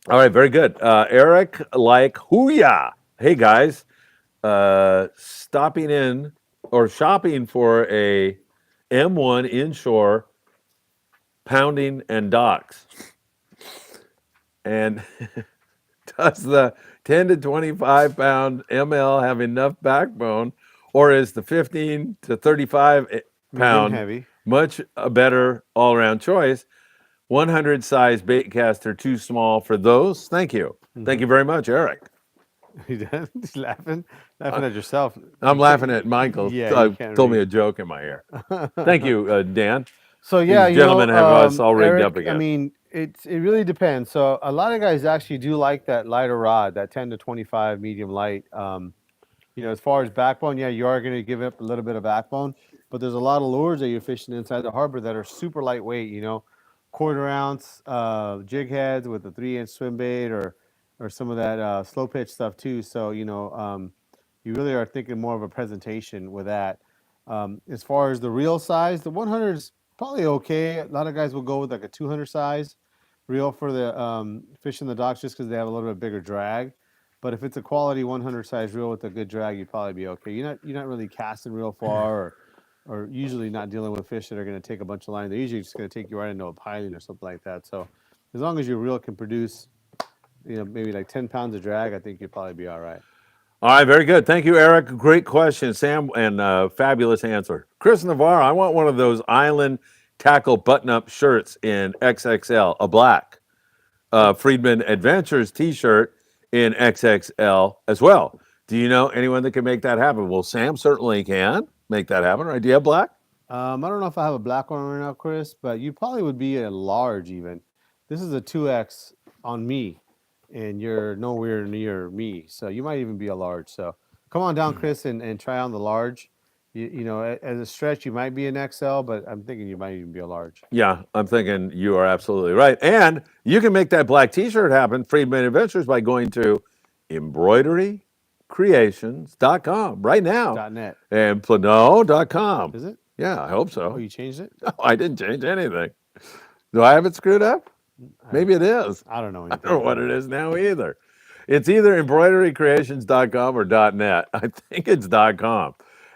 All right, very good. Eric like Hooyah. Hey guys, stopping in or shopping for a M1 Inshore pounding and docks. And does the 10 to 25 pound ML have enough backbone, or is the 15 to 35 pound heavy much a better all-around choice? 100 size bait caster too small for those? Thank you. Thank you very much, Eric. He's laughing at yourself. I'm laughing at Michael. Yeah, you can't told me read. a joke in my ear. Thank you, Dan. So yeah, These gentlemen have us all rigged Eric, up again. I mean, it really depends. So a lot of guys actually do like that lighter rod, that 10 to 25 medium light. As far as backbone, yeah, you are going to give up a little bit of backbone, but there's a lot of lures that you're fishing inside the harbor that are super lightweight. Quarter ounce jig heads with a 3-inch swim bait, or some of that slow pitch stuff too. So you really are thinking more of a presentation with that. As far as the reel size, the 100 is probably okay. A lot of guys will go with like a 200 size reel for the fish in the docks just because they have a little bit bigger drag. But if it's a quality 100 size reel with a good drag, you'd probably be okay. You're not really casting real far, or usually not dealing with fish that are going to take a bunch of line. They're usually just going to take you right into a piling or something like that. So as long as your reel can produce, maybe like 10 pounds of drag, I think you'll probably be all right. All right, very good. Thank you, Eric. Great question, Sam, and fabulous answer. Chris Navarro, I want one of those Island Tackle button-up shirts in XXL, a black. Friedman Adventures T-shirt in XXL as well. Do you know anyone that can make that happen? Well, Sam certainly can make that happen, right? Do you have black? I don't know if I have a black one right now, Chris, but you probably would be a large even. This is a 2X on me, and you're nowhere near me, so you might even be a large. So come on down, Chris, and try on the large. As a stretch, you might be an XL, but I'm thinking you might even be a large. Yeah, I'm thinking you are absolutely right. And you can make that black T-shirt happen, Friedman Adventures, by going to embroiderycreations.com right now. .net. And no.com. Is it? Yeah, I hope so. Oh, you changed it? No, I didn't change anything. Do I have it screwed up? Maybe it is. I don't know anything. I don't know what it is now either. It's either embroiderycreations.com or .net. I think it's .com.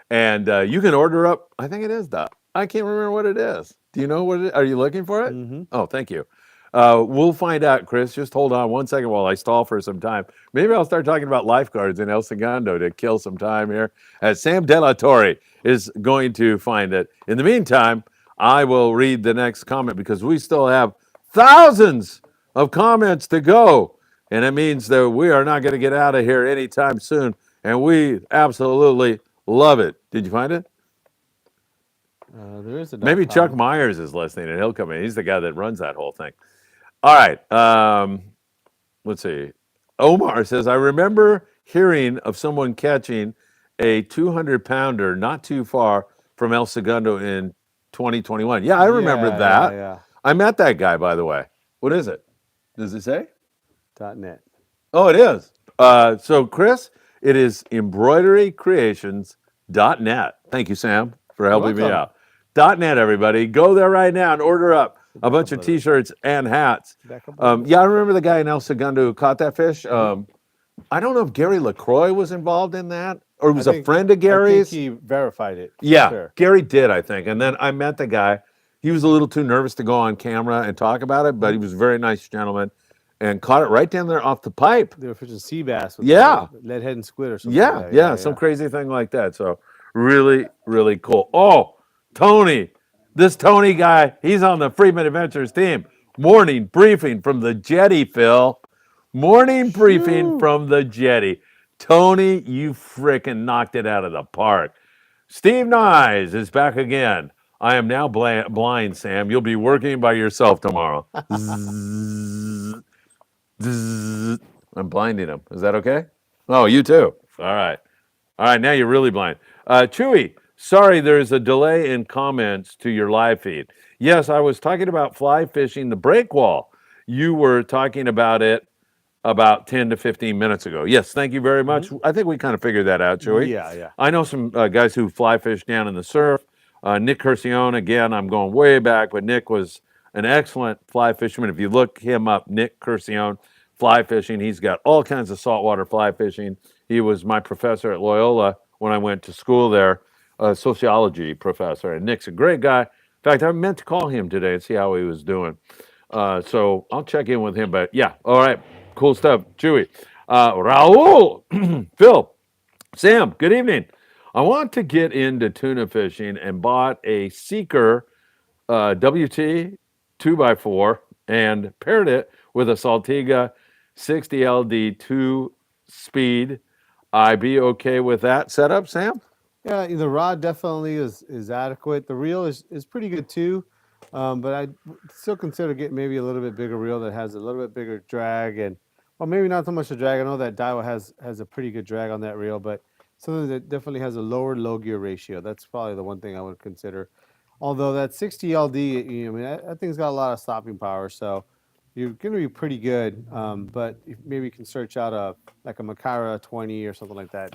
And you can order up, I think it is I can't remember what it is. Do you know what it is? Are you looking for it? Mm-hmm. Oh, thank you. We'll find out, Chris. Just hold on one second while I stall for some time. Maybe I'll start talking about lifeguards in El Segundo to kill some time here, as Sam De La Torre is going to find it. In the meantime, I will read the next comment because we still have thousands of comments to go. And it means that we are not going to get out of here anytime soon. And we absolutely love it. Did you find it? There is a Maybe Chuck Myers is listening and he'll come in. He's the guy that runs that whole thing. All right. Let's see. Omar says, I remember hearing of someone catching a 200-pounder not too far from El Segundo in 2021. Yeah, I remember that. Yeah. I met that guy, by the way. What is it? Does it say? .net. Oh, it is. So, Chris, it is embroiderycreations.net. Thank you, Sam, for helping me out. .net, everybody. Go there right now and order up a bunch of T-shirts and hats. Yeah, I remember the guy in El Segundo who caught that fish. I don't know if Gary LaCroix was involved in that, or he was a friend of Gary's. I think he verified it. Yeah, sure. Gary did, I think. And then I met the guy. He was a little too nervous to go on camera and talk about it, but he was a very nice gentleman and caught it right down there off the pipe. They were fishing sea bass with lead head and squid or something. Yeah, some crazy thing like that. So really, really cool. Oh, Tony, this Tony guy, he's on the Friedman Adventures team. Morning briefing from the Jetty, Phil. Morning briefing from the Jetty. Tony, you frickin' knocked it out of the park. Steve Nyes is back again. I am now blind, Sam. You'll be working by yourself tomorrow. Zzz, zzz. I'm blinding him. Is that okay? Oh, you too. All right. Now you're really blind. Chewy, sorry, there's a delay in comments to your live feed. Yes, I was talking about fly fishing the break wall. You were talking about it about 10 to 15 minutes ago. Yes, thank you very much. I think we kind of figured that out, Chewy. Yeah. I know some guys who fly fish down in the surf. Nick Curcione, again, I'm going way back, but Nick was an excellent fly fisherman. If you look him up, Nick Curcione, fly fishing, he's got all kinds of saltwater fly fishing. He was my professor at Loyola when I went to school there, a sociology professor. And Nick's a great guy. In fact, I meant to call him today and see how he was doing. So I'll check in with him. But yeah, all right, cool stuff. Chewy. Raul, Phil, Sam, good evening. I want to get into tuna fishing and bought a Seeker WT 2x4 and paired it with a Saltiga 60 LD 2 speed. I be okay with that setup, Sam? Yeah, the rod definitely is adequate. The reel is pretty good too, but I still consider getting maybe a little bit bigger reel that has a little bit bigger drag and, well, maybe not so much a drag. I know that Daiwa has a pretty good drag on that reel, but something that definitely has a lower low gear ratio. That's probably the one thing I would consider. Although that 60 LD, I mean, that thing's got a lot of stopping power, so you're going to be pretty good. But if maybe you can search out like a Makara 20 or something like that.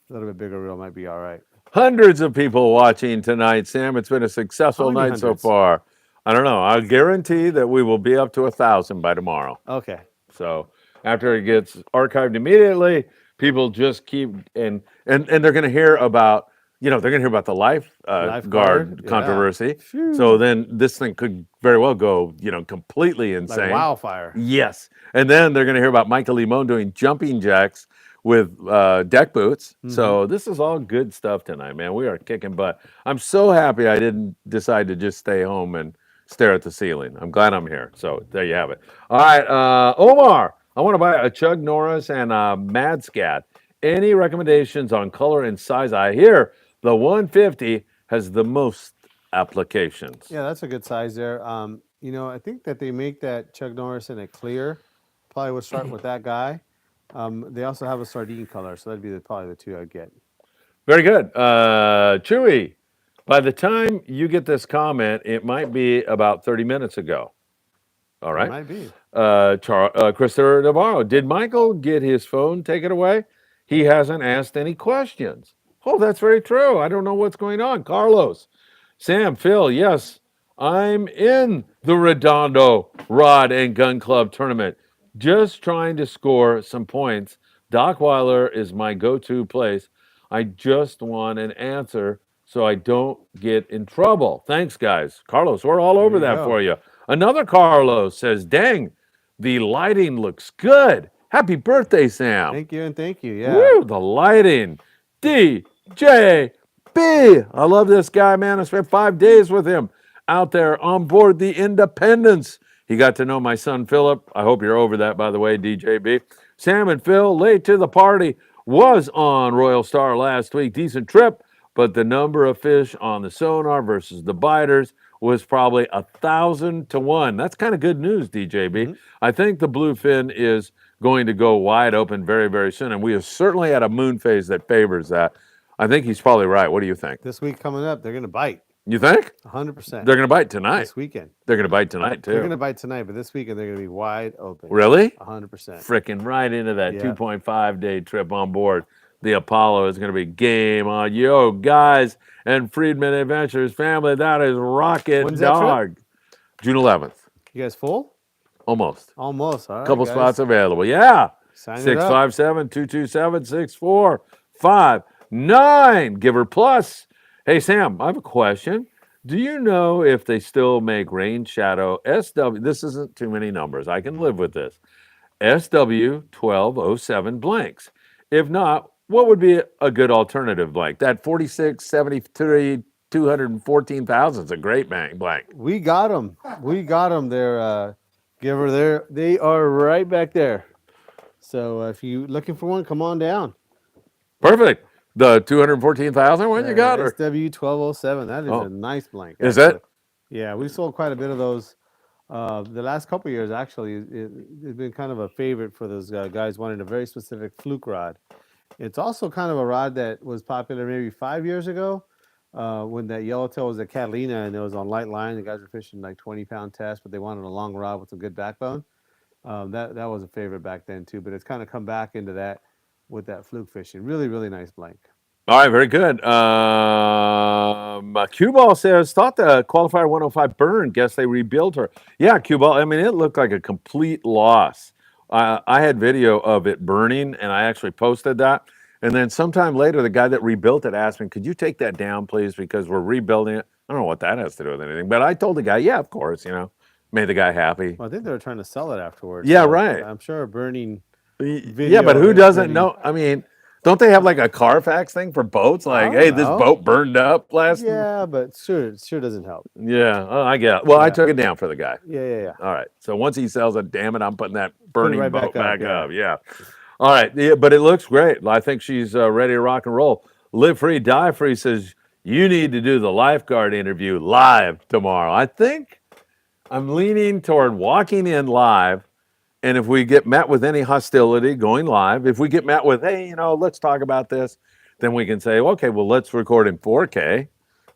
A little bit bigger reel might be all right. Hundreds of people watching tonight, Sam. It's been a successful How many night so hundreds? far. I don't know. I'll guarantee that we will be up to 1,000 by tomorrow. Okay. So after it gets archived immediately, people just keep and they're going to hear about they're going to hear about the lifeguard yeah. controversy. Phew. So then this thing could very well go completely Like insane. wildfire. Yes, and then they're going to hear about Michael Limon doing jumping jacks with deck boots. So this is all good stuff tonight, man. We are kicking butt. I'm so happy I didn't decide to just stay home and stare at the ceiling. I'm glad I'm here. So there you have it. All right, Omar, I want to buy a Chug Norris and a Mad Scat. Any recommendations on color and size? I hear the 150 has the most applications. Yeah, that's a good size there. I think that they make that Chuck Norris in a clear. Probably would start with that guy. They also have a sardine color, so that'd be probably the two I'd get. Very good. Chewy, by the time you get this comment, it might be about 30 minutes ago. All right. It might be. Christopher Navarro, did Michael get his phone taken away? He hasn't asked any questions. Oh, that's very true. I don't know what's going on. Carlos, Sam, Phil, yes, I'm in the Redondo Rod and Gun Club tournament. Just trying to score some points. Dockweiler is my go-to place. I just want an answer so I don't get in trouble. Thanks, guys. Carlos, we're all over that for you. Another Carlos says, dang, the lighting looks good. Happy birthday, Sam. Thank you and thank you. Yeah. Woo, the lighting. DJB. I love this guy, man. I spent 5 days with him out there on board the Independence. He got to know my son, Philip. I hope you're over that, by the way, DJB. Sam and Phil, late to the party, was on Royal Star last week. Decent trip, but the number of fish on the sonar versus the biters was probably 1,000 to 1. That's kind of good news, DJB. I think the bluefin is going to go wide open very, very soon, and we are certainly at a moon phase that favors that. I think he's probably right. What do you think? This week coming up, they're going to bite. You think? 100%. They're going to bite tonight. This weekend. They're going to bite tonight, too. They're going to bite tonight, but this weekend they're going to be wide open. Really? 100%. Freaking right into that 2.5-day trip on board. The Apollo is going to be game on. Yo, guys and Friedman Adventures family, that is rocket When's that dog. June 11th. You guys full? Almost. Almost. All right, Couple guys. spots available. Yeah. Sign it up. 657-227-6459. Giver Plus. Hey, Sam, I have a question. Do you know if they still make rain shadow SW? This isn't too many numbers. I can live with this. SW1207 blanks. If not, what would be a good alternative blank? That 4673 214,000 is a great blank. We got them. We got them there, Giver. They are right back there. So if you're looking for one, come on down. Perfect. The 214,000 one you got? SW1207. That is a nice blank. Is it? Yeah, we sold quite a bit of those the last couple of years. Actually, it's been kind of a favorite for those guys wanting a very specific fluke rod. It's also kind of a rod that was popular maybe 5 years ago when that yellowtail was at Catalina and it was on light line. The guys were fishing like 20-pound test, but they wanted a long rod with a good backbone. That was a favorite back then too, but it's kind of come back into that with that fluke fishing. Really, really nice blank. All right, very good. Cue Ball says, thought the qualifier 105 burned. Guess they rebuilt her. Yeah, Cue Ball. I mean, it looked like a complete loss. I had video of it burning, and I actually posted that. And then sometime later, the guy that rebuilt it asked me, could you take that down, please, because we're rebuilding it. I don't know what that has to do with anything. But I told the guy, yeah, of course, made the guy happy. Well, I think they were trying to sell it afterwards. Yeah, so right. I'm sure a burning video. Yeah, but who doesn't know? I mean, don't they have like a Carfax thing for boats? Like, hey, this boat burned up last. Yeah, but sure doesn't help. Yeah, I get it. Well, I took it down for the guy. Yeah. All right. So once he sells it, damn it, I'm putting that burning boat back up. Yeah. All right, yeah, but it looks great. I think she's ready to rock and roll. Live Free, Die Free says you need to do the lifeguard interview live tomorrow. I think I'm leaning toward walking in live, and if we get met with any hostility, going live. If we get met with, hey, let's talk about this, then we can say, okay, well, let's record in 4K,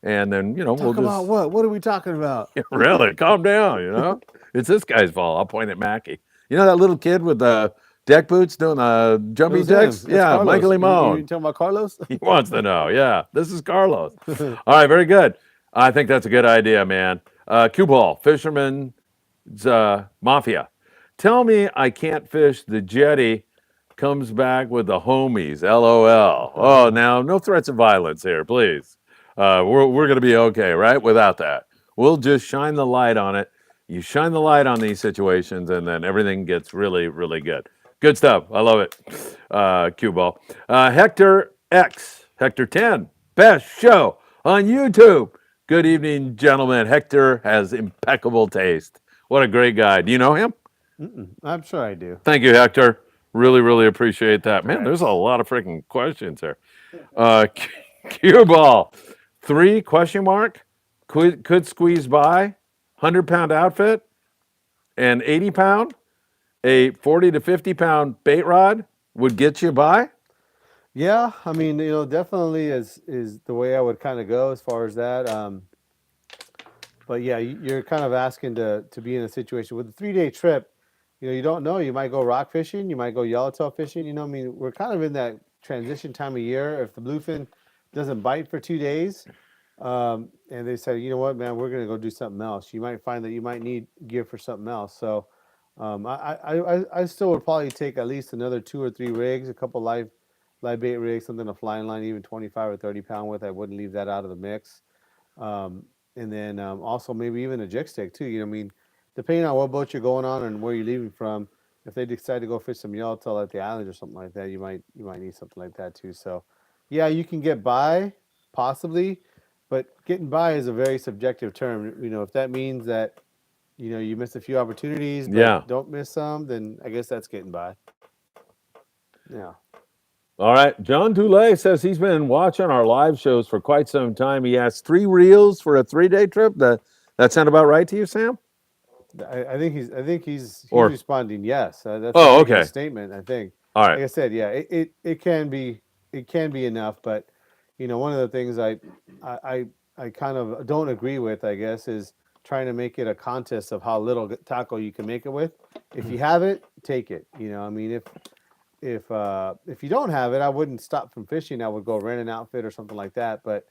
and then we'll Talk about what? What are we talking about? really calm down. It's this guy's fault. I'll point at Mackie. You know that little kid with the deck boots doing the jumping jacks? Yeah, Carlos. Michael Limon. You talking about Carlos? He wants to know. Yeah, this is Carlos. All right, very good. I think that's a good idea, man. Cue ball, Fisherman's Mafia. Tell me I can't fish the Jetty. Comes back with the homies. LOL. Oh, now no threats of violence here, please. We're going to be okay, right? Without that, we'll just shine the light on it. You shine the light on these situations, and then everything gets really, really good. Good stuff. I love it. Cue ball. Hector X. Hector 10. Best show on YouTube. Good evening, gentlemen. Hector has impeccable taste. What a great guy. Do you know him? I'm sure I do. Thank you, Hector. Really, really appreciate that. Man, there's a lot of freaking questions here. Cue ball. 3 question mark. Could squeeze by. 100-pound outfit. And 80-pound. A 40 to 50-pound bait rod would get you by. Yeah, I mean, definitely is the way I would kind of go as far as that. But yeah, you're kind of asking to be in a situation with a 3-day trip. You don't know. You might go rock fishing. You might go yellowtail fishing. I mean, we're kind of in that transition time of year. If the bluefin doesn't bite for 2 days, and they say, you know what, man, we're gonna go do something else. You might find that you might need gear for something else. So, I still would probably take at least another 2 or 3 rigs, a couple live bait rigs, something to fly in line, even 25 or 30-pound with. I wouldn't leave that out of the mix. And then also maybe even a jig stick too. I mean, depending on what boat you're going on and where you're leaving from, if they decide to go fish some yellowtail at the island or something like that, you might need something like that too. So, yeah, you can get by possibly, but getting by is a very subjective term. If that means that you miss a few opportunities, but don't miss some, then I guess that's getting by. Yeah. All right. John Dulay says he's been watching our live shows for quite some time. He has 3 reels for a 3-day trip. That sound about right to you, Sam? I think he's responding yes. That's okay. Statement. I think. All right. Like I said, yeah, it can be enough, but one of the things I kind of don't agree with, I guess, is trying to make it a contest of how little tackle you can make it with. If you have it, take it. I mean, if you don't have it, I wouldn't stop from fishing. I would go rent an outfit or something like that. But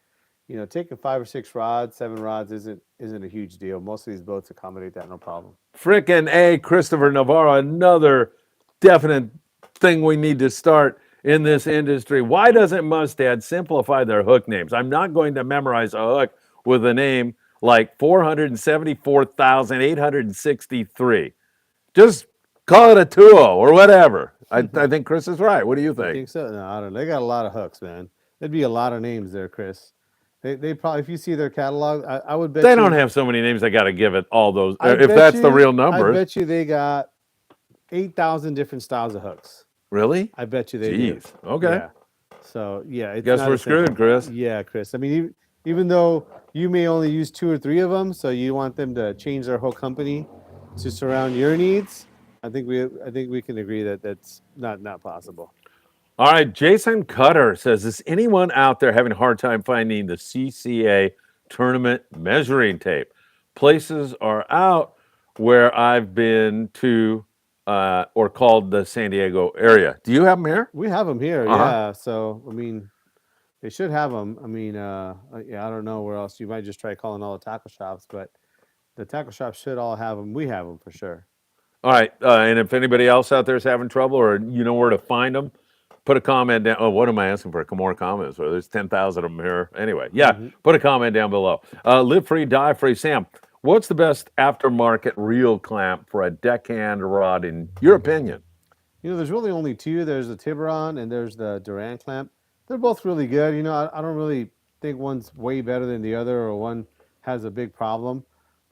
taking 5 or 6 rods, 7 rods isn't a huge deal. Most of these boats accommodate that, no problem. Frickin' A, Christopher Navarro, another definite thing we need to start in this industry. Why doesn't Mustad simplify their hook names? I'm not going to memorize a hook with a name like 474,863. Just call it a Tuo or whatever. I think Chris is right. What do you think? I think so. No, I don't know. They got a lot of hooks, man. There'd be a lot of names there, Chris. They probably, if you see their catalog, I would bet they don't have so many names. They got to give it all those. If that's the real number, I bet you they got 8,000 different styles of hooks. Really? I bet you they do. Okay. Yeah. So yeah, guess we're screwed, Chris. Yeah, Chris. I mean, even though you may only use 2 or 3 of them, so you want them to change their whole company to surround your needs. I think we can agree that that's not possible. All right, Jason Cutter says, is anyone out there having a hard time finding the CCA tournament measuring tape? Places are out where I've been to or called the San Diego area. Do you have them here? We have them here, yeah. So, I mean, they should have them. I mean, I don't know where else. You might just try calling all the tackle shops, but the tackle shops should all have them. We have them for sure. All right, and if anybody else out there is having trouble or you know where to find them, put a comment down. Oh, what am I asking for? More comments. Well, there's 10,000 of them here. Anyway, put a comment down below. Live free, die free. Sam, what's the best aftermarket reel clamp for a deckhand rod in your opinion? There's really only 2. There's the Tiburon and there's the Duran clamp. They're both really good. I don't really think one's way better than the other or one has a big problem.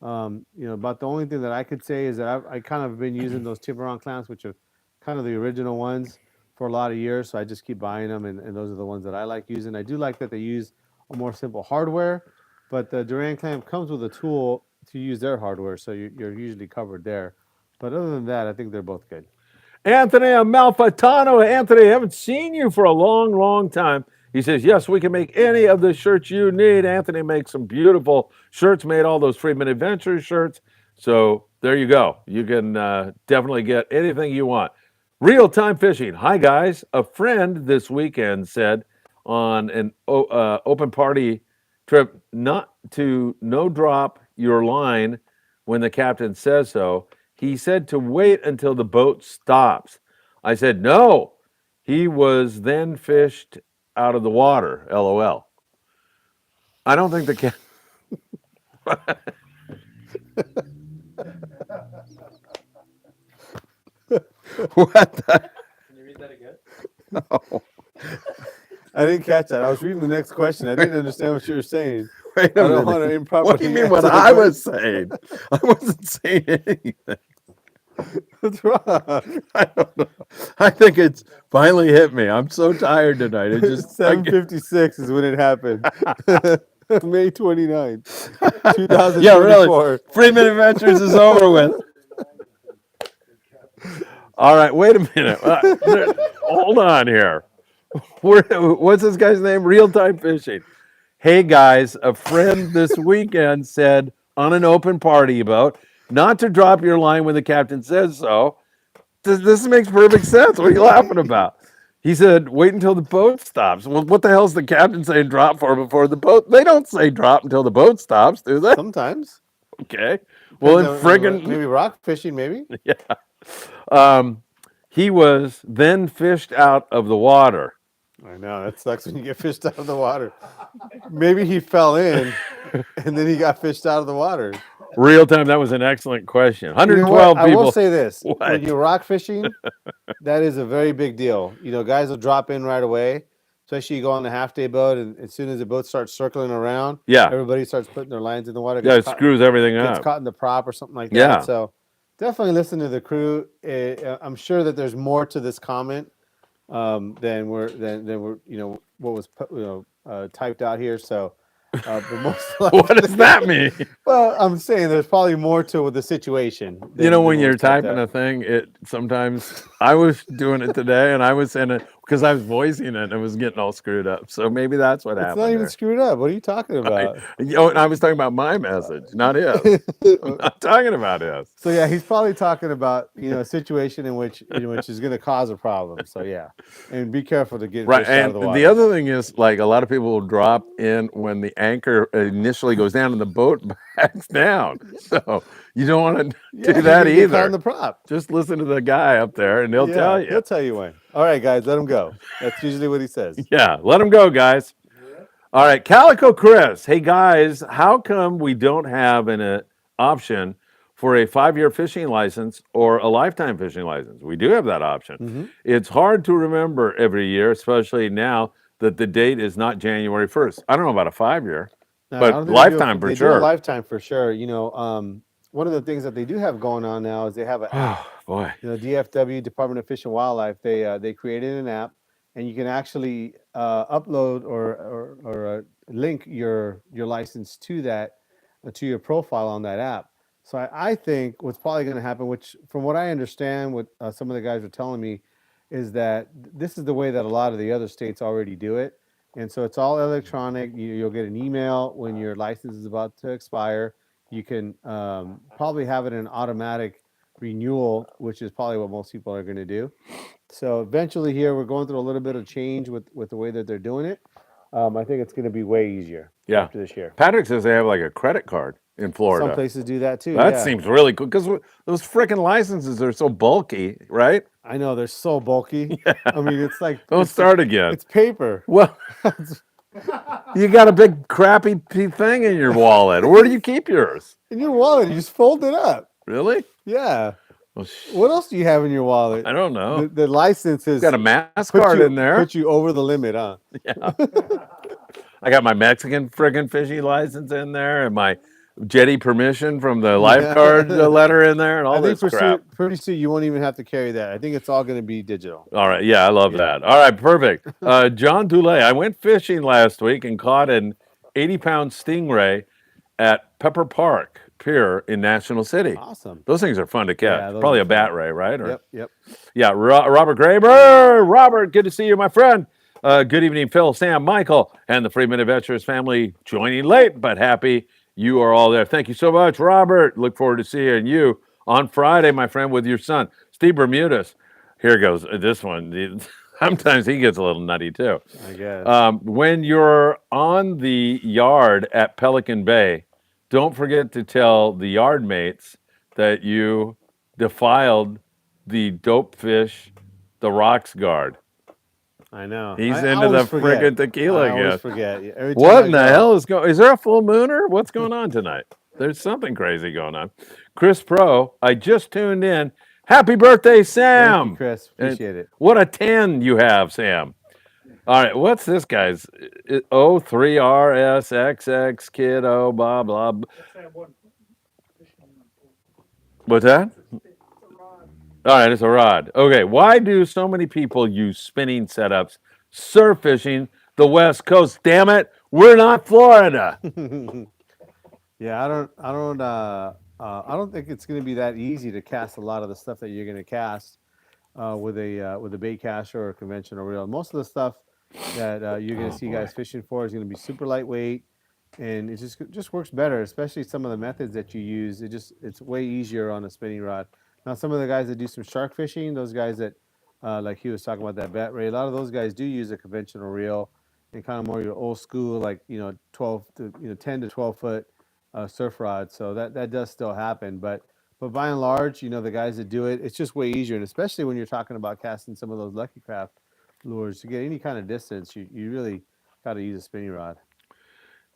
About the only thing that I could say is that I kind of been using those Tiburon clamps, which are kind of the original ones, for a lot of years, so I just keep buying them, and those are the ones that I like using. I do like that they use a more simple hardware, but the Duran clamp comes with a tool to use their hardware, so you're usually covered there. But other than that, I think they're both good. Anthony Amalfitano. Anthony, I haven't seen you for a long, long time. He says, yes, we can make any of the shirts you need. Anthony makes some beautiful shirts, made all those Friedman Adventure shirts. So there you go. You can definitely get anything you want. Real-time fishing. Hi, guys. A friend this weekend said on an open party trip not to no drop your line when the captain says so. He said to wait until the boat stops. I said, no. He was then fished out of the water, LOL. I don't think the captain... What the... Can you read that again? No. I didn't catch that. I was reading the next question. I didn't understand what you were saying. Wait a I don't minute. want to improperly. What do you mean what answer the I was saying? I wasn't saying anything. What's wrong? I don't know. I think it's finally hit me. I'm so tired tonight. It just 7:56 is when it happened. May 29th, 2024. Yeah, really. Friedman Adventures is over with. All right, wait a minute. Hold on here. What's this guy's name? Real-time fishing. Hey guys, a friend this weekend said on an open party boat not to drop your line when the captain says so. This makes perfect sense. What are you laughing about? He said, wait until the boat stops. Well, what the hell's the captain saying drop for before the boat? They don't say drop until the boat stops, do they? Sometimes. Okay. Well, then friggin' maybe rock fishing, maybe. Yeah. He was then fished out of the water. I know, that sucks when you get fished out of the water. Maybe he fell in and then he got fished out of the water. Real time, that was an excellent question. 112 You know what? people. I will say this. What? When you're rock fishing, that is a very big deal. You know, guys will drop in right away, especially you go on the half-day boat, and as soon as the boat starts circling around, everybody starts putting their lines in the water. Yeah, it screws everything up. Gets caught in the prop or something like that. Yeah. So definitely listen to the crew. I'm sure that there's more to this comment than we're you know what was typed out here. So, but most what does that mean? Well, I'm saying there's probably more to the situation. You know, when you're typing a thing, it sometimes I was doing it today, and I was saying it because I was voicing it, and it was getting all screwed up. So maybe that's what happened. It's not even screwed up. What are you talking about? And I was talking about my message, not his. I'm not talking about his. So yeah, he's probably talking about a situation in which is going to cause a problem. So yeah, and be careful to get right. Fish And out of the water. The other thing is, like, a lot of people will drop in when the anchor initially goes down and the boat backs down. So you don't want to do that either. On the prop. Just listen to the guy up there, and he'll tell you. He'll tell you when. All right, guys, let him go. That's usually what he says. Yeah, let him go, guys. All right, Calico Chris. Hey, guys, how come we don't have an option for a 5-year fishing license or a lifetime fishing license? We do have that option. Mm-hmm. It's hard to remember every year, especially now that the date is not January 1st. I don't know about a 5-year, but lifetime for sure. They do a lifetime for sure. One of the things that they do have going on now is they have an app. Oh, boy. DFW, Department of Fish and Wildlife, they created an app, and you can actually upload or link your license to that, to your profile on that app. So I think what's probably going to happen, which from what I understand, what some of the guys are telling me, is that this is the way that a lot of the other states already do it. And so it's all electronic. You'll get an email when your license is about to expire. You can probably have it in automatic renewal, which is probably what most people are going to do. So eventually here, we're going through a little bit of change with the way that they're doing it. I think it's going to be way easier after this year. Patrick says they have like a credit card in Florida. Some places do that too. That seems really cool because those freaking licenses are so bulky, right? I know, they're so bulky. Yeah. I mean, it's like... Don't start again. It's paper. Well, you got a big crappy thing in your wallet. Where do you keep yours? In your wallet. You just fold it up. Really? Yeah. Well, what else do you have in your wallet? I don't know. The license is... Got a mask card in there. Put you over the limit, huh? Yeah. I got my Mexican friggin' fishing license in there, and my Jetty permission from the lifeguard letter in there and all this crap. Pretty soon you won't even have to carry that. I think it's all going to be digital. All right. Yeah, I love that. All right, perfect. John Dulé, I went fishing last week and caught an 80-pound stingray at Pepper Park Pier in National City. Awesome. Those things are fun to catch. Yeah, Probably a bat ray, right? Or, Yep. Yeah, Robert Graber. Robert, good to see you, my friend. Good evening, Phil, Sam, Michael, and the Friedman Adventures family joining late, but happy you are all there. Thank you so much, Robert. Look forward to seeing you on Friday, my friend, with your son, Steve Bermudez. Here goes this one. Sometimes he gets a little nutty, too. I guess. When you're on the yard at Pelican Bay, don't forget to tell the yard mates that you defiled the dope fish, the rocks guard. I know. He's into the friggin' tequila again. I always forget. Every time What in the hell is going? Is there a full moon or what's going on tonight? There's something crazy going on. Chris Pro, I just tuned in. Happy birthday, Sam! Thank you, Chris. Appreciate it. What a 10 you have, Sam. All right, what's this guy's? O3RSXX kiddo, blah, blah. What's that? All right, it's a rod. Okay, why do so many people use spinning setups surf fishing the West Coast? Damn it, we're not Florida. Yeah, I don't think it's going to be that easy to cast a lot of the stuff that you're going to cast with a bait caster or a conventional reel. Most of the stuff that you're going to see guys fishing for is going to be super lightweight, and it just works better. Especially some of the methods that you use, it's way easier on a spinning rod. Now, some of the guys that do some shark fishing, those guys that like he was talking about that bat ray, a lot of those guys do use a conventional reel and kind of more your old school, like 12 to 10 to 12 foot surf rod. So that does still happen, but by and large, the guys that do it, it's just way easier. And especially when you're talking about casting some of those Lucky Craft lures to get any kind of distance, you really got to use a spinning rod.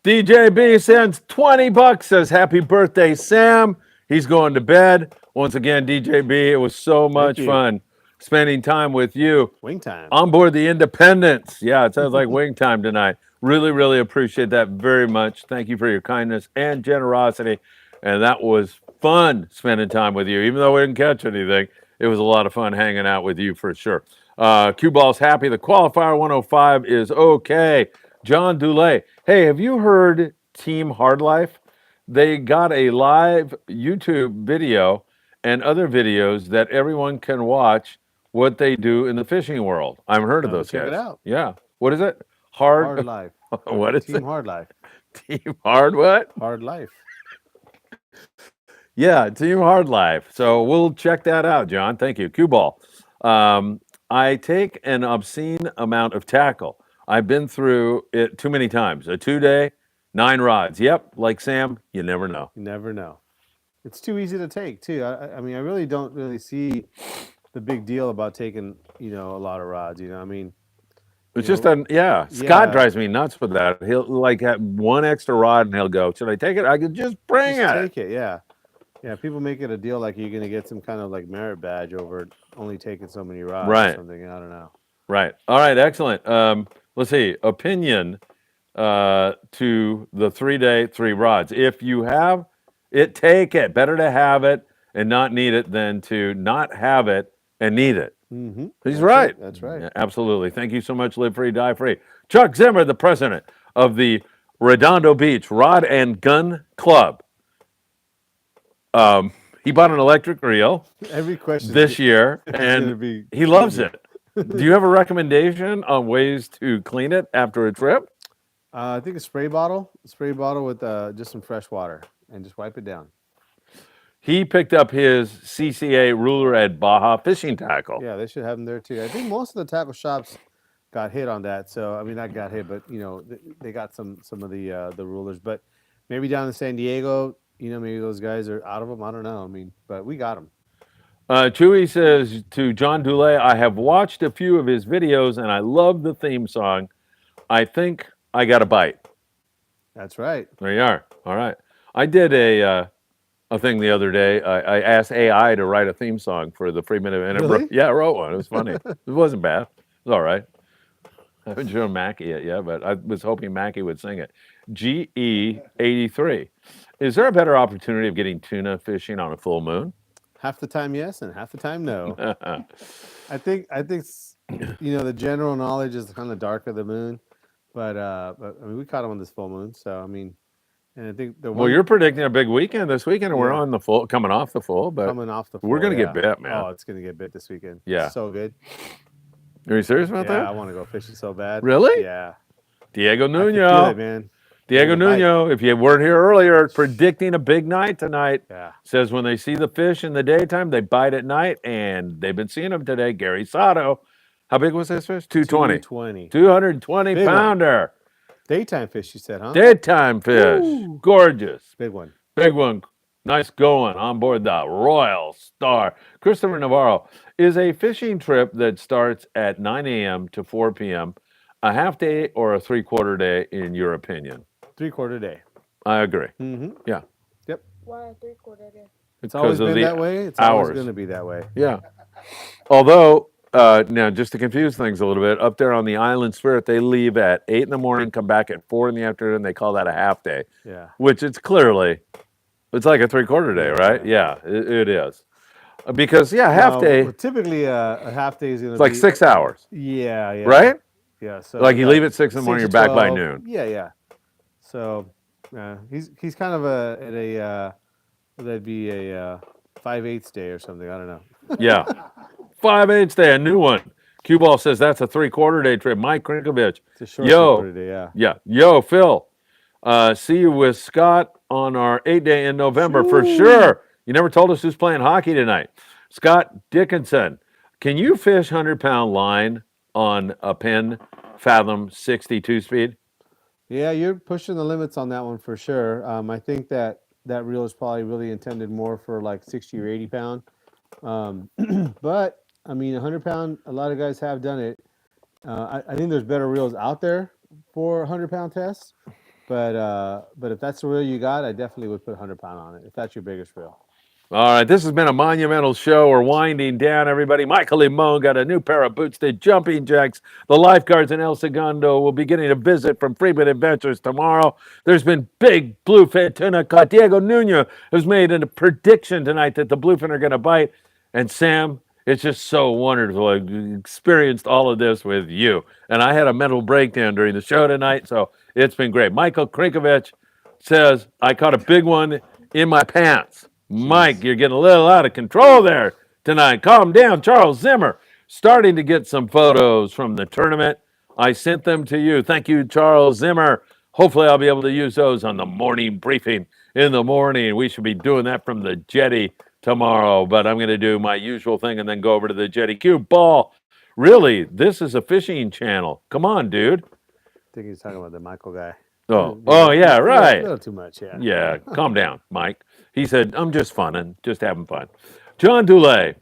DJ B sends $20, says happy birthday, Sam. He's going to bed. Once again, DJ B, it was so much fun spending time with you. Wing time. On board the Independence. Yeah, it sounds like wing time tonight. Really, really appreciate that very much. Thank you for your kindness and generosity. And that was fun spending time with you. Even though we didn't catch anything, it was a lot of fun hanging out with you for sure. Cue Ball's happy. The qualifier 105 is okay. John Dulé. Hey, have you heard Team Hard Life? They got a live YouTube video and other videos that everyone can watch what they do in the fishing world. I've heard of those guys. Check it out. Yeah. What is it? Hard Life. What is Team it? Hard Life. Team Hard what? Hard Life. Yeah, Team Hard Life. So we'll check that out, John. Thank you. Cue Ball. I take an obscene amount of tackle. I've been through it too many times. A 2-day, 9 rods. Yep, like Sam, you never know. You never know. It's too easy to take, too. I mean, I really don't see the big deal about taking, a lot of rods. It's just Scott drives me nuts with that. He'll like have one extra rod and he'll go, should I take it? I could just bring it. Take it, yeah. Yeah, people make it a deal like you're going to get some kind of like merit badge over only taking so many rods or something. I don't know. Right. All right, excellent. Let's see. Opinion to the 3-day, 3 rods. If you have it, take it. Better to have it and not need it than to not have it and need it. Mm-hmm. He's right. That's right. Yeah, absolutely. Thank you so much, Live Free, Die Free. Chuck Zimmer, the president of the Redondo Beach Rod and Gun Club. He bought an electric reel every question this year, and he loves it. Do you have a recommendation on ways to clean it after a trip? I think a spray bottle with just some fresh water, and just wipe it down. He picked up his CCA ruler at Baja Fishing Tqckle. Yeah, they should have them there too. I think most of the tackle shops got hit on that. So I mean, not got hit, but they got some of the rulers. But maybe down in San Diego, maybe those guys are out of them. I don't know. I mean, but we got them. Chewy says to John Dulé, I have watched a few of his videos and I love the theme song. I think I got a bite. That's right. There you are. All right. I did a thing the other day. I asked AI to write a theme song for the Friedman event. Really? Yeah, I wrote one. It was funny. It wasn't bad. It was all right. I haven't shown Mackie it yet, but I was hoping Mackie would sing it. GE83. Is there a better opportunity of getting tuna fishing on a full moon? Half the time yes, and half the time no. I think the general knowledge is kind of dark of the moon, but I mean we caught them on this full moon, so I mean, and I think Well, you're predicting a big weekend this weekend, and we're on the full, coming off the full, but coming off the full, we're gonna get bit, man. Oh, it's gonna get bit this weekend. Yeah, so good. Are you serious about that? Yeah, I want to go fishing so bad. Really? Yeah. Diego I can Nuno, feel it, man. Diego Nuno, if you weren't here earlier, predicting a big night tonight. Yeah. Says when they see the fish in the daytime, they bite at night, and they've been seeing them today. Gary Sato. How big was this fish? 220. 220 Big pounder. Daytime fish, you said, huh? Daytime fish. Woo. Gorgeous. Big one. Big one. Nice going on board the Royal Star. Christopher Navarro, is a fishing trip that starts at 9 a.m. to 4 p.m. a half day or a 3/4 day, in your opinion? 3/4 day. I agree. Mm-hmm. Yeah. Yep. Why a 3/4 day? It's always been that way. It's always going to be that way. Yeah. Although, now just to confuse things a little bit, up there on the Island Spirit, they leave at 8 in the morning, come back at 4 in the afternoon. They call that a half day. Yeah. Which it's clearly, it's like a 3/4 day, right? Yeah, it is. Because, half day. Well, typically, a half day is going to It's like 6 hours. Yeah. Right? Yeah. So like you leave at 6 in the morning, you're back by 12. noon. Yeah. So he's kind of that'd be a 5/8 day or something. I don't know. Yeah. 5/8 day, a new one. Cue Ball says that's a 3/4 day trip. Mike Krinkovich. It's a short 3/4 day, yeah. Yeah. Yo, Phil. See you with Scott on our 8-day in November for sure. You never told us who's playing hockey tonight. Scott Dickinson. Can you fish 100-pound line on a Penn Fathom 62 speed? Yeah, you're pushing the limits on that one for sure. I think that reel is probably really intended more for like 60 or 80 pound. But I mean, 100-pound, a lot of guys have done it. I think there's better reels out there for 100-pound tests. But if that's the reel you got, I definitely would put 100-pound on it if that's your biggest reel. All right, this has been a monumental show. We're winding down, everybody. Michael Limon got a new pair of boots, the jumping jacks. The lifeguards in El Segundo will be getting a visit from Friedman Adventures tomorrow. There's been big bluefin tuna caught. Diego Nuno has made a prediction tonight that the bluefin are going to bite. And Sam, it's just so wonderful. I experienced all of this with you. And I had a mental breakdown during the show tonight, so it's been great. Michael Krinkovich says, I caught a big one in my pants. Mike, you're getting a little out of control there tonight. Calm down. Charles Zimmer, starting to get some photos from the tournament. I sent them to you. Thank you, Charles Zimmer. Hopefully I'll be able to use those on the morning briefing in the morning. We should be doing that from the Jetty tomorrow, but I'm going to do my usual thing and then go over to the Jetty. Cue Ball. Really, this is a fishing channel. Come on, dude. I think he's talking about the Michael guy. Oh, yeah, right. A little too much, yeah. Yeah, calm down, Mike. He said, I'm just funning, just having fun. John Dulay.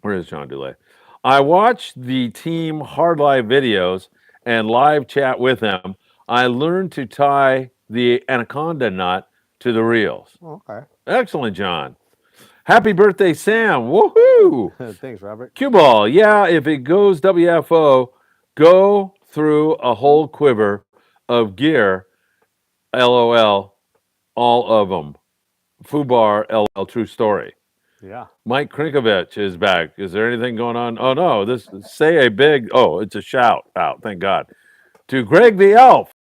Where is John Dulay? I watched the team Hard Live videos and live chat with them. I learned to tie the anaconda knot to the reels. Oh, okay. Excellent, John. Happy birthday, Sam. Woohoo! Thanks, Robert. Cue Ball. Yeah, if it goes WFO, go through a whole quiver of gear. LOL. All of them. Fubar, LL, true story. Yeah. Mike Krinkovich is back. Is there anything going on? Oh, no. It's a shout out. Thank God. To Greg the Elf.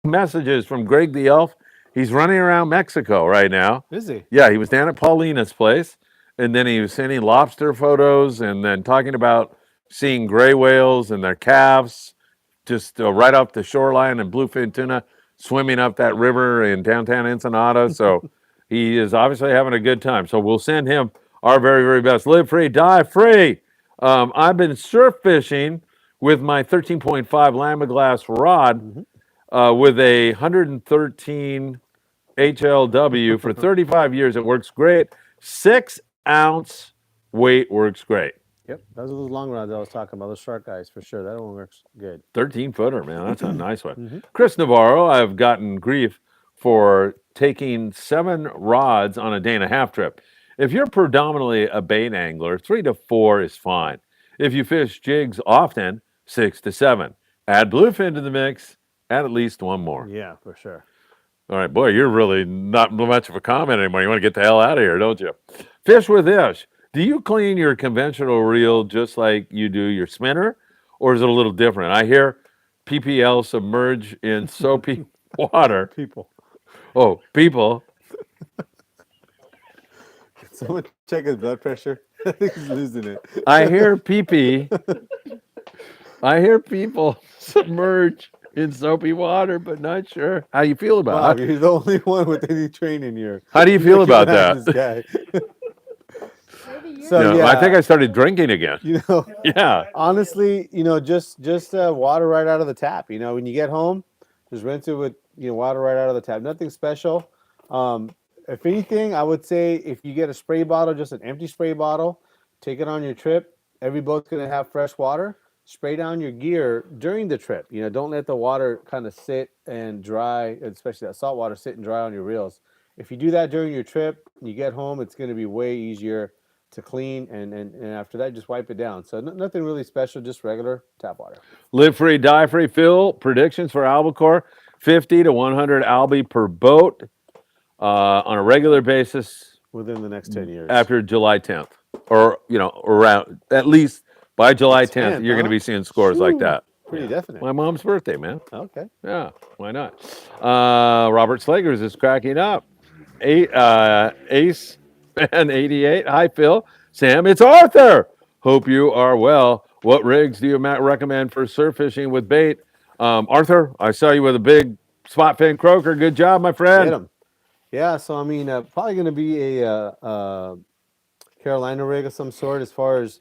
Messages from Greg the Elf. He's running around Mexico right now. Is he? Yeah, he was down at Paulina's place, and then he was sending lobster photos and then talking about seeing gray whales and their calves just right off the shoreline and bluefin tuna swimming up that river in downtown Ensenada. So he is obviously having a good time. So we'll send him our very, very best. Live free, die free. I've been surf fishing with my 13.5 Lamaglass rod with a 113 HLW for 35 years. It works great. 6-ounce weight works great. Yep, those are those long rods I was talking about, those shark guys for sure. That one works good. 13-footer, man. That's a nice one. Chris Navarro, I've gotten grief for taking 7 rods on a day and a half trip. If you're predominantly a bait angler, 3 to 4 is fine. If you fish jigs often, 6 to 7. Add bluefin to the mix, Add at least one more. Yeah, for sure. All right, boy, you're really not much of a comment anymore. You want to get the hell out of here, don't you? Fish with Ish. Do you clean your conventional reel just like you do your spinner, or is it a little different? I hear PPL submerge in soapy water. People. Oh, people. Someone check his blood pressure. I think he's losing it. I hear PP. I hear people submerge in soapy water, but not sure. How you feel Wow, about it? you're the only one with any training here. How do you feel about This that? guy. Maybe So, No, yeah, I think I started drinking again. you know, Yeah. honestly, just water right out of the tap. When you get home, just rinse it with water right out of the tap. Nothing special. If anything, I would say if you get a spray bottle, just an empty spray bottle, take it on your trip. Every boat's gonna have fresh water. Spray down your gear during the trip. Don't let the water kind of sit and dry, especially that salt water sit and dry on your reels. If you do that during your trip, you get home, it's gonna be way easier to clean, and after that, just wipe it down. So nothing really special, just regular tap water. Live free, die free. Phil, predictions for Albacore: 50 to 100 albi per boat on a regular basis Within the next 10 years. after July 10th, or around at least by July 10th, 10th, you're going to huh? be seeing scores like Whew. that. Pretty definite. My mom's birthday, man. Okay. Yeah, why not? Robert Slagers is cracking up. Ace Fan 88. Hi, Phil. Sam, it's Arthur. Hope you are well. What rigs do you recommend for surf fishing with bait? Arthur, I saw you with a big spot fin croaker. Good job, my friend. Get 'em. Yeah, so I mean, probably going to be a Carolina rig of some sort as far as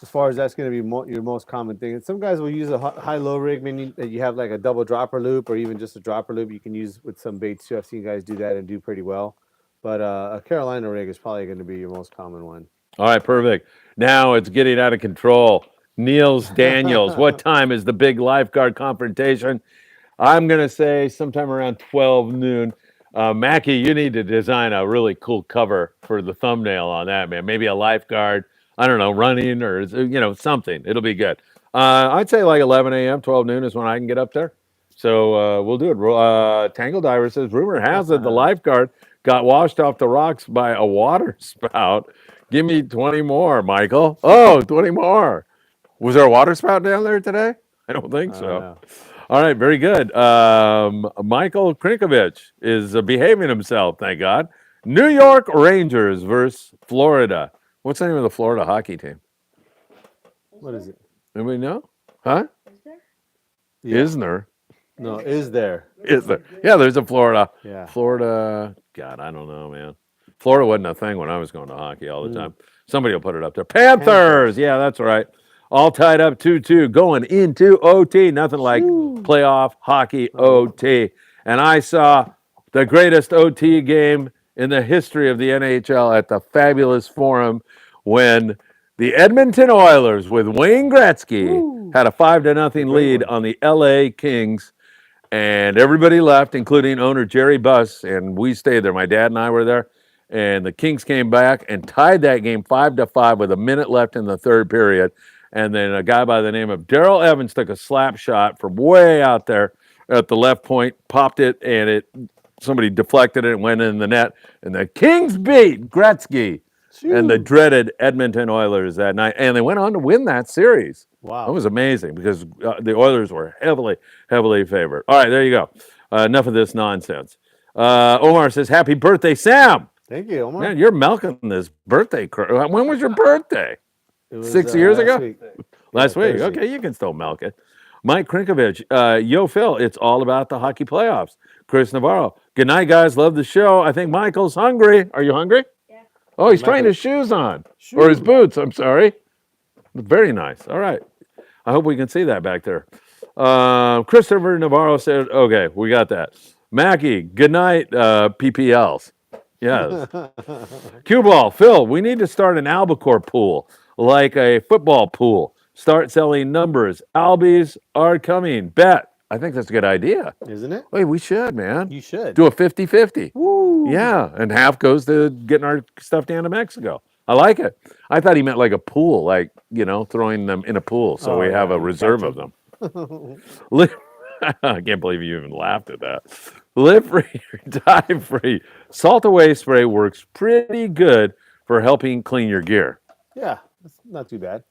that's going to be your most common thing. And some guys will use a high-low rig, meaning that you have like a double dropper loop or even just a dropper loop you can use with some baits too. I've seen guys do that and do pretty well. But a Carolina rig is probably going to be your most common one. All right, perfect. Now it's getting out of control. Niels Daniels, what time is the big lifeguard confrontation? I'm going to say sometime around 12 noon. Mackie, you need to design a really cool cover for the thumbnail on that, man. Maybe a lifeguard, I don't know, running or, something. It'll be good. I'd say like 11 a.m., 12 noon is when I can get up there. So we'll do it. Tangle Diver says, rumor has it the lifeguard got washed off the rocks by a water spout. Give me 20 more, Michael. Oh, 20 more. Was there a water spout down there today? I don't think so. All right, very good. Michael Krinkovich is behaving himself, thank God. New York Rangers versus Florida. What's the name of the Florida hockey team? What is it? Anybody know? Huh? Yeah. Isner. No, is there? Is there? Yeah, there's a Florida. Yeah. Florida. God, I don't know, man. Florida wasn't a thing when I was going to hockey all the time. Somebody will put it up there. Panthers. Yeah, that's right. All tied up 2-2 going into OT. Nothing like playoff hockey OT. And I saw the greatest OT game in the history of the NHL at the fabulous Forum when the Edmonton Oilers with Wayne Gretzky had a 5-0 lead on the LA Kings. And everybody left, including owner Jerry Buss, and we stayed there. My dad and I were there. And the Kings came back and tied that game 5-5 with a minute left in the third period. And then a guy by the name of Darrell Evans took a slap shot from way out there at the left point, popped it, and somebody deflected it and went in the net. And the Kings beat Gretzky and the dreaded Edmonton Oilers that night. And they went on to win that series. Wow. That was amazing because the Oilers were heavily, heavily favored. All right, there you go. Enough of this nonsense. Omar says, happy birthday, Sam. Thank you, Omar. Man, you're milking this birthday. When was your birthday? It was, 6 years ago? week. Last week. Thursday. Okay, you can still milk it. Mike Krinkovich, yo, Phil, it's all about the hockey playoffs. Chris Navarro, good night, guys. Love the show. I think Michael's hungry. Are you hungry? Yeah. Oh, he's trying his shoes on. Or his boots, I'm sorry. Very nice. All right. I hope we can see that back there. Christopher Navarro said, okay, we got that. Mackie, good night, PPLs. Yes. Cue ball, Phil, we need to start an Albacore pool, like a football pool. Start selling numbers. Albies are coming. Bet. I think that's a good idea. Isn't it? Wait, we should, man. You should. Do a 50-50. Woo. Yeah, and half goes to getting our stuff down to Mexico. I like it. I thought he meant like a pool, like, throwing them in a pool so we have a reserve of them. I can't believe you even laughed at that. Live free or die free. Salt away spray works pretty good for helping clean your gear. Yeah, that's not too bad.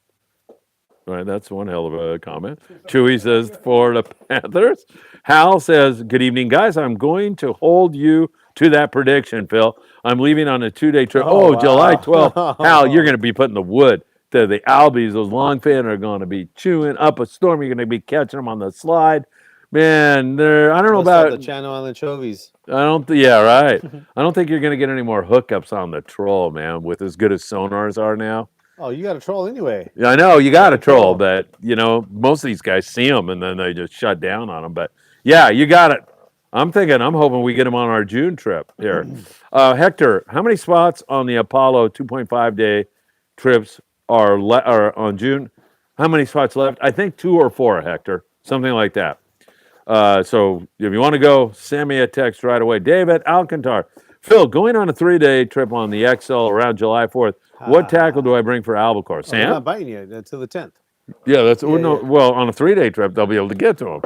All right, that's one hell of a comment. Chewy says Florida Panthers. Hal says, good evening, guys. I'm going to hold you to that prediction, Phil. I'm leaving on a 2-day trip. Oh, wow. July 12th. Hal, you're going to be putting the wood. The albies, those longfin, are going to be chewing up a storm. You're going to be catching them on the slide. Man, I don't know about the Channel anchovies. Yeah, right. I don't think you're going to get any more hookups on the troll, man, with as good as sonars are now. Oh, you got a troll anyway. Yeah, I know you got a troll, but most of these guys see them and then they just shut down on them. But yeah, you got it. I'm hoping we get them on our June trip here. Hector, how many spots on the Apollo 2.5 day trips are on June? How many spots left? I think 2 or 4, Hector, something like that. So if you want to go, send me a text right away. David Alcantar. Phil, going on a 3-day trip on the XL around July 4th, what tackle do I bring for Albacore? Sam? They're not biting you until the 10th. Yeah, well, on a 3-day trip, they'll be able to get to them.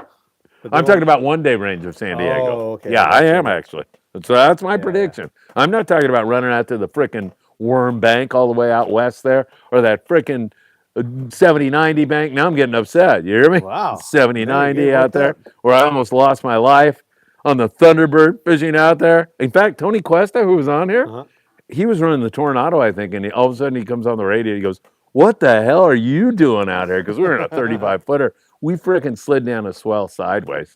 I'm talking about 1-day range of San Diego. Oh, okay. Yeah, I am actually. So that's my prediction. I'm not talking about running out to the frickin' Worm Bank all the way out west there, or that frickin' 70-90 bank. Now I'm getting upset. You hear me? Wow. 70-90 out there, where I almost lost my life on the Thunderbird fishing out there. In fact, Tony Cuesta, who was on here, he was running the Tornado, I think, and all of a sudden he comes on the radio. He goes, "What the hell are you doing out here?" Because we were in a 35-footer. We frickin' slid down a swell sideways,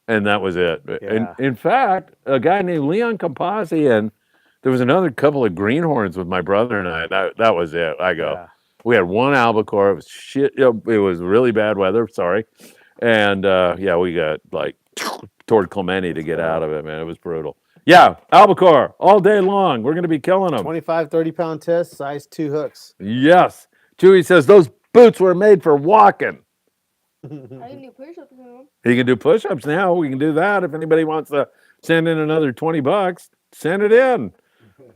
and that was it. Yeah. In fact, a guy named Leon Compasi, and there was another couple of greenhorns with my brother and I. That was it. I go. Yeah. We had one albacore. It was shit. It was really bad weather. Sorry, and we got toward Clemente to get out of it. Man, it was brutal. Yeah, albacore all day long. We're going to be killing them. 25, 30-pound test, size 2 hooks. Yes. Chewy says those boots were made for walking. I can do push-ups now. He can do push-ups now. We can do that. If anybody wants to send in another $20, send it in.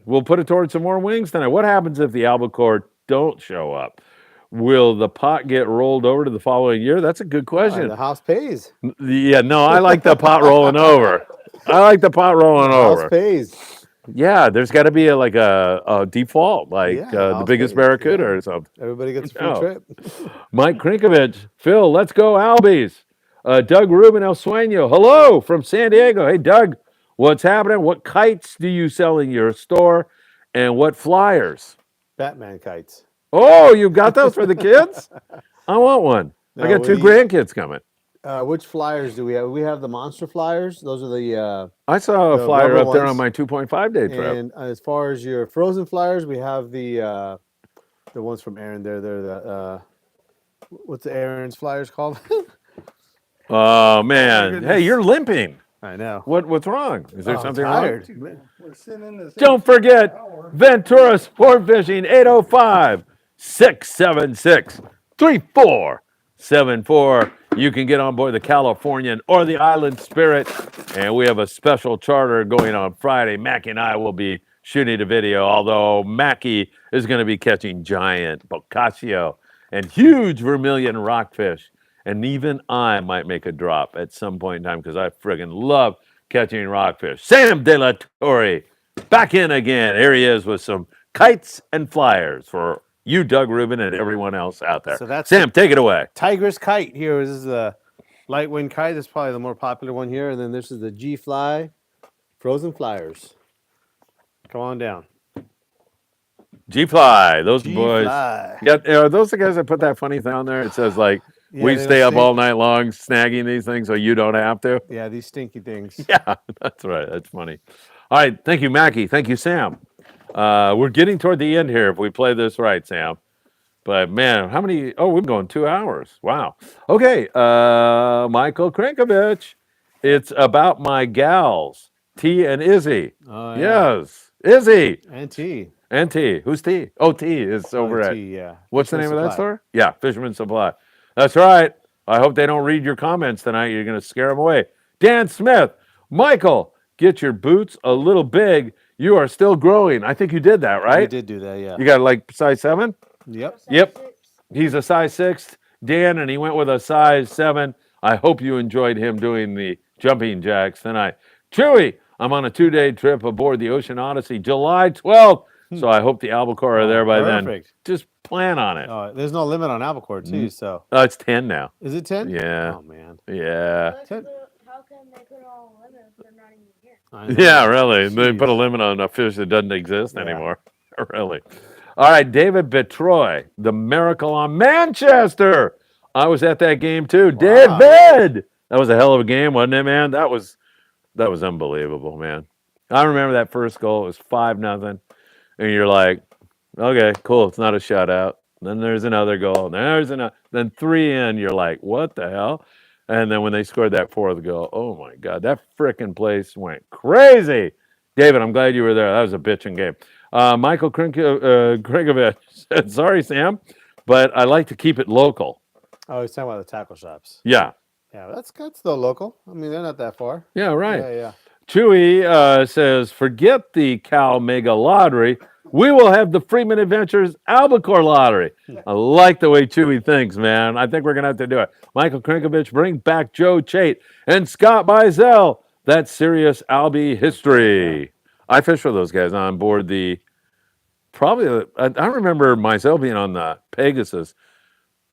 We'll put it towards some more wings tonight. What happens if the albacore don't show up? Will the pot get rolled over to the following year? That's a good question. The house pays. Yeah, no, I like the pot rolling over. House pays. Yeah, there's got to be a default, the biggest barracuda or something. Everybody gets a free trip. Mike Krinkovich, Phil, let's go Albies. Doug Rubin El Sueño, hello from San Diego. Hey, Doug, what's happening? What kites do you sell in your store, and what flyers? Batman kites. Oh, you got those for the kids? I want one. I got 2 grandkids coming. Which flyers do we have? We have the monster flyers. Those are the. I saw a flyer up there ones. on my 2.5 day trip. And as far as your frozen flyers, we have the ones from Aaron. They're the what's the Aaron's flyers called? Oh man! Hey, you're limping. I know. What's wrong? Is there something tired. wrong? Don't forget Ventura Sport Fishing 805-676-3474. You can get on board the Californian or the Island Spirit, and we have a special charter going on Friday. Mackie and I will be shooting a video, although Mackie is going to be catching giant boccaccio and huge vermilion rockfish. And even I might make a drop at some point in time because I friggin' love catching rockfish. Sam De La Torre, back in again. Here he is with some kites and flyers for you, Doug Rubin, and everyone else out there. So that's Sam, take it away. Tigress kite here. This is the light wind kite. This is probably the more popular one here. And then this is the G-Fly frozen flyers. Come on down. G-Fly, those boys. G-Fly. Yeah, are those the guys that put that funny thing on there? It says we stay up all night long snagging these things so you don't have to. Yeah, these stinky things. Yeah, that's right. That's funny. All right. Thank you, Mackie. Thank you, Sam. We're getting toward the end here if we play this right, Sam. But, man, how many? Oh, we're going 2 hours. Wow. Okay. Michael Krinkovich. It's about my gals, T and Izzy. Oh, yeah. Yes. Izzy. And T. And T. Who's T? Oh, T is over at. T, yeah. What's the name of that store? Yeah, Fisherman Supply. That's right. I hope they don't read your comments tonight. You're going to scare them away. Dan Smith. Michael, get your boots a little big. You are still growing. I think you did that, right? You did do that, yeah. You got size 7? Yep. Yep. He's a size 6, Dan, and he went with a size 7. I hope you enjoyed him doing the jumping jacks tonight. Chewy, I'm on a 2-day trip aboard the Ocean Odyssey, July 12th. So I hope the Albacore are there by then. Just plan on it. There's no limit on Albacore too, so. Oh, it's 10 now. Is it 10? Yeah. Oh man. Yeah. How can they put all limit if they're not even here? Yeah, really. They put a limit on a fish that doesn't exist anymore. Really. All right, David Betroy, the Miracle on Manchester. I was at that game too. Wow. David! That was a hell of a game, wasn't it, man? That was unbelievable, man. I remember that first goal. It was 5-0. And you're like, okay, cool. It's not a shutout. Then there's another goal. Then 3 in. You're like, what the hell? And then when they scored that 4th goal, oh my God, that frickin' place went crazy. David, I'm glad you were there. That was a bitchin' game. Michael Krigovich said, sorry, Sam, but I like to keep it local. Oh, he's talking about the tackle shops. Yeah. Yeah, that's still local. I mean, they're not that far. Yeah, right. Yeah. Chewy says, forget the Cal Mega Lottery. We will have the Friedman Adventures Albacore Lottery. I like the way Chewy thinks, man. I think we're going to have to do it. Michael Krinkovich, bring back Joe Chait and Scott Bizel. That's serious Albie history. I fished with those guys on board I remember myself being on the Pegasus.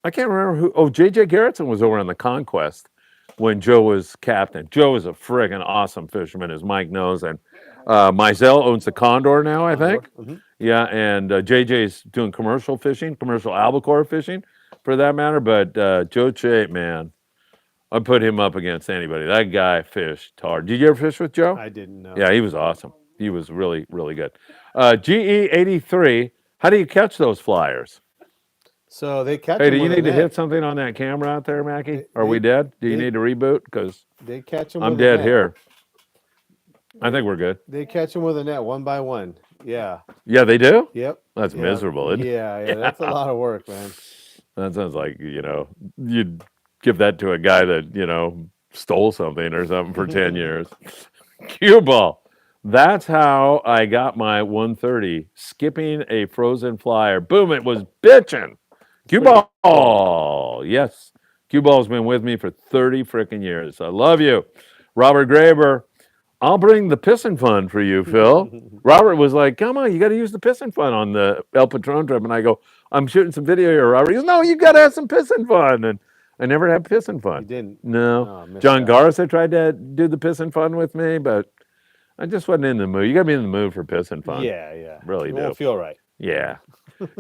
I can't remember who. Oh, J.J. Garrettson was over on the Conquest when Joe was captain. Joe is a friggin' awesome fisherman, as Mike knows. And Mizell owns the Condor now, I think. Mm-hmm. Yeah, and JJ's doing commercial fishing, commercial albacore fishing, for that matter. But Joe Chait, man, I'd put him up against anybody. That guy fished hard. Did you ever fish with Joe? I didn't know. Yeah, he was awesome. He was really, really good. GE83, how do you catch those flyers? So they catch. Hey, do you need to hit something on that camera out there, Mackie? Are we dead? Do you need to reboot? Because they catch them. I'm dead here. I think we're good. They catch them with a net, one by one. Yeah. Yeah, they do? Yep. That's miserable, isn't it? Yeah, that's a lot of work, man. That sounds like, you'd give that to a guy that, stole something or something for 10 years. Cue ball. That's how I got my 130, skipping a frozen flyer. Boom, it was bitching. Cue ball. Yes. Cue ball's been with me for 30 freaking years. I love you. Robert Graber. I'll bring the pissin' fun for you, Phil. Robert was like, come on, you got to use the pissin' fun on the El Patron trip. And I go, I'm shooting some video here, Robert. He goes, no, you got to have some pissin' fun. And I never had pissin' fun. You didn't? No. John Garza tried to do the pissin' fun with me, but I just wasn't in the mood. You got to be in the mood for pissin' fun. Yeah. Really you do. Won't feel right. Yeah.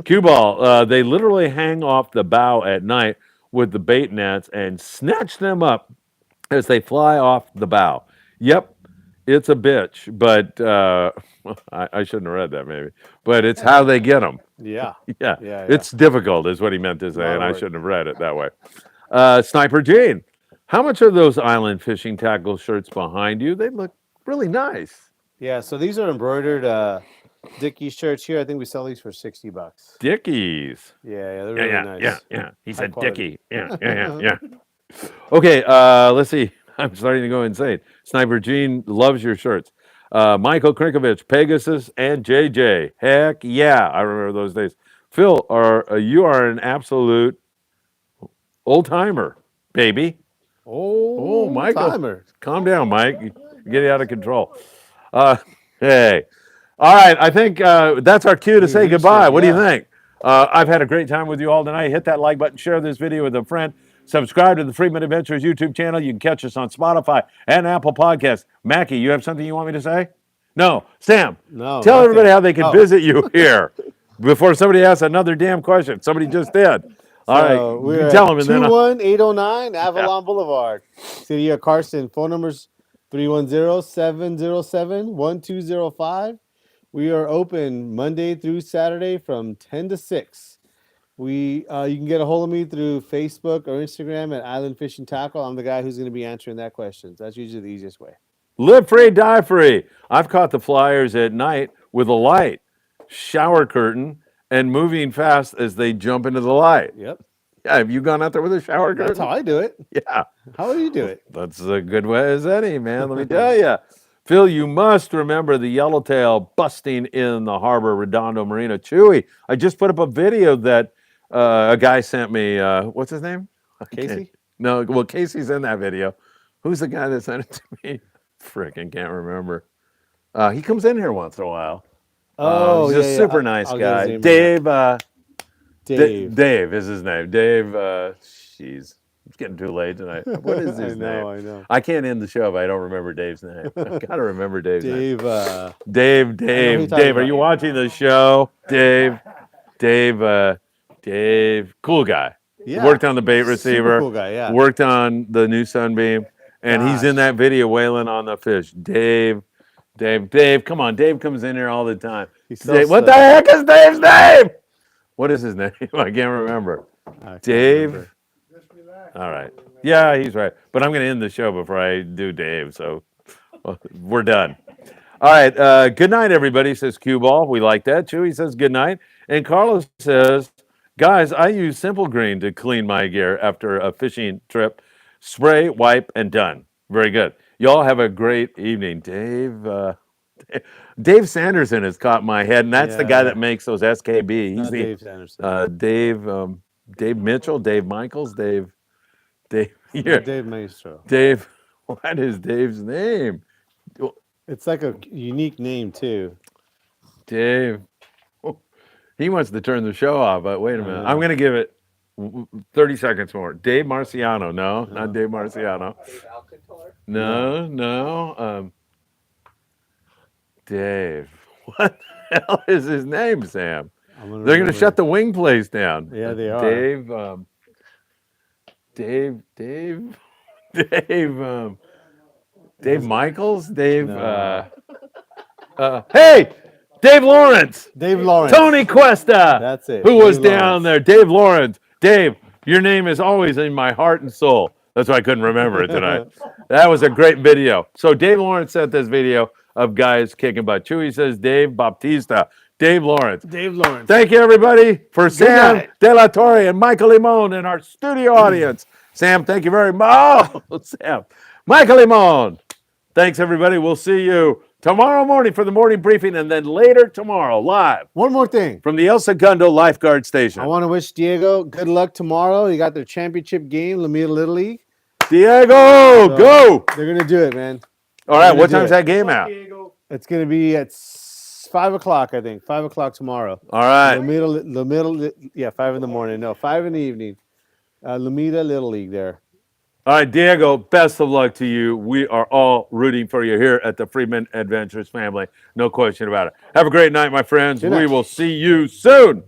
Cue ball. They literally hang off the bow at night with the bait nets and snatch them up as they fly off the bow. Yep. It's a bitch, but I shouldn't have read that maybe. But it's how they get them. Yeah. Yeah. It's difficult is what he meant to say, and I shouldn't have read it that way. Sniper Gene, how much are those Island Fishing Tqckle shirts behind you? They look really nice. Yeah, so these are embroidered Dickies shirts here. I think we sell these for $60. Dickies. Yeah, they're really nice. Yeah. He said Dickie. Yeah. Okay, let's see. I'm starting to go insane. Sniper Gene loves your shirts. Michael Krinkovich, Pegasus, and JJ. Heck yeah, I remember those days. Phil, you are an absolute old timer, baby. Oh, Michael, timer. Calm down, Mike. You're getting out of control. Hey, all right. I think that's our cue to say goodbye. What do you think? I've had a great time with you all tonight. Hit that like button, share this video with a friend. Subscribe to the Friedman Adventures YouTube channel. You can catch us on Spotify and Apple Podcasts. Mackie, you have something you want me to say? No. Sam, tell everybody how they can visit you here before somebody asks another damn question. Somebody just did. All right. We're tell them. 21809 Avalon Boulevard, City of Carson. Phone numbers 310-707-1205. We are open Monday through Saturday from 10 to 6. You can get a hold of me through Facebook or Instagram at Island Fishing Tqckle. I'm the guy who's going to be answering that question. That's usually the easiest way. Live free, die free. I've caught the flyers at night with a light, shower curtain, and moving fast as they jump into the light. Yep. Yeah, have you gone out there with a shower curtain? That's how I do it. Yeah. How do you do it? That's a good way as any, man. Let me tell you. Phil, you must remember the yellowtail busting in the harbor, Redondo Marina. Chewy, I just put up a video that a guy sent me. What's his name? Casey? No, well, Casey's in that video. Who's the guy that sent it to me? Frickin' can't remember. He comes in here once in a while. Oh, he's yeah, a yeah. super nice I'll get his guy. name in Dave. Dave. Dave is his name. Dave. Jeez, it's getting too late tonight. What is his name? I know. I can't end the show if I don't remember Dave's name. I gotta remember Dave's name. Dave. Dave. Are you watching the show? Dave. Cool guy. Yeah. Worked on the bait Super receiver. cool guy, yeah. Worked on the new Sunbeam. And he's in that video whaling on the fish. Dave, come on. Dave comes in here all the time. What the heck is Dave's name? What is his name? I can't remember. Dave. All right. Yeah, he's right. But I'm going to end the show before I do Dave. So we're done. All right. Good night, everybody, says Cue Ball. We like that. Chewy says good night. And Carlos says, guys, I use Simple Green to clean my gear after a fishing trip. Spray, wipe, and done. Very good. Y'all have a great evening. Dave Sanderson has caught my head, and that's the guy that makes those SKB. He's Dave Sanderson. Dave Mitchell, Dave Michaels, Dave. Dave Maestro. Dave. What is Dave's name? It's like a unique name too. Dave. He wants to turn the show off, but wait a minute. I'm going to give it 30 seconds more. Dave Marciano. No, not Dave Marciano. No. Dave. What the hell is his name, Sam? They're going to shut the wing place down. Yeah, they are. Dave Michaels? Dave. No. Hey! Dave Lawrence. Tony Cuesta. That's it. Who was down there? Dave Lawrence. Dave, your name is always in my heart and soul. That's why I couldn't remember it tonight. That was a great video. So Dave Lawrence sent this video of guys kicking butt. Chewy says Dave Baptista. Dave Lawrence. Thank you, everybody, for Sam De La Torre and Michael Limon and our studio audience. Sam, thank you very much. Sam. Michael Limon. Thanks, everybody. We'll see you tomorrow morning for the morning briefing, and then later tomorrow, live. One more thing. From the El Segundo Lifeguard Station. I want to wish Diego good luck tomorrow. You got their championship game, Lamita Little League. Diego, go! They're going to do it, man. All right, what time's that game at? It's going to be at 5 o'clock, I think. 5 o'clock tomorrow. All right. Lamita, 5 in the morning. No, 5 in the evening. Lamita Little League there. All right, Diego, best of luck to you. We are all rooting for you here at the Friedman Adventures family. No question about it. Have a great night, my friends. We will see you soon.